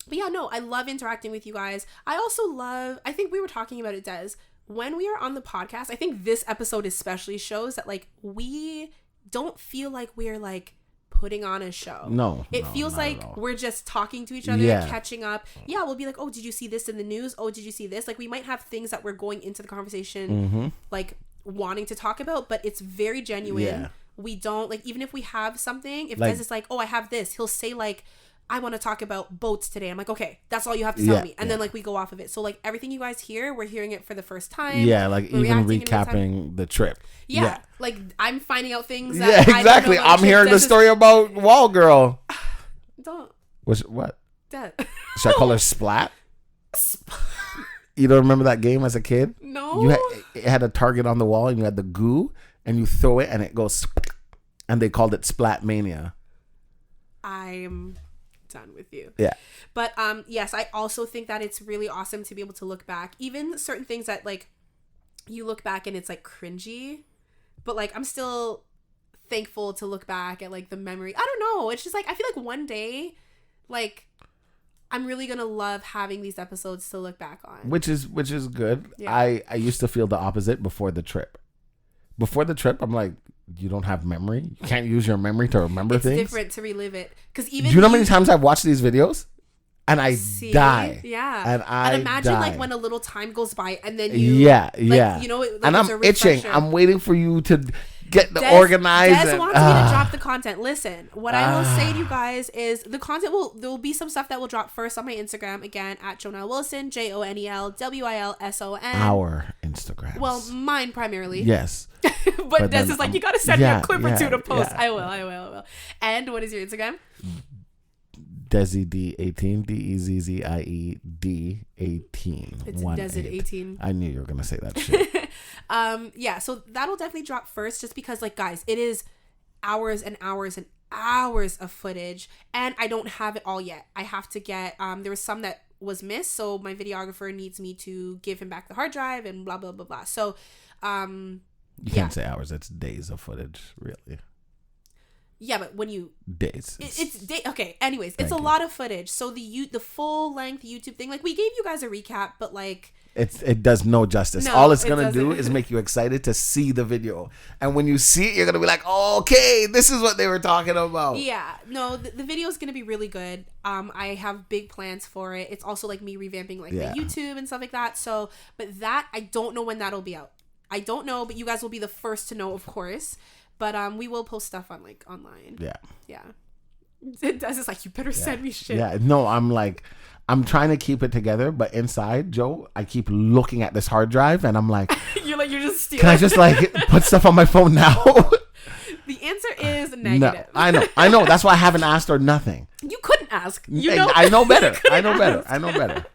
But yeah, no, I love interacting with you guys. I also love, I think we were talking about it, Des, when we are on the podcast. I think this episode especially shows that like we don't feel like we're like putting on a show. No, it feels like we're just talking to each other, catching up. Yeah, we'll be like, oh, did you see this in the news? Oh, did you see this? Like we might have things that we're going into the conversation like wanting to talk about, but it's very genuine. We don't like, even if we have something, if Des is like, oh, I have this, he'll say like, I want to talk about boats today. I'm like, okay, that's all you have to tell me. And then like we go off of it. So like everything you guys hear, we're hearing it for the first time. Yeah, like even recapping the trip. Yeah, like I'm finding out things that I exactly. I'm hearing the story about Wall Girl. Don't. What? Should I call her Splat? You don't remember that game as a kid? No. It had a target on the wall and you had the goo and you throw it and it goes, and they called it Splat Mania. I'm done with you. Yeah. But yes, I also think that it's really awesome to be able to look back, even certain things that like you look back and it's like cringy, but like I'm still thankful to look back at like the memory. I don't know, it's just like I feel like one day like I'm really gonna love having these episodes to look back on, which is good. I used to feel the opposite before the trip. I'm like, you don't have memory? You can't use your memory to remember things? It's different to relive it. Because even do you know how many times I've watched these videos? And I die. Yeah. And imagine like when a little time goes by and then you you know, like, and I'm itching. I'm waiting for you to get the organized. Des wants me to drop the content. Listen, what I will say to you guys is the content there will be some stuff that will drop first on my Instagram, again at Jonel Wilson, JONEL WILSON. Our Instagram. Well, mine primarily. Yes. but Des is like, you gotta send me a clip or two to post. I will. And what is your Instagram? Desi D18, DEZZIE D18. It's Desi18. I knew you were gonna say that shit. Yeah, so that'll definitely drop first, just because like guys, it is hours and hours and hours of footage, and I don't have it all yet. I have to get there was some that was missed, so my videographer needs me to give him back the hard drive and blah blah blah blah. So you can't say hours, it's days of footage, really. Yeah, but when you days, it's day. Okay, anyways, it's a lot of footage. So the full length YouTube thing, like we gave you guys a recap, but like it does no justice. All it's gonna do is make you excited to see the video, and when you see it, you're gonna be like, oh, okay, this is what they were talking about. Yeah, no, the video is gonna be really good. I have big plans for it. It's also like me revamping like my YouTube and stuff like that. So, but that I don't know when that'll be out. I don't know, but you guys will be the first to know, of course. But we will post stuff on like online. Yeah. It does. It's like, you better send me shit. Yeah. No, I'm trying to keep it together, but inside, Joe, I keep looking at this hard drive and I'm like, you're just stealing. Can I just like put stuff on my phone now? The answer is negative. No, I know. That's why I haven't asked or nothing. You couldn't ask. I know better. I know better.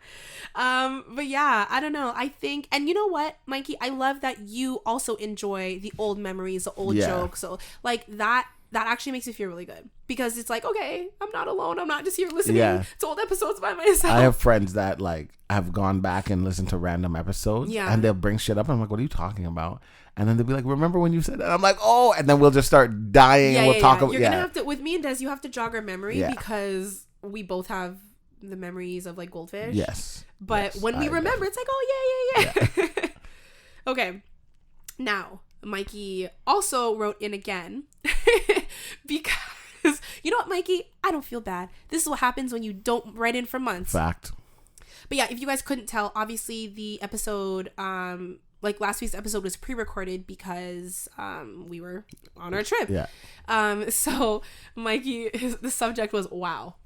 But yeah, I don't know. I think, and you know what, Mikey, I love that you also enjoy the old memories, the old jokes. So like that actually makes me feel really good because it's like, okay, I'm not alone. I'm not just here listening to old episodes by myself. I have friends that like have gone back and listened to random episodes and they'll bring shit up. I'm like, what are you talking about? And then they'll be like, remember when you said that? I'm like, oh, and then we'll just start dying and we'll talk about You're gonna have to, with me and Des, you have to jog our memory because we both have the memories of like goldfish. Yes. But when we remember, it's like, oh yeah. Okay. Now, Mikey also wrote in again because you know what, Mikey? I don't feel bad. This is what happens when you don't write in for months. Fact. But yeah, if you guys couldn't tell, obviously the episode, like last week's episode was pre-recorded because we were on our trip. Yeah. So Mikey, the subject was wow.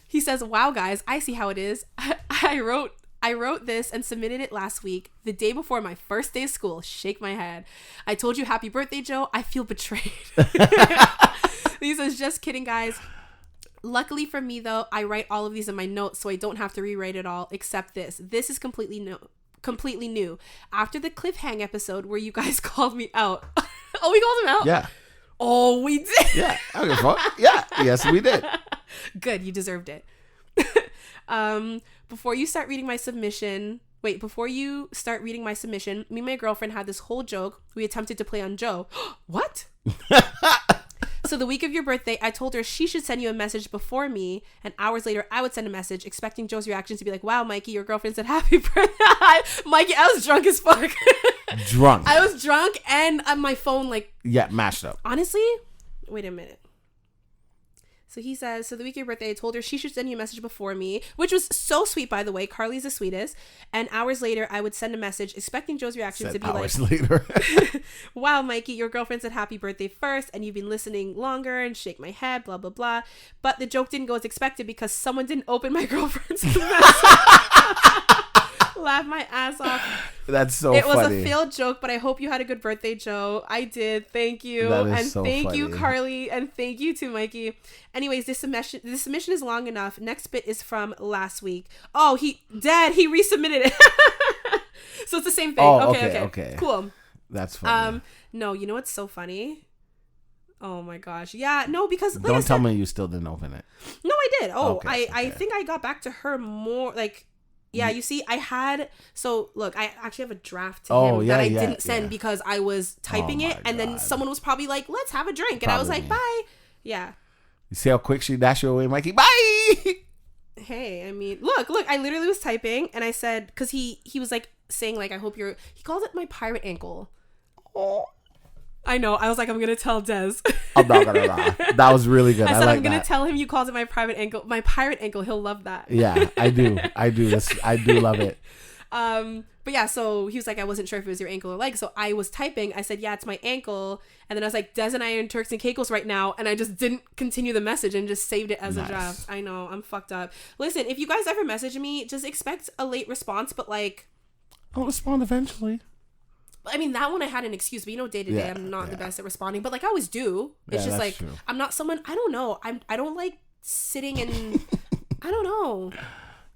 He says, wow, guys, I see how it is. I wrote this and submitted it last week, the day before my first day of school. Shake my head. I told you happy birthday, Joe. I feel betrayed. He says, just kidding, guys. Luckily for me, though, I write all of these in my notes, so I don't have to rewrite it all, except this. This is completely new. After the cliffhang episode where you guys called me out. Oh, we called him out? Yeah. Oh, we did? Yeah. I don't give a fuck. Yeah. Yes, we did. Good. You deserved it. Before you start reading my submission, me and my girlfriend had this whole joke we attempted to play on Joe. What? So the week of your birthday, I told her she should send you a message before me, and hours later, I would send a message expecting Joe's reaction to be like, wow, Mikey, your girlfriend said happy birthday. Mikey, I was drunk as fuck. Drunk. I was drunk and my phone like... Yeah, mashed up. Honestly, wait a minute. So he says, so the week of your birthday, I told her she should send you a message before me, which was so sweet, by the way. Carly's the sweetest. And hours later, I would send a message expecting Joe's reaction to be hours like, later. wow, Mikey, your girlfriend said happy birthday first, and you've been listening longer, and shake my head, blah, blah, blah. But the joke didn't go as expected because someone didn't open my girlfriend's message. Laugh my ass off. That's so It funny. was a failed joke, but I hope you had a good birthday, Joe. I did. Thank you. That is and so thank you, funny. Carly. And thank you to Mikey. Anyways, this submission is long enough. Next bit is from last week. Oh, he resubmitted it. So it's the same thing. Oh, Okay. Cool. That's funny. No, you know what's so funny? Oh my gosh. Yeah, no, because like Don't tell me you still didn't open it. No, I did. Oh, Okay, I think I got back to her more like... Yeah, you see, look, I actually have a draft to him that I didn't send because I was typing it, and then someone was probably like, let's have a drink. And I was like, bye. Yeah. You see how quick she dashed you away, Mikey? Bye! Hey, I mean, look, I literally was typing, and I said, because he was like saying, like, I hope he called it my pirate ankle. Oh. I know. I was like, I'm going to tell Des. I'm not going to lie. That was really good. I said, like I'm going to tell him you called it my pirate ankle. He'll love that. Yeah, I do. I do love it. But yeah, so he was like, I wasn't sure if it was your ankle or leg. So I was typing. I said, yeah, it's my ankle. And then I was like, Des and I are in Turks and Caicos right now. And I just didn't continue the message and just saved it as a draft. I know. I'm fucked up. Listen, if you guys ever message me, just expect a late response. But like... I'll respond eventually. I mean, that one I had an excuse, but you know, day to day, I'm not the best at responding, but like I always do. It's just like, true. I'm not someone, I don't know. I don't like sitting and, I don't know.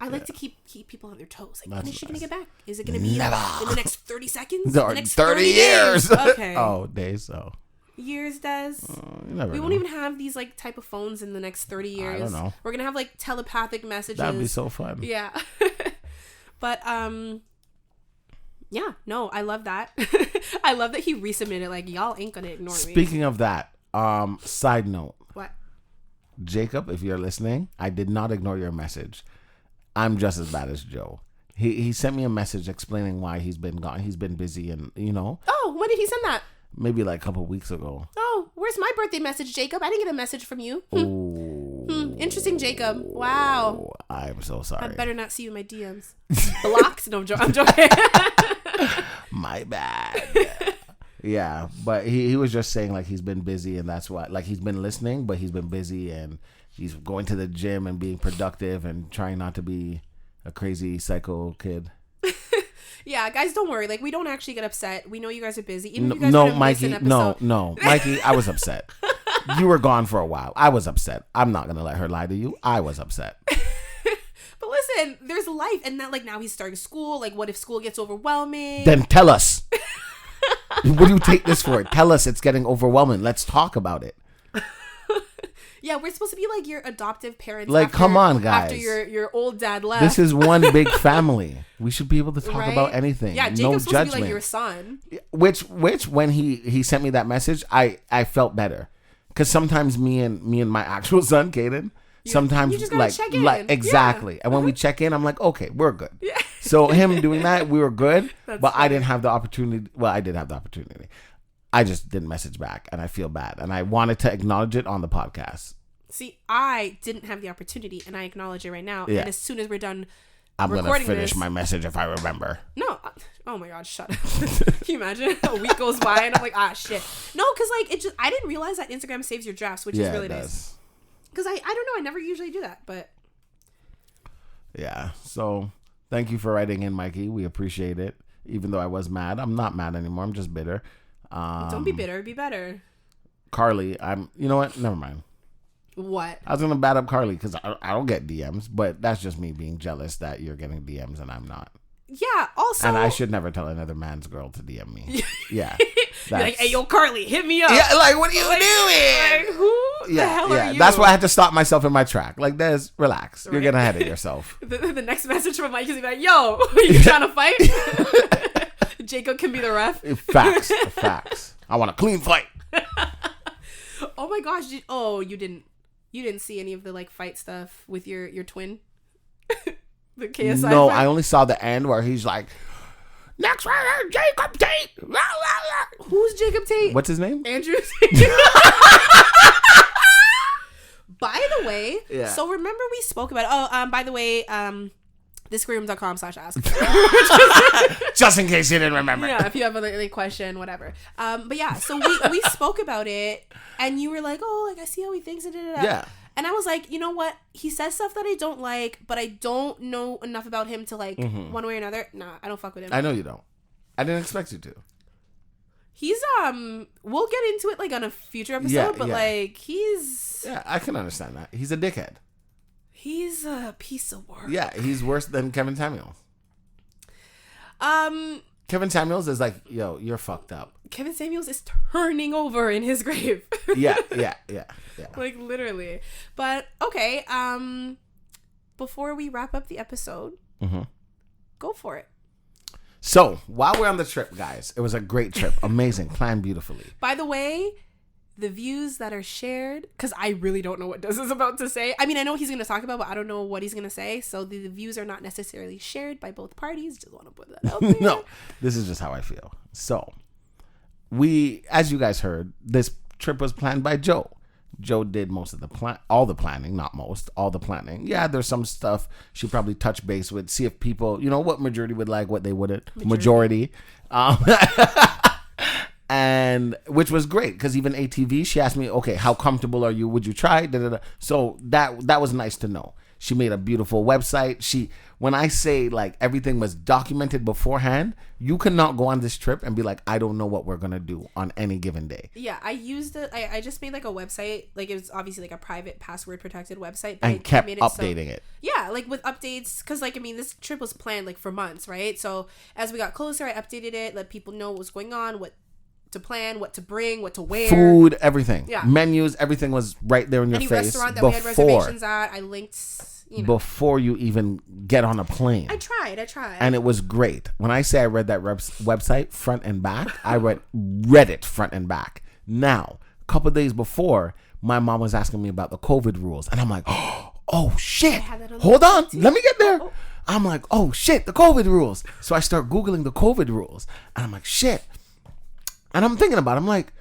I like to keep people on their toes. Like, when is she going to get back? Is it going to be in the next 30 seconds? Or the next 30 years. Okay. Oh, days so. Years, Des. We won't even have these like type of phones in the next 30 years. I don't know. We're going to have like telepathic messages. That'd be so fun. Yeah. But, yeah, no, I love that. I love that he resubmitted. Like, y'all ain't gonna ignore me. Speaking of that, side note. What? Jacob, if you're listening, I did not ignore your message. I'm just as bad as Joe. He sent me a message explaining why he's been gone. He's been busy and, you know. Oh, when did he send that? Maybe like a couple weeks ago. Oh, where's my birthday message, Jacob? I didn't get a message from you. Interesting, Jacob. Wow. I'm so sorry. I better not see you in my DMs. Blocked? No, I'm joking. My bad. Yeah, but he was just saying like he's been busy and that's why, like he's been listening, but he's been busy and he's going to the gym and being productive and trying not to be a crazy psycho kid. Yeah, guys, don't worry. Like, we don't actually get upset. We know you guys are busy. Even if you guys no, miss Mikey. an episode. No, Mikey. I was upset. You were gone for a while. I was upset. I'm not gonna let her lie to you. I was upset. listen, there's life. And that, like, now he's starting school. Like, what if school gets overwhelming? Then tell us. What do you take this for? Tell us it's getting overwhelming. Let's talk about it. Yeah, we're supposed to be like your adoptive parents. Like, come on, guys. After your old dad left. This is one big family. We should be able to talk about anything. Yeah, Jacob's no supposed judgment. to be like your son. Which when he sent me that message, I felt better. Because sometimes me and my actual son, Caden, sometimes you just gotta check in. Exactly. Yeah. And when we check in, I'm like, okay, we're good. Yeah. So him doing that, we were good. That's but funny. I didn't have the opportunity. Well, I did have the opportunity. I just didn't message back, and I feel bad. And I wanted to acknowledge it on the podcast. See, I didn't have the opportunity, and I acknowledge it right now. Yeah. And as soon as we're done I'm going to recording finish this, my message if I remember. No. Oh my God, shut up. Can you imagine? A week goes by and I'm like, shit. No, because like I didn't realize that Instagram saves your drafts, which is really nice. Because I don't know, I never usually do that, but. Yeah. So thank you for writing in, Mikey. We appreciate it. Even though I was mad. I'm not mad anymore. I'm just bitter. Don't be bitter. Be better. Carly, you know what? Never mind. What? I was going to bat up Carly because I don't get DMs, but that's just me being jealous that you're getting DMs and I'm not. Yeah, also. And I should never tell another man's girl to DM me. Yeah. You're like, hey, yo, Carly, hit me up. Yeah, like, what are you doing? Like, who the hell are you? That's why I had to stop myself in my track. Like, relax. Right. You're getting ahead of yourself. The next message from Mike is like, yo, you trying to fight? Jacob can be the ref. Facts. I want a clean fight. Oh my gosh. You didn't see any of the like fight stuff with your twin? The KSI No, fight? I only saw the end where he's like, next round, Jacob Tate. La, la, la. Who's Jacob Tate? What's his name? Andrew Tate. By the way, so remember we spoke about by the way, thisqueerroom.com/ask. Just in case you didn't remember. Yeah, if you have a question, whatever. But yeah, so we spoke about it and you were like, oh, like I see how he thinks. Yeah. And I was like, you know what? He says stuff that I don't like, but I don't know enough about him to like one way or another. Nah, I don't fuck with him. I know you don't. I didn't expect you to. He's we'll get into it like on a future episode, but like he's I can understand that. He's a dickhead. He's a piece of work. Yeah, he's worse than Kevin Samuels. Kevin Samuels is like, yo, you're fucked up. Kevin Samuels is turning over in his grave. Yeah. Like literally. But okay, before we wrap up the episode, go for it. So while we're on the trip, guys, it was a great trip. Amazing. Planned beautifully. By the way, the views that are shared, because I really don't know what Des is about to say. I mean, I know what he's going to talk about, but I don't know what he's going to say. So the views are not necessarily shared by both parties. Just want to put that out there. No, this is just how I feel. So as you guys heard, this trip was planned by Joe. Joe did most of the all the planning, not most, all the planning. Yeah, there's some stuff she probably touch base with, see if people, what majority would like, what they wouldn't. Majority. And which was great because even ATV, she asked me, okay, how comfortable are you? Would you try? So that was nice to know. She made a beautiful website. When I say like everything was documented beforehand, you cannot go on this trip and be like, I don't know what we're gonna do on any given day. Yeah, I used it. I just made like a website, like it was obviously like a private password protected website, but and kept updating it. Yeah, like with updates, because like I mean this trip was planned like for months, right? So as we got closer, I updated it, let people know what was going on, what to plan, what to bring, what to wear, food, everything. Yeah, menus, everything was right there in your face. Any restaurant that we had reservations at, I linked. Before you even get on a plane. I tried. And it was great. When I say I read that website front and back, I read it front and back. Now, a couple of days before, my mom was asking me about the COVID rules. And I'm like, oh, shit. Hold on. Let me get there. I'm like, oh, shit, the COVID rules. So I start Googling the COVID rules. And I'm like, shit. And I'm thinking about it. I'm like,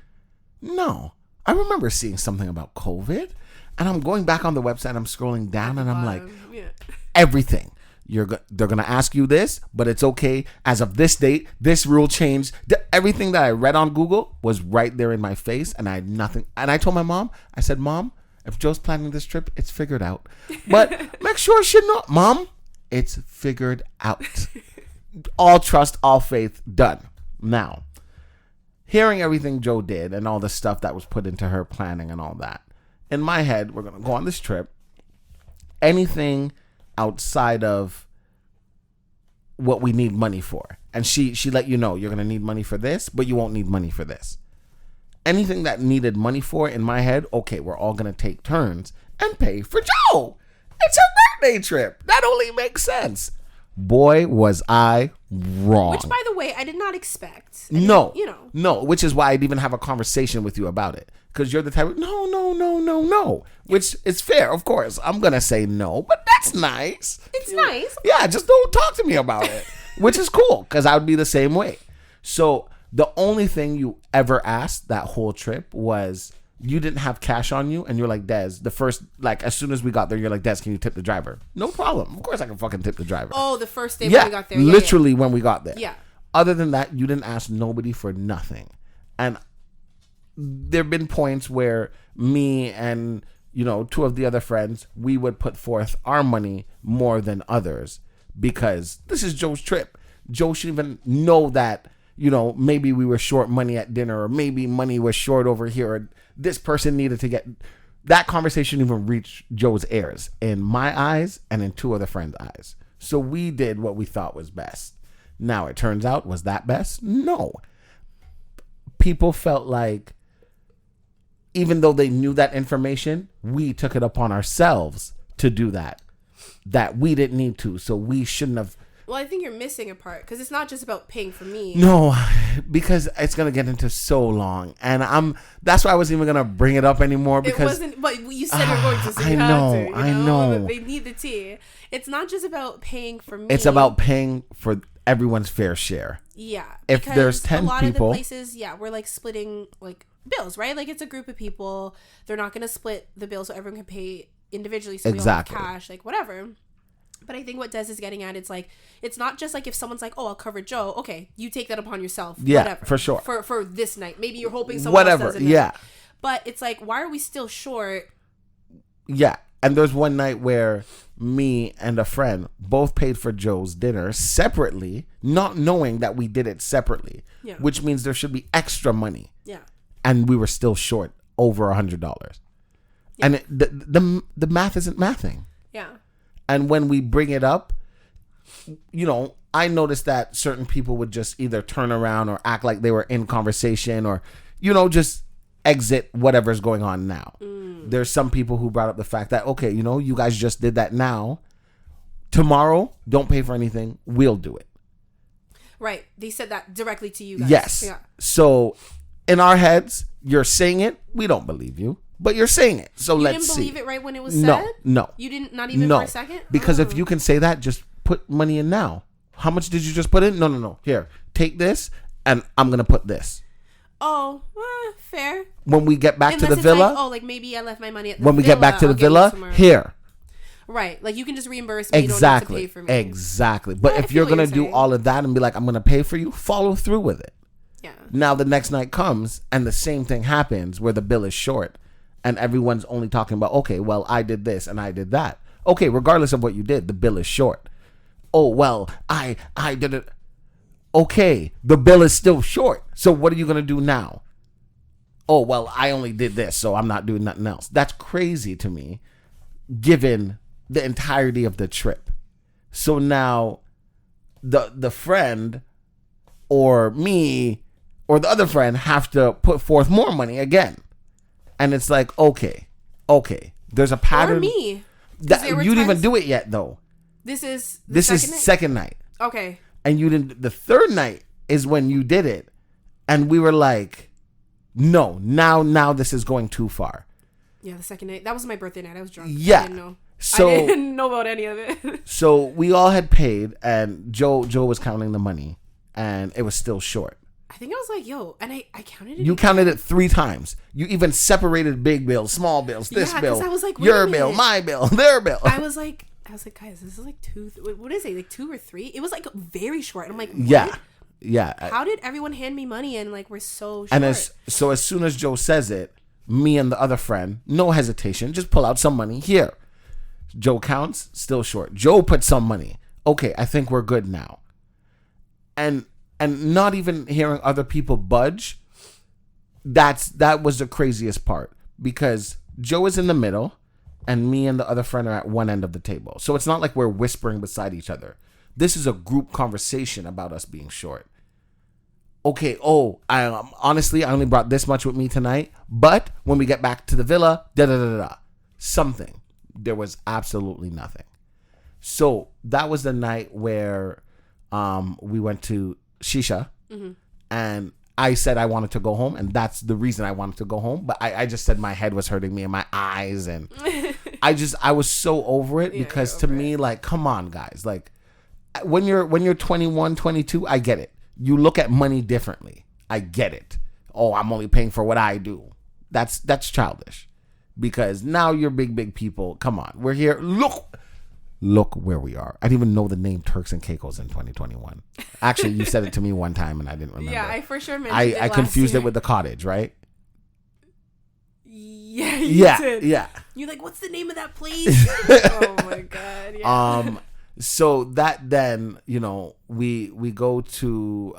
no. I remember seeing something about COVID. And I'm going back on the website, I'm scrolling down, and I'm like, everything. They're going to ask you this, but it's okay. As of this date, this rule changed. Everything that I read on Google was right there in my face, and I had nothing. And I told my mom, I said, Mom, if Joe's planning this trip, it's figured out. But make sure she knows. Mom, it's figured out. All trust, all faith, done. Now, hearing everything Joe did and all the stuff that was put into her planning and all that, in my head, we're going to go on this trip. Anything outside of what we need money for. And she let you know you're going to need money for this, but you won't need money for this. Anything that needed money for, in my head, okay, we're all going to take turns and pay for Joe. It's her birthday trip. That only makes sense. Boy, was I wrong. Which, by the way, I did not expect. No. You know. No, which is why I'd even have a conversation with you about it. Because you're the type of, no. Which is fair, of course. I'm going to say no, but that's nice. It's nice. Yeah, just don't talk to me about it. Which is cool, because I would be the same way. So the only thing you ever asked that whole trip was, you didn't have cash on you, and you're like, Des, the first, like, as soon as we got there, you're like, Des, can you tip the driver? No problem. Of course I can fucking tip the driver. Oh, the first day when we got there. Literally when we got there. Yeah. Other than that, you didn't ask nobody for nothing. And there have been points where me and, two of the other friends, we would put forth our money more than others because this is Joe's trip. Joe should even know that, maybe we were short money at dinner, or maybe money was short over here, or this person needed to get... That conversation even reached Joe's ears in my eyes and in two other friends' eyes. So we did what we thought was best. Now, it turns out, was that best? No. People felt like, even though they knew that information, we took it upon ourselves to do that we didn't need to. So we shouldn't have... Well, I think you're missing a part, because it's not just about paying for me. No, because it's going to get into so long. And that's why I wasn't even going to bring it up anymore. Because it wasn't, but you said you're going to, so you I know. They need the tea. It's not just about paying for me. It's about paying for everyone's fair share. Yeah. If there's 10 people. A lot of the places, we're like splitting like bills, right? Like it's a group of people. They're not going to split the bill so everyone can pay individually. So exactly. We all have cash, like whatever. But I think what Des is getting at, it's like, it's not just like if someone's like, oh, I'll cover Joe. Okay, you take that upon yourself. Yeah, whatever. for sure. For this night. Maybe you're hoping someone else does it. Yeah. But it's like, why are we still short? Yeah. And there's one night where me and a friend both paid for Joe's dinner separately, not knowing that we did it separately. Yeah. Which means there should be extra money. Yeah. And we were still short over $100. Yeah. And the math isn't mathing. Yeah. And when we bring it up, I noticed that certain people would just either turn around or act like they were in conversation or, just exit whatever's going on now. There's some people who brought up the fact that, okay, you guys just did that now. Tomorrow, don't pay for anything. We'll do it. Right. They said that directly to you guys. Yes. Yeah. So in our heads, you're saying it. We don't believe you. But you're saying it, so let's see. You didn't believe it right when it was said? No. You didn't, not even for a second? Because if you can say that, just put money in now. How much did you just put in? No. Here, take this, and I'm going to put this. Oh, fair. When we get back to the villa. Like maybe I left my money at the villa. When we get back to the villa, here. Right, like you can just reimburse me. Exactly. You don't have to pay for me. Exactly. But if you're going to do all of that and be like, I'm going to pay for you, follow through with it. Yeah. Now the next night comes, and the same thing happens where the bill is short. And everyone's only talking about, okay, well, I did this and I did that. Okay, regardless of what you did, the bill is short. Oh, well, I did it. Okay, the bill is still short. So what are you going to do now? Oh, well, I only did this, so I'm not doing nothing else. That's crazy to me, given the entirety of the trip. So now the friend or me or the other friend have to put forth more money again. And it's like, okay. There's a pattern. Or me. That, you didn't even do it yet, though. This is second night. Okay. And you didn't. The third night is when you did it, and we were like, no, now this is going too far. Yeah, the second night. That was my birthday night. I was drunk. Yeah. I didn't know. So I didn't know about any of it. So we all had paid, and Joe was counting the money, and it was still short. I think I was like, yo, and I counted it. You counted it 3 times. You even separated big bills, small bills, this bill, I was like, your bill, my bill, their bill. I was like, guys, this is like 2. What is it? Like 2 or 3? It was like very short. And I'm like, what? Yeah. How did everyone hand me money and like we're so short? And as soon as Joe says it, me and the other friend, no hesitation, just pull out some money here. Joe counts, still short. Joe put some money. Okay, I think we're good now. And not even hearing other people budge, that was the craziest part, because Joe is in the middle, and me and the other friend are at one end of the table. So it's not like we're whispering beside each other. This is a group conversation about us being short. Okay, I honestly, I only brought this much with me tonight, but when we get back to the villa, something. There was absolutely nothing. So that was the night where we went to Shisha, and I said I wanted to go home, and that's the reason I wanted to go home. But I just said my head was hurting me and my eyes, and I was so over it because to me, like, come on, guys, like when you're 21, 22, I get it. You look at money differently. I get it. Oh, I'm only paying for what I do. That's childish, because now you're big people. Come on, we're here. Look where we are. I didn't even know the name Turks and Caicos in 2021. Actually, you said it to me one time and I didn't remember. Yeah, I for sure mentioned it I confused year. it with the cottage, right? Yeah, you did. Yeah. You're like, what's the name of that place? Oh my god. Yeah. So that then, we go to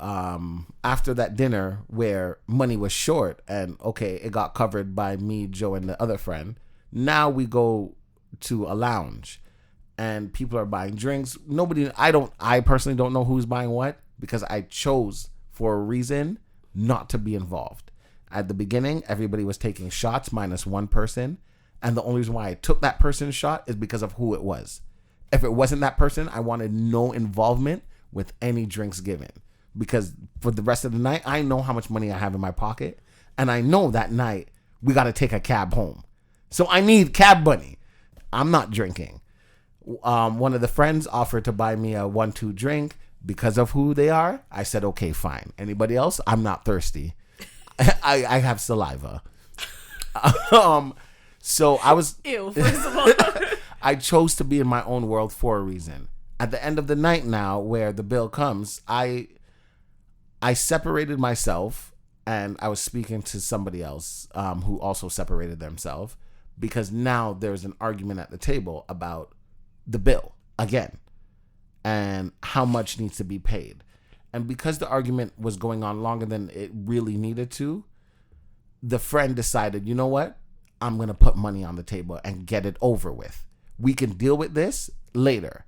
after that dinner where money was short, and okay, it got covered by me, Joe, and the other friend. Now we go to a lounge, and people are buying drinks. I personally don't know who's buying what, because I chose for a reason not to be involved. At the beginning, everybody was taking shots minus one person, and the only reason why I took that person's shot is because of who it was. If it wasn't that person, I wanted no involvement with any drinks given, because for the rest of the night, I know how much money I have in my pocket, and I know that night we got to take a cab home. So I need cab money. I'm not drinking. One of the friends offered to buy me a 1-2 drink because of who they are. I said, okay, fine. Anybody else? I'm not thirsty. I have saliva. So I was... Ew, first of all. I chose to be in my own world for a reason. At the end of the night now, where the bill comes, I separated myself, and I was speaking to somebody else who also separated themselves, because now there's an argument at the table about the bill again and how much needs to be paid. And because the argument was going on longer than it really needed to, the friend decided, you know what? I'm going to put money on the table and get it over with. We can deal with this later.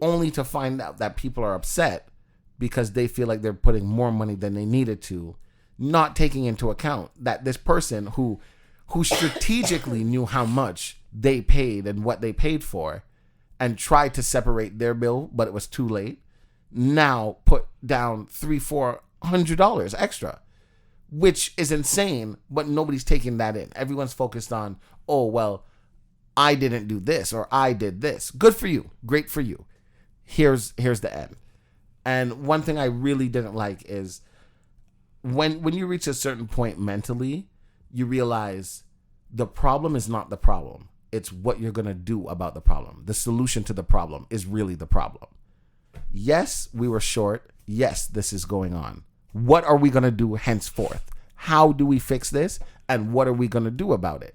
Only to find out that people are upset because they feel like they're putting more money than they needed to, not taking into account that this person who strategically knew how much they paid and what they paid for and tried to separate their bill, but it was too late, now put down $300-400 extra, which is insane, but nobody's taking that in. Everyone's focused on, oh, well, I didn't do this or I did this. Good for you. Great for you. Here's the end. And one thing I really didn't like is when you reach a certain point mentally, you realize the problem is not the problem. It's what you're going to do about the problem. The solution to the problem is really the problem. Yes, we were short. Yes, this is going on. What are we going to do henceforth? How do we fix this? And what are we going to do about it?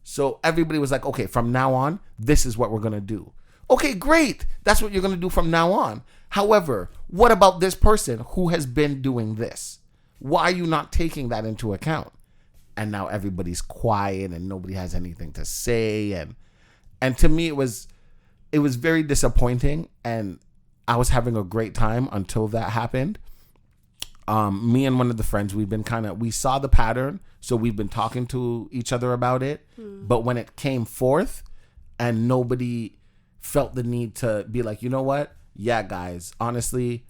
So everybody was like, okay, from now on, this is what we're going to do. Okay, great. That's what you're going to do from now on. However, what about this person who has been doing this? Why are you not taking that into account? And now everybody's quiet and nobody has anything to say. And to me, it was very disappointing. And I was having a great time until that happened. Me and one of the friends, we saw the pattern. So we've been talking to each other about it. But when it came forth and nobody felt the need to be like, you know what? Yeah, guys, honestly,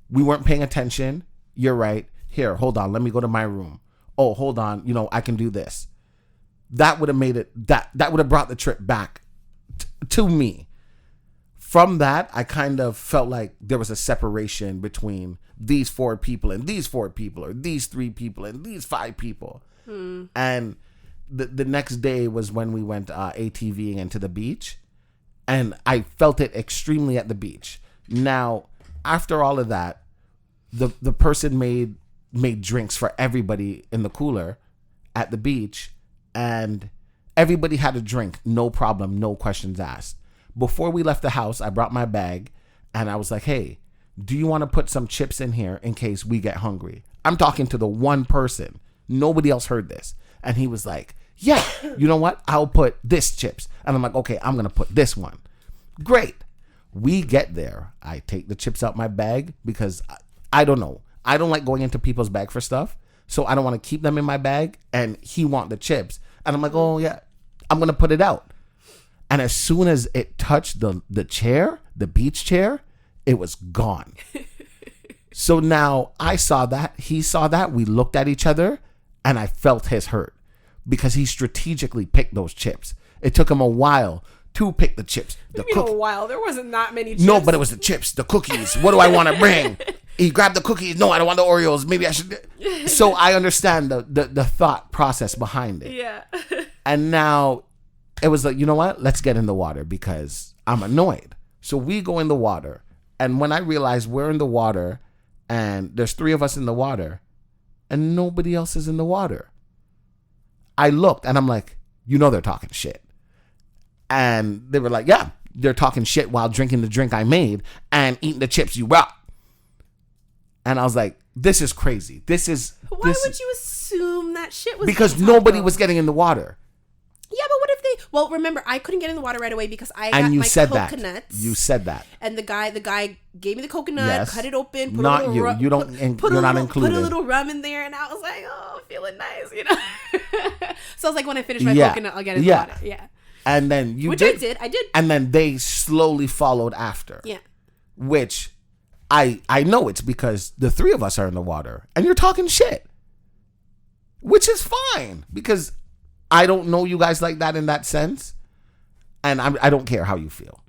we weren't paying attention. You're right. Here, hold on. Let me go to my room. Oh, hold on. I can do this. That would have made it, that would have brought the trip back to me. From that, I kind of felt like there was a separation between these 4 people and these 4 people, or these 3 people and these 5 people. And the next day was when we went ATVing into the beach, and I felt it extremely at the beach. Now, after all of that, the person made drinks for everybody in the cooler at the beach, and everybody had a drink, no problem, no questions asked. Before we left the house, I brought my bag, and I was like, hey, do you want to put some chips in here in case we get hungry? I'm talking to the one person. Nobody else heard this. And he was like, yeah, you know what? I'll put this chips. And I'm like, okay, I'm going to put this one. Great. We get there. I take the chips out my bag because I don't know. I don't like going into people's bag for stuff. So I don't want to keep them in my bag. And he want the chips. And I'm like, oh, yeah, I'm going to put it out. And as soon as it touched the chair, the beach chair, it was gone. So now I saw that. He saw that. We looked at each other. And I felt his hurt. Because he strategically picked those chips. It took him a while to pick the chips. What do you mean a while? There wasn't that many chips. No, but it was the chips, the cookies. What do I want to bring? He grabbed the cookies. No, I don't want the Oreos. Maybe I should. So I understand the thought process behind it. Yeah. And now it was like, you know what? Let's get in the water because I'm annoyed. So we go in the water. And when I realize we're in the water and there's 3 of us in the water and nobody else is in the water, I looked and I'm like, you know they're talking shit. And they were like, yeah, they're talking shit while drinking the drink I made and eating the chips you brought. And I was like, this is crazy. Why would you assume that shit was because nobody was getting in the water. Yeah, but what if they? Well, remember, I couldn't get in the water right away because I got and you my said coconuts. That. You said that. And the guy gave me the coconut, Yes. cut it open, put Not a little you. rum, You don't. You're not included. Put a little rum in there, and I was like, oh, feeling nice, you know. So I was like, when I finish my Yeah. coconut, I'll get in the water. Yeah. And then Which I did. And then they slowly followed after. Yeah. Which I know it's because the 3 of us are in the water and you're talking shit. Which is fine because I don't know you guys like that in that sense. And I don't care how you feel.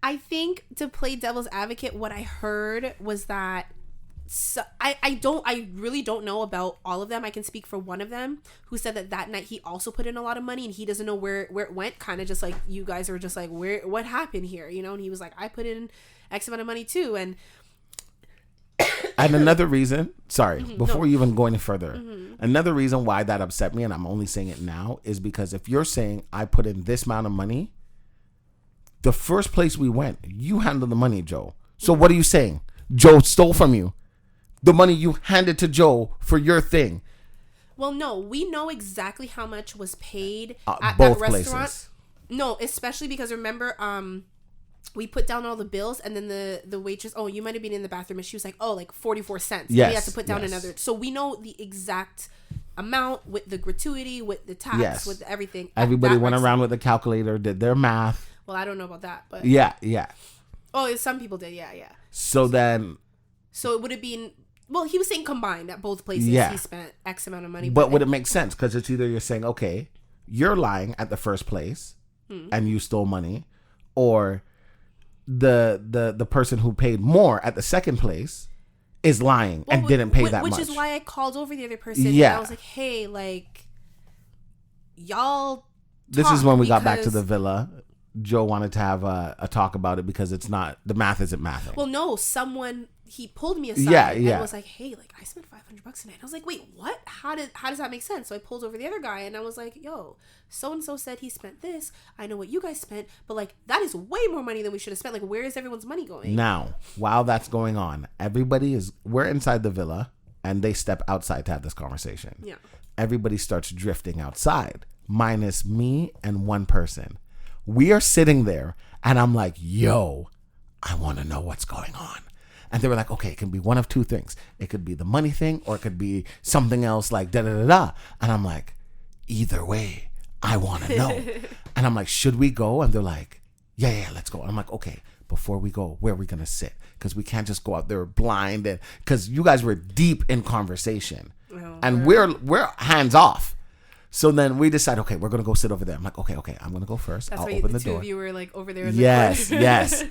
I think to play devil's advocate, what I heard was that I really don't know about all of them. I can speak for one of them who said that night he also put in a lot of money and he doesn't know where it went. Kind of just like you guys are just like, what happened here? You know? And he was like, I put in X amount of money too. And another reason, before you even go any further, another reason why that upset me, and I'm only saying it now, is because if you're saying I put in this amount of money, the first place we went, you handled the money, Joe. So what are you saying? Joe stole from you the money you handed to Joe for your thing. Well, no, we know exactly how much was paid at both that restaurant. Places. No, especially because remember, we put down all the bills and then the waitress, oh, you might have been in the bathroom and she was like, oh, like 44 cents. Yes. We had to put down another. So we know the exact amount with the gratuity, with the tax, with everything. Everybody went around with a calculator, did their math. Well, I don't know about that, but yeah. Oh, some people did, yeah. So it would have been. Well, he was saying combined at both places. Yeah. He spent X amount of money. But would it make sense? Because it's either you're saying, okay, you're lying at the first place and you stole money, or the person who paid more at the second place is lying and didn't pay that much. Which is why I called over the other person. Yeah. And I was like, hey, like, y'all. This is when we got back to the villa. Joe wanted to have a talk about it because it's not, the math isn't mathing. Well, no, he pulled me aside and was like, hey, like, I spent $500 tonight. I was like, wait, what? How does that make sense? So I pulled over the other guy and I was like, yo, so-and-so said he spent this. I know what you guys spent, but like, that is way more money than we should have spent. Like, where is everyone's money going? Now, while that's going on, we're inside the villa and they step outside to have this conversation. Yeah. Everybody starts drifting outside, minus me and one person. We are sitting there and I'm like, yo, I want to know what's going on. And they were like, okay, it can be one of 2 things. It could be the money thing or it could be something else like da-da-da-da. And I'm like, either way, I want to know. And I'm like, should we go? And they're like, yeah, let's go. And I'm like, okay, before we go, where are we going to sit? Because we can't just go out there blind. Because you guys were deep in conversation. And we're hands off. So then we decide, okay, we're going to go sit over there. I'm like, okay, I'm going to go first. That's I'll why open the two door. of you were like over there. In yes, the yes.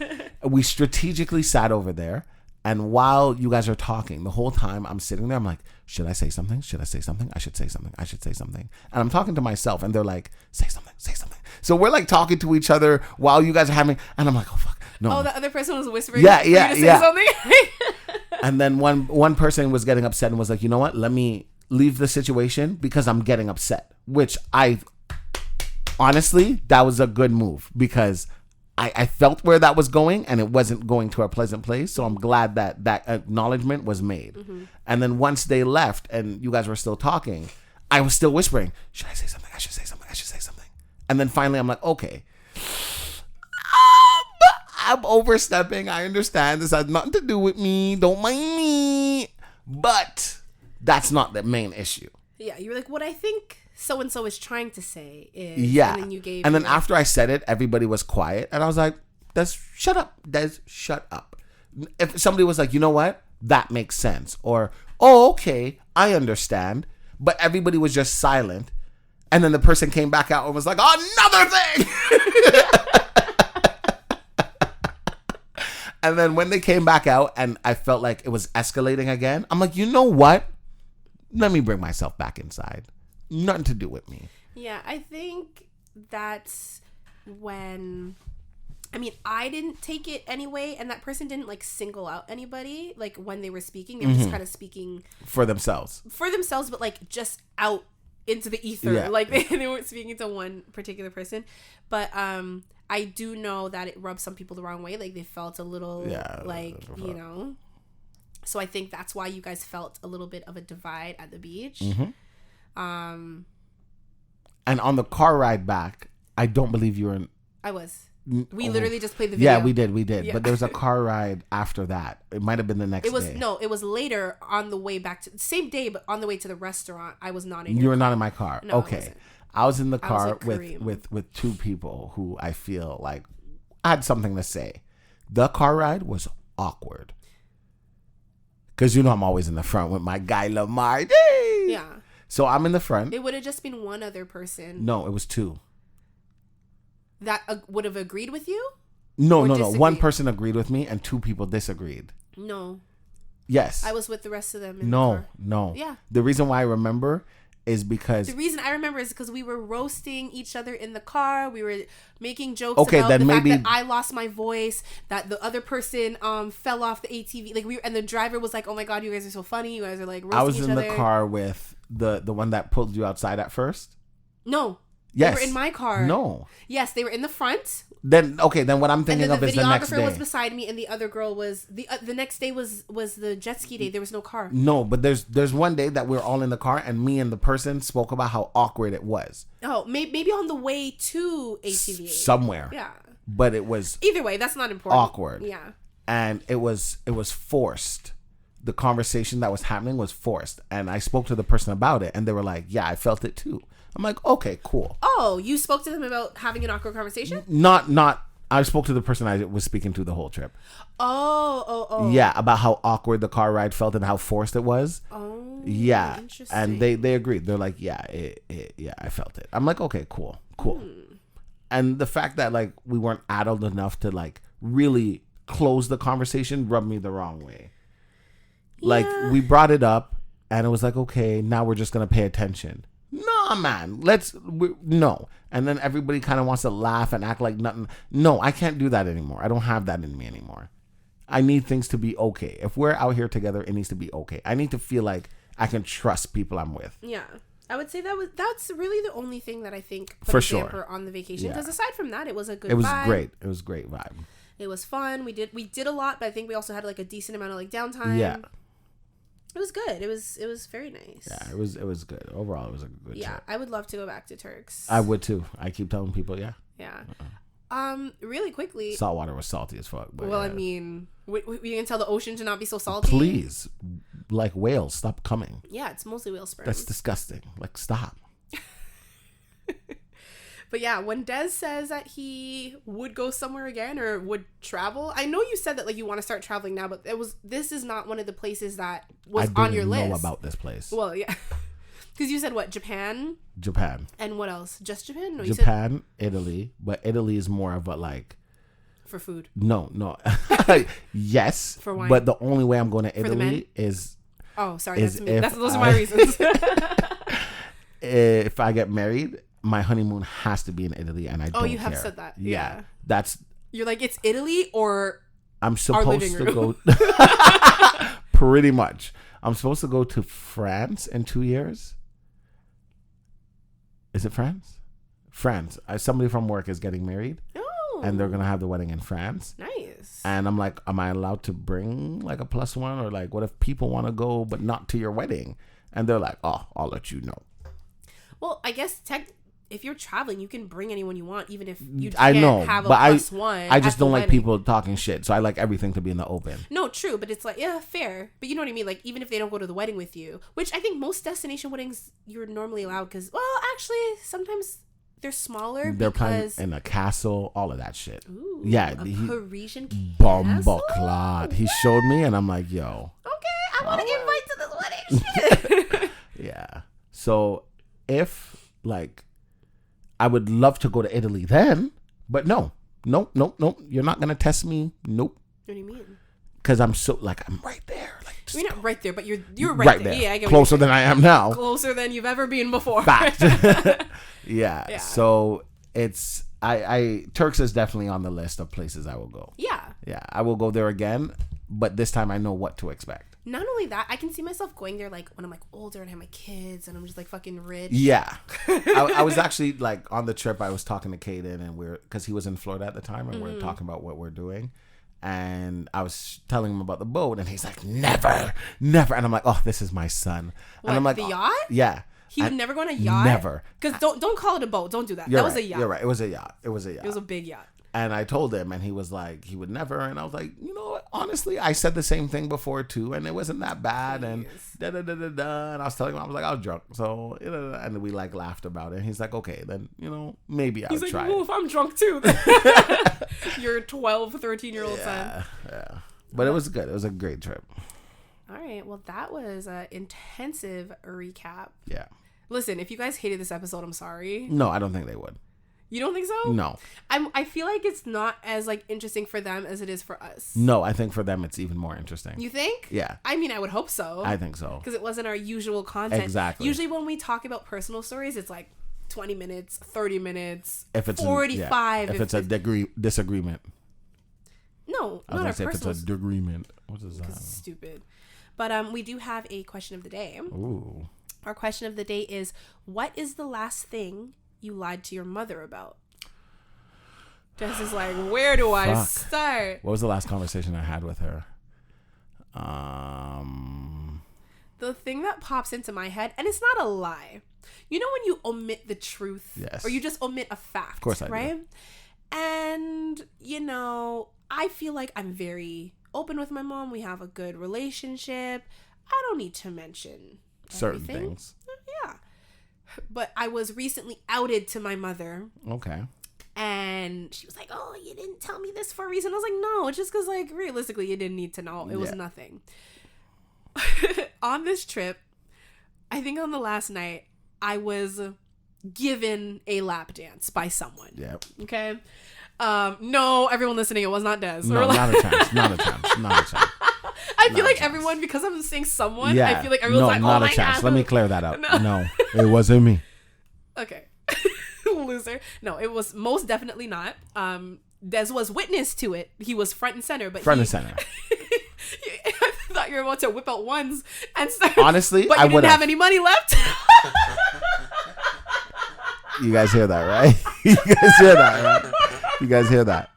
We strategically sat over there. And while you guys are talking, the whole time I'm sitting there, I'm like, should I say something? Should I say something? I should say something. I should say something. And I'm talking to myself and they're like, say something, say something. So we're like talking to each other while you guys are having, and I'm like, oh, fuck. No. Oh, the other person was whispering. Yeah. Something? And then one person was getting upset and was like, you know what? Let me leave the situation because I'm getting upset. Which honestly, that was a good move because I felt where that was going and it wasn't going to a pleasant place. So I'm glad that acknowledgement was made. Mm-hmm. And then once they left and you guys were still talking, I was still whispering, should I say something? I should say something. should say something. And then finally I'm like, okay, I'm overstepping. I understand this has nothing to do with me. Don't mind me. But that's not the main issue. Yeah, you were like, what I think so-and-so is trying to say is... Yeah. And then you gave... And then after I said it, everybody was quiet. And I was like, Des, shut up. Des, shut up. If somebody was like, you know what? That makes sense. Or, oh, okay, I understand. But everybody was just silent. And then the person came back out and was like, another thing! And then when they came back out and I felt like it was escalating again, I'm like, you know what? Let me bring myself back inside. Nothing to do with me. Yeah, I think that's when... I mean, I didn't take it anyway, and that person didn't, like, single out anybody, like, when they were speaking. They were just kind of speaking... For themselves, but, like, just out into the ether. Yeah. Like, they weren't speaking to one particular person. But, I do know that it rubbed some people the wrong way. Like, they felt a little, you know. So I think that's why you guys felt a little bit of a divide at the beach. Mm-hmm. And on the car ride back, I don't believe you were in... I was. We literally just played the video. Yeah, we did. Yeah. But there was a car ride after that. It might have been the next day. No, it was later on the way back to... Same day, but on the way to the restaurant, I was not in You were not in my car. No, okay. I was in the car with with two people who I feel like I had something to say. The car ride was awkward. Because you know I'm always in the front with my guy Lamar. Yay! Yeah. So I'm in the front. It would have just been one other person. No, it was two. That would have agreed with you? No. Disagreed? One person agreed with me and two people disagreed. No. Yes. I was with the rest of them in the car. No. Yeah. The reason why I remember is because... The reason I remember is because we were roasting each other in the car. We were making jokes about then the maybe... fact that I lost my voice, that the other person fell off the ATV. Like and the driver was like, oh my God, you guys are so funny. You guys are like roasting each other. I was in the car with the one that pulled you outside at first. No. Yes. They were in my car. No. Yes, they were in the front. Then what I'm thinking of is the next day. The videographer was beside me, and the other girl was the next day was the jet ski day. There was no car. No, but there's one day that we were all in the car, and me and the person spoke about how awkward it was. Oh, maybe on the way to ATV somewhere. Yeah. But it was either way. That's not important. Awkward. Yeah. And it was forced. The conversation that was happening was forced, and I spoke to the person about it, and they were like, "Yeah, I felt it too." I'm like, okay, cool. Oh, you spoke to them about having an awkward conversation? Not. I spoke to the person I was speaking to the whole trip. Oh. Yeah, about how awkward the car ride felt and how forced it was. Oh. Yeah. Interesting. And they agreed. They're like, yeah, I felt it. I'm like, okay, cool. And the fact that like we weren't adult enough to like really close the conversation rubbed me the wrong way. Yeah. Like we brought it up and it was like, okay, now we're just gonna pay attention. Nah, man, no. And then everybody kind of wants to laugh and act like nothing. No, I can't do that anymore. I don't have that in me anymore. I need things to be okay. If we're out here together, it needs to be okay. I need to feel like I can trust people I'm with. Yeah. I would say that's really the only thing that I think put for a sure damper on the vacation. Because aside from that, it was a good vibe. It was great. It was a great vibe. It was fun. We did a lot, but I think we also had like a decent amount of like downtime. Yeah. It was good. It was very nice. Yeah, it was good. Overall, it was a good trip. Yeah, I would love to go back to Turks. I would too. I keep telling people, yeah. Yeah. Really quickly. Saltwater was salty as fuck. But well, yeah. I mean, we can tell the ocean to not be so salty. Please, like whales, stop coming. Yeah, it's mostly whale sperm. That's disgusting. Like, stop. But yeah, when Des says that he would go somewhere again or would travel, I know you said that like you want to start traveling now, but this is not one of the places that was on your list. I didn't know about this place. Well, yeah, because you said what, Japan, and what else? Just Japan? No, Japan, Italy, but Italy is more of a like for food. No, yes, for wine. But the only way I'm going to Italy is those are my reasons. If I get married. My honeymoon has to be in Italy, and I don't care. Oh, you have said that. Yeah. You're like, it's Italy or I'm supposed to go. Pretty much. I'm supposed to go to France in 2 years. Is it France? France. Somebody from work is getting married. Oh. And they're going to have the wedding in France. Nice. And I'm like, am I allowed to bring like a plus one? Or like, what if people want to go, but not to your wedding? And they're like, oh, I'll let you know. Well, I guess if you're traveling, you can bring anyone you want, even if you I can't know, have a but plus one. I just at the don't like wedding. people talking shit. So I like everything to be in the open. No, true, but it's like, yeah, fair. But you know what I mean? Like, even if they don't go to the wedding with you, which I think most destination weddings you're normally allowed because, well, actually, sometimes they're smaller They're because... playing in a castle, all of that shit. Ooh, Yeah, a Parisian castle? Bomboclad. He showed me, and I'm like, yo. Okay, I want to invite to this wedding. Shit. Yeah. So if, like, I would love to go to Italy then, but no. You're not going to test me. Nope. What do you mean? Because I'm so, like, I'm right there. Like, just You're not right there, but you're right there. Yeah, I get what closer you're than I am now. closer than you've ever been before. Fact. Yeah. Yeah. So it's Turks is definitely on the list of places I will go. Yeah. Yeah, I will go there again, but this time I know what to expect. Not only that, I can see myself going there like when I'm like older and I have my kids and I'm just like fucking rich. Yeah. I was actually like on the trip, I was talking to Caden and because he was in Florida at the time and we were talking about what we're doing. And I was telling him about the boat and he's like, never. And I'm like, oh, this is my son. What, and I'm like, the oh, yacht? Yeah. He would never go on a yacht? Never. Because don't call it a boat. Don't do that. You're That was right. a yacht. You're right. It was a yacht. It was a big yacht. And I told him, and he was like, he would never. And I was like, you know what? Honestly, I said the same thing before too, and it wasn't that bad. And And I was telling him, I was like, I was drunk. So, and we like laughed about it. And he's like, okay, then, maybe I'll try like, well, it. if I'm drunk too, then your 12, 13-year-old son. Yeah. But it was good. It was a great trip. All right. Well, that was an intensive recap. Yeah. Listen, if you guys hated this episode, I'm sorry. No, I don't think they would. You don't think so? No. I feel like it's not as like interesting for them as it is for us. No, I think for them it's even more interesting. You think? Yeah. I mean, I would hope so. I think so. Because it wasn't our usual content. Exactly. Usually when we talk about personal stories, it's like 20 minutes, 30 minutes, if it's 45. If it's a disagreement. No, I was not gonna our say personal. if it's a agreement. What is that? Stupid. But we do have a question of the day. Ooh. Our question of the day is, what is the last thing you lied to your mother about? Jess is like, where do I start? What was the last conversation I had with her? The thing that pops into my head, and it's not a lie. You know when you omit the truth? Yes. Or you just omit a fact. Of course I do. Right? And, I feel like I'm very open with my mom. We have a good relationship. I don't need to mention certain everything. things. Yeah. But I was recently outed to my mother. Okay. And she was like, oh, you didn't tell me this for a reason. I was like, no, it's just because, like, realistically, you didn't need to know. It was nothing. On this trip, I think on the last night, I was given a lap dance by someone. Yep. Okay? No, everyone listening, it was not Des. No, not a chance. Not a chance. I feel like everyone, because I'm saying someone, I feel like everyone's like, oh not my a chance. God. Let me clear that up. No, it wasn't me. Okay. Loser. No, it was most definitely not. Des was witness to it. He was front and center. But Front and center. I thought you were about to whip out ones and start. Honestly, but you didn't have any money left. You guys hear that, right? You guys hear that?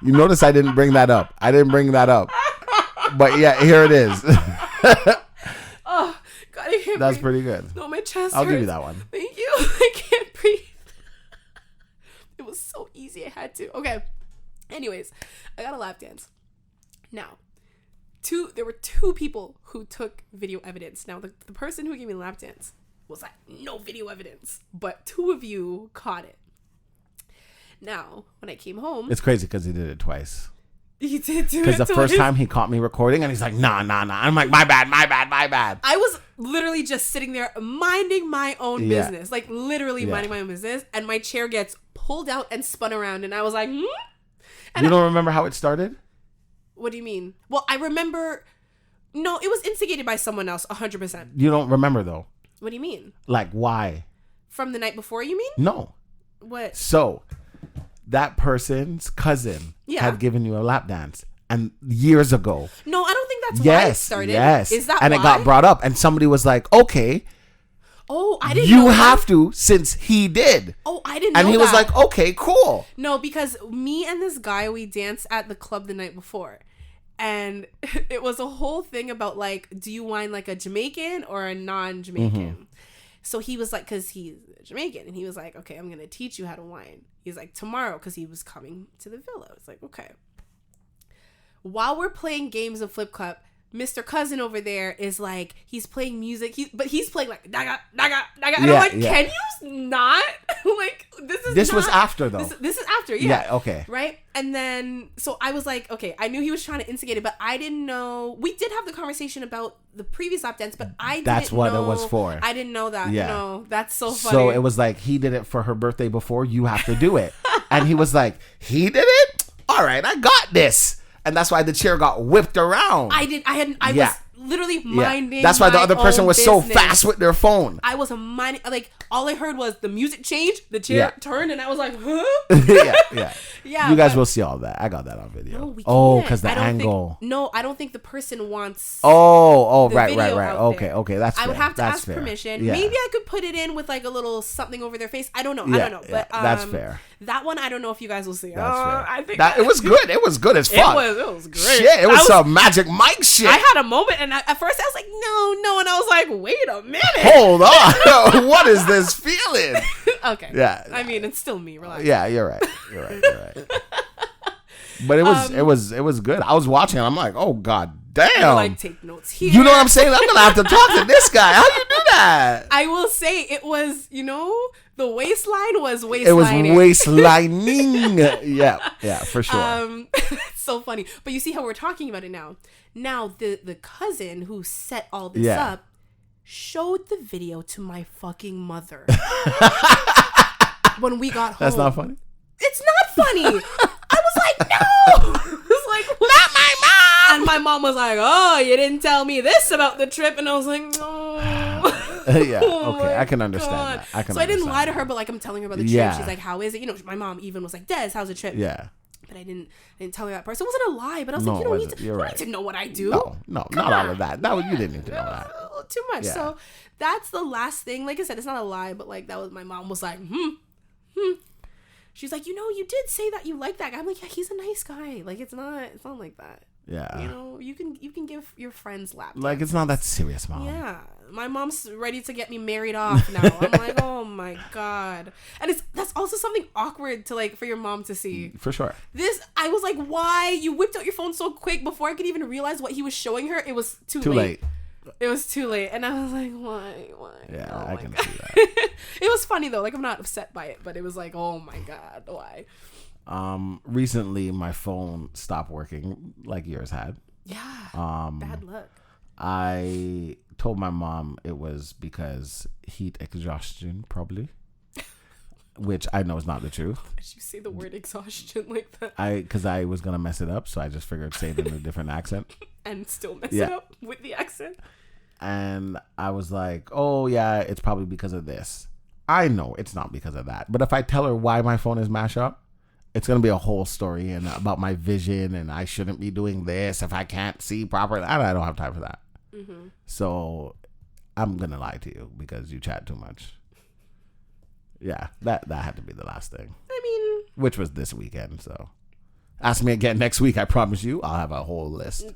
You notice I didn't bring that up. But yeah, here it is. Oh, God, I can't That's breathe. pretty good. No, my chest I'll hurts. give you that one. Thank you. I can't breathe. It was so easy. I had to. Okay. Anyways, I got a lap dance. Now, there were two people who took video evidence. Now, the person who gave me the lap dance was like, no video evidence. But two of you caught it. Now, when I came home... It's crazy because he did it twice. He did do it Because the twice. first time he caught me recording and he's like, nah. I'm like, my bad. I was literally just sitting there minding my own business. Like, literally minding my own business. And my chair gets pulled out and spun around. And I was like, And you don't remember how it started? What do you mean? Well, I remember... No, it was instigated by someone else, 100%. You don't remember, though. What do you mean? Like, why? From the night before, you mean? No. What? So, that person's cousin had given you a lap dance. And years ago. No, I don't think that's why it started. Yes. Is that and why? it got brought up. And somebody was like, okay. Oh, I didn't know You that. have to, since he did. Oh, I didn't know And he that. was like, okay, cool. No, because me and this guy, we danced at the club the night before. And it was a whole thing about, like, do you whine like a Jamaican or a non-Jamaican? So he was like, because he's Jamaican, and he was like, okay, I'm going to teach you how to wine. He's like, tomorrow, because he was coming to the villa. It's like, okay. While we're playing games of Flip Cup, Mr. Cousin over there is like, he's playing music, but he's playing like, daga, daga, daga. And I'm like, can you not? Like, this was after, though. This is after, yeah. Yeah, okay. Right? And then, so I was like, okay, I knew he was trying to instigate it, but I didn't know. We did have the conversation about the previous lap dance, but I didn't know. That's what it was for. I didn't know that. Yeah. No, that's so funny. So it was like, he did it for her birthday before, you have to do it. And he was like, he did it? All right, I got this. And that's why the chair got whipped around. I was literally minding. That's why the my other person own was business. so fast with their phone. I was minding, like, all I heard was the music changed, the chair turned, and I was like, huh? Yeah. You guys will see all that. I got that on video. No, we oh, can't. because the angle. I don't think the person wants. Right. Okay, that's fair. I would have to that's ask fair. permission. Yeah. Maybe I could put it in with like a little something over their face. I don't know. But that's fair. That one, I don't know if you guys will see. That's fair. I think it was good. It was good as fuck. It was great. Shit, it was some Magic Mike shit. I had a moment, and at first I was like, no, and I was like, wait a minute. Hold on. What is this feeling? Okay. Yeah. I mean, it's still me. Relax. Yeah, you're right. But it was good. I was watching. I'm like, oh god damn. I like take notes here. You know what I'm saying? I'm gonna have to talk to this guy. How you do that? I will say it was, the waistline was waistlining. It was waistlining. yeah, for sure. It's so funny. But you see how we're talking about it now. Now the cousin who set all this up showed the video to my fucking mother when we got home. That's not funny. It's not funny. I was like, no. It was like, not my mom. And my mom was like, oh, you didn't tell me this about the trip. And I was like, no. Yeah, okay, I can understand that. I didn't lie to her, but like I'm telling her about the trip. She's like, how is it? My mom even was like, Des, how's the trip? Yeah. But I didn't tell her that part. So it wasn't a lie, but I was like, you don't need to know what I do. No, not all of that. You didn't need to know that. Too much. Yeah. So that's the last thing. Like I said, it's not a lie, but like that was, my mom was like, She's like, you did say that you like that guy. I'm like, yeah, he's a nice guy. Like it's not like that. Yeah. You can give your friends lap dances. Like it's not that serious, mom. Yeah. My mom's ready to get me married off now. I'm like, oh my god. And that's also something awkward to like for your mom to see. For sure. I was like, why? You whipped out your phone so quick before I could even realize what he was showing her. It was too late. It was too late. And I was like, why? Yeah, oh I can god. see that. It was funny though. Like I'm not upset by it, but it was like, oh my god, why? Recently my phone stopped working like yours had. Yeah. Bad luck. I told my mom it was because heat exhaustion, probably. Which I know is not the truth. Did you say the word exhaustion like that? Because I was going to mess it up, so I just figured say it in a different accent. And still mess it up with the accent? And I was like, oh yeah, it's probably because of this. I know it's not because of that. But if I tell her why my phone is mashed up, it's going to be a whole story and about my vision and I shouldn't be doing this if I can't see properly. I don't have time for that. Mm-hmm. So I'm going to lie to you because you chat too much. Yeah, that had to be the last thing. I mean... Which was this weekend, so... Ask me again next week, I promise you. I'll have a whole list.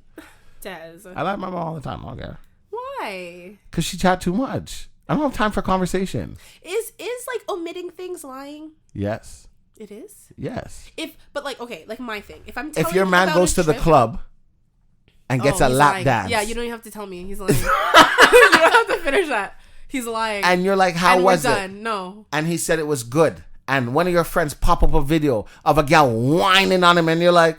Des. I lie to my mom all the time, I don't care. Why? Because she chat too much. I don't have time for conversation. Is like omitting things lying? Yes. It is? Yes. But like, okay, like my thing. If your man goes to the club and gets a lap dance. Yeah, you don't even have to tell me. He's lying. You don't have to finish that. He's lying. And you're like, how was it? No. And he said it was good. And one of your friends pop up a video of a gal whining on him and you're like,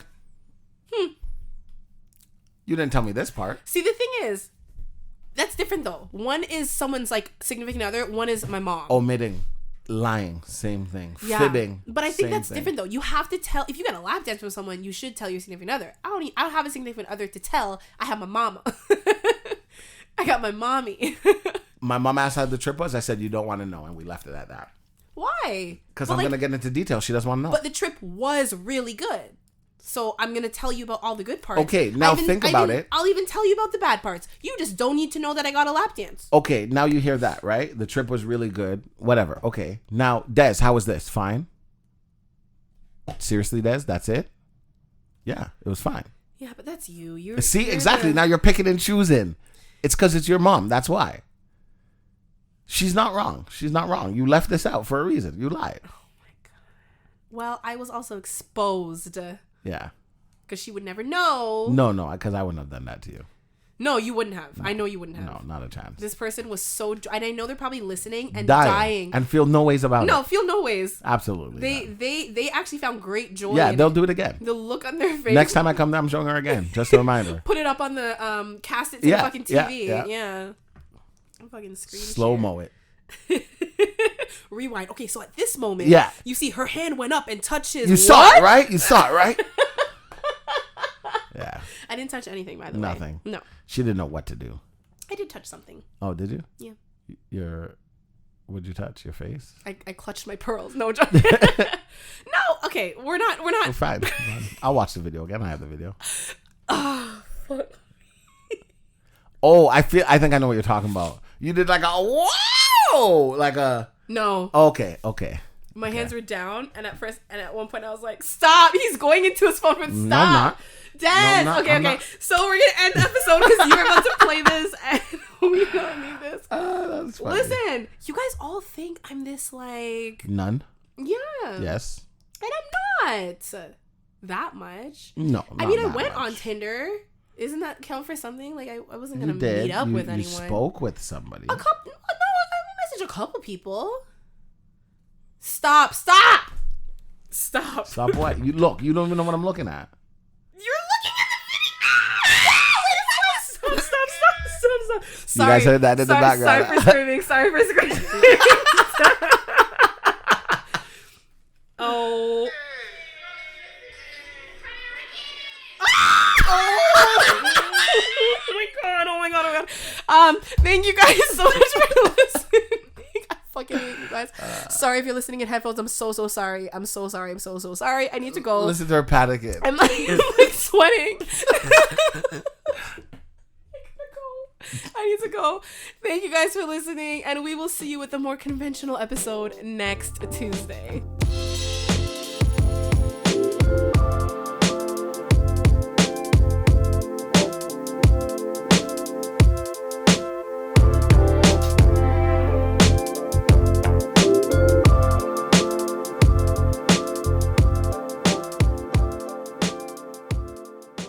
you didn't tell me this part. See, the thing is, that's different though. One is someone's like significant other. One is my mom. Omitting. Lying. Same thing. Yeah. Fibbing. But I think that's different though. You have to tell, if you got a lap dance with someone, you should tell your significant other. I don't have a significant other to tell. I have my mama. I got my mommy. My mom asked how the trip was. I said, you don't want to know. And we left it at that. Why? Because I'm going to get into detail. She doesn't want to know. But the trip was really good. So I'm going to tell you about all the good parts. Okay, now think about it. I'll even tell you about the bad parts. You just don't need to know that I got a lap dance. Okay, now you hear that, right? The trip was really good. Whatever. Okay. Now, Des, how was this? Fine? Seriously, Des? That's it? Yeah, it was fine. Yeah, but that's you. You're exactly. Now you're picking and choosing. It's because it's your mom. That's why. She's not wrong. You left this out for a reason. You lied. Well, I was also exposed. Yeah. Because she would never know. No, because I wouldn't have done that to you. No, you wouldn't have. No. I know you wouldn't have. No, not a chance. This person was so... And I know they're probably listening and dying. And feel no ways about it. No, feel no ways. Absolutely. They actually found great joy. Yeah, they'll do it again. The look on their face. Next time I come there, I'm showing her again. Just a reminder. Put it up on the... Cast it to the fucking TV. Yeah. I'm fucking screen Slow-mo it. Rewind. Okay, so at this moment, you see her hand went up and touched his. You saw it, right? Yeah. I didn't touch anything, by the way. Nothing. No. She didn't know what to do. I did touch something. Oh, did you? Yeah. What'd you touch? Your face? I clutched my pearls. No joke. No. Okay. We're not. We're fine. I'll watch the video again. I have the video. Oh, fuck. Oh, I think I know what you're talking about. You did like a whoa, like a no. Okay. My hands were down, and at one point I was like, "Stop! He's going into his phone. Stop!" No, I'm not. Dad. No, okay. Not. So we're gonna end the episode because you're about to play this, and we don't need this. That's funny. Listen, you guys all think I'm this like none. Yeah. Yes. And I'm not that much. No. I mean, I went on Tinder. Isn't that count for something? Like I wasn't gonna meet up with anyone. You spoke with somebody. A couple. No, I messaged a couple people. Stop! Stop What? You look. You don't even know what I'm looking at. You're looking at the video. Stop. Sorry. You guys heard that in the background. Sorry for screaming. Oh. Oh my god. Thank you guys so much for listening. I fucking hate you guys. Sorry if you're listening in headphones. I'm so sorry. I'm so sorry. I need to go. Listen to her panic it. I'm like sweating. I need to go. Thank you guys for listening, and we will see you with a more conventional episode next Tuesday.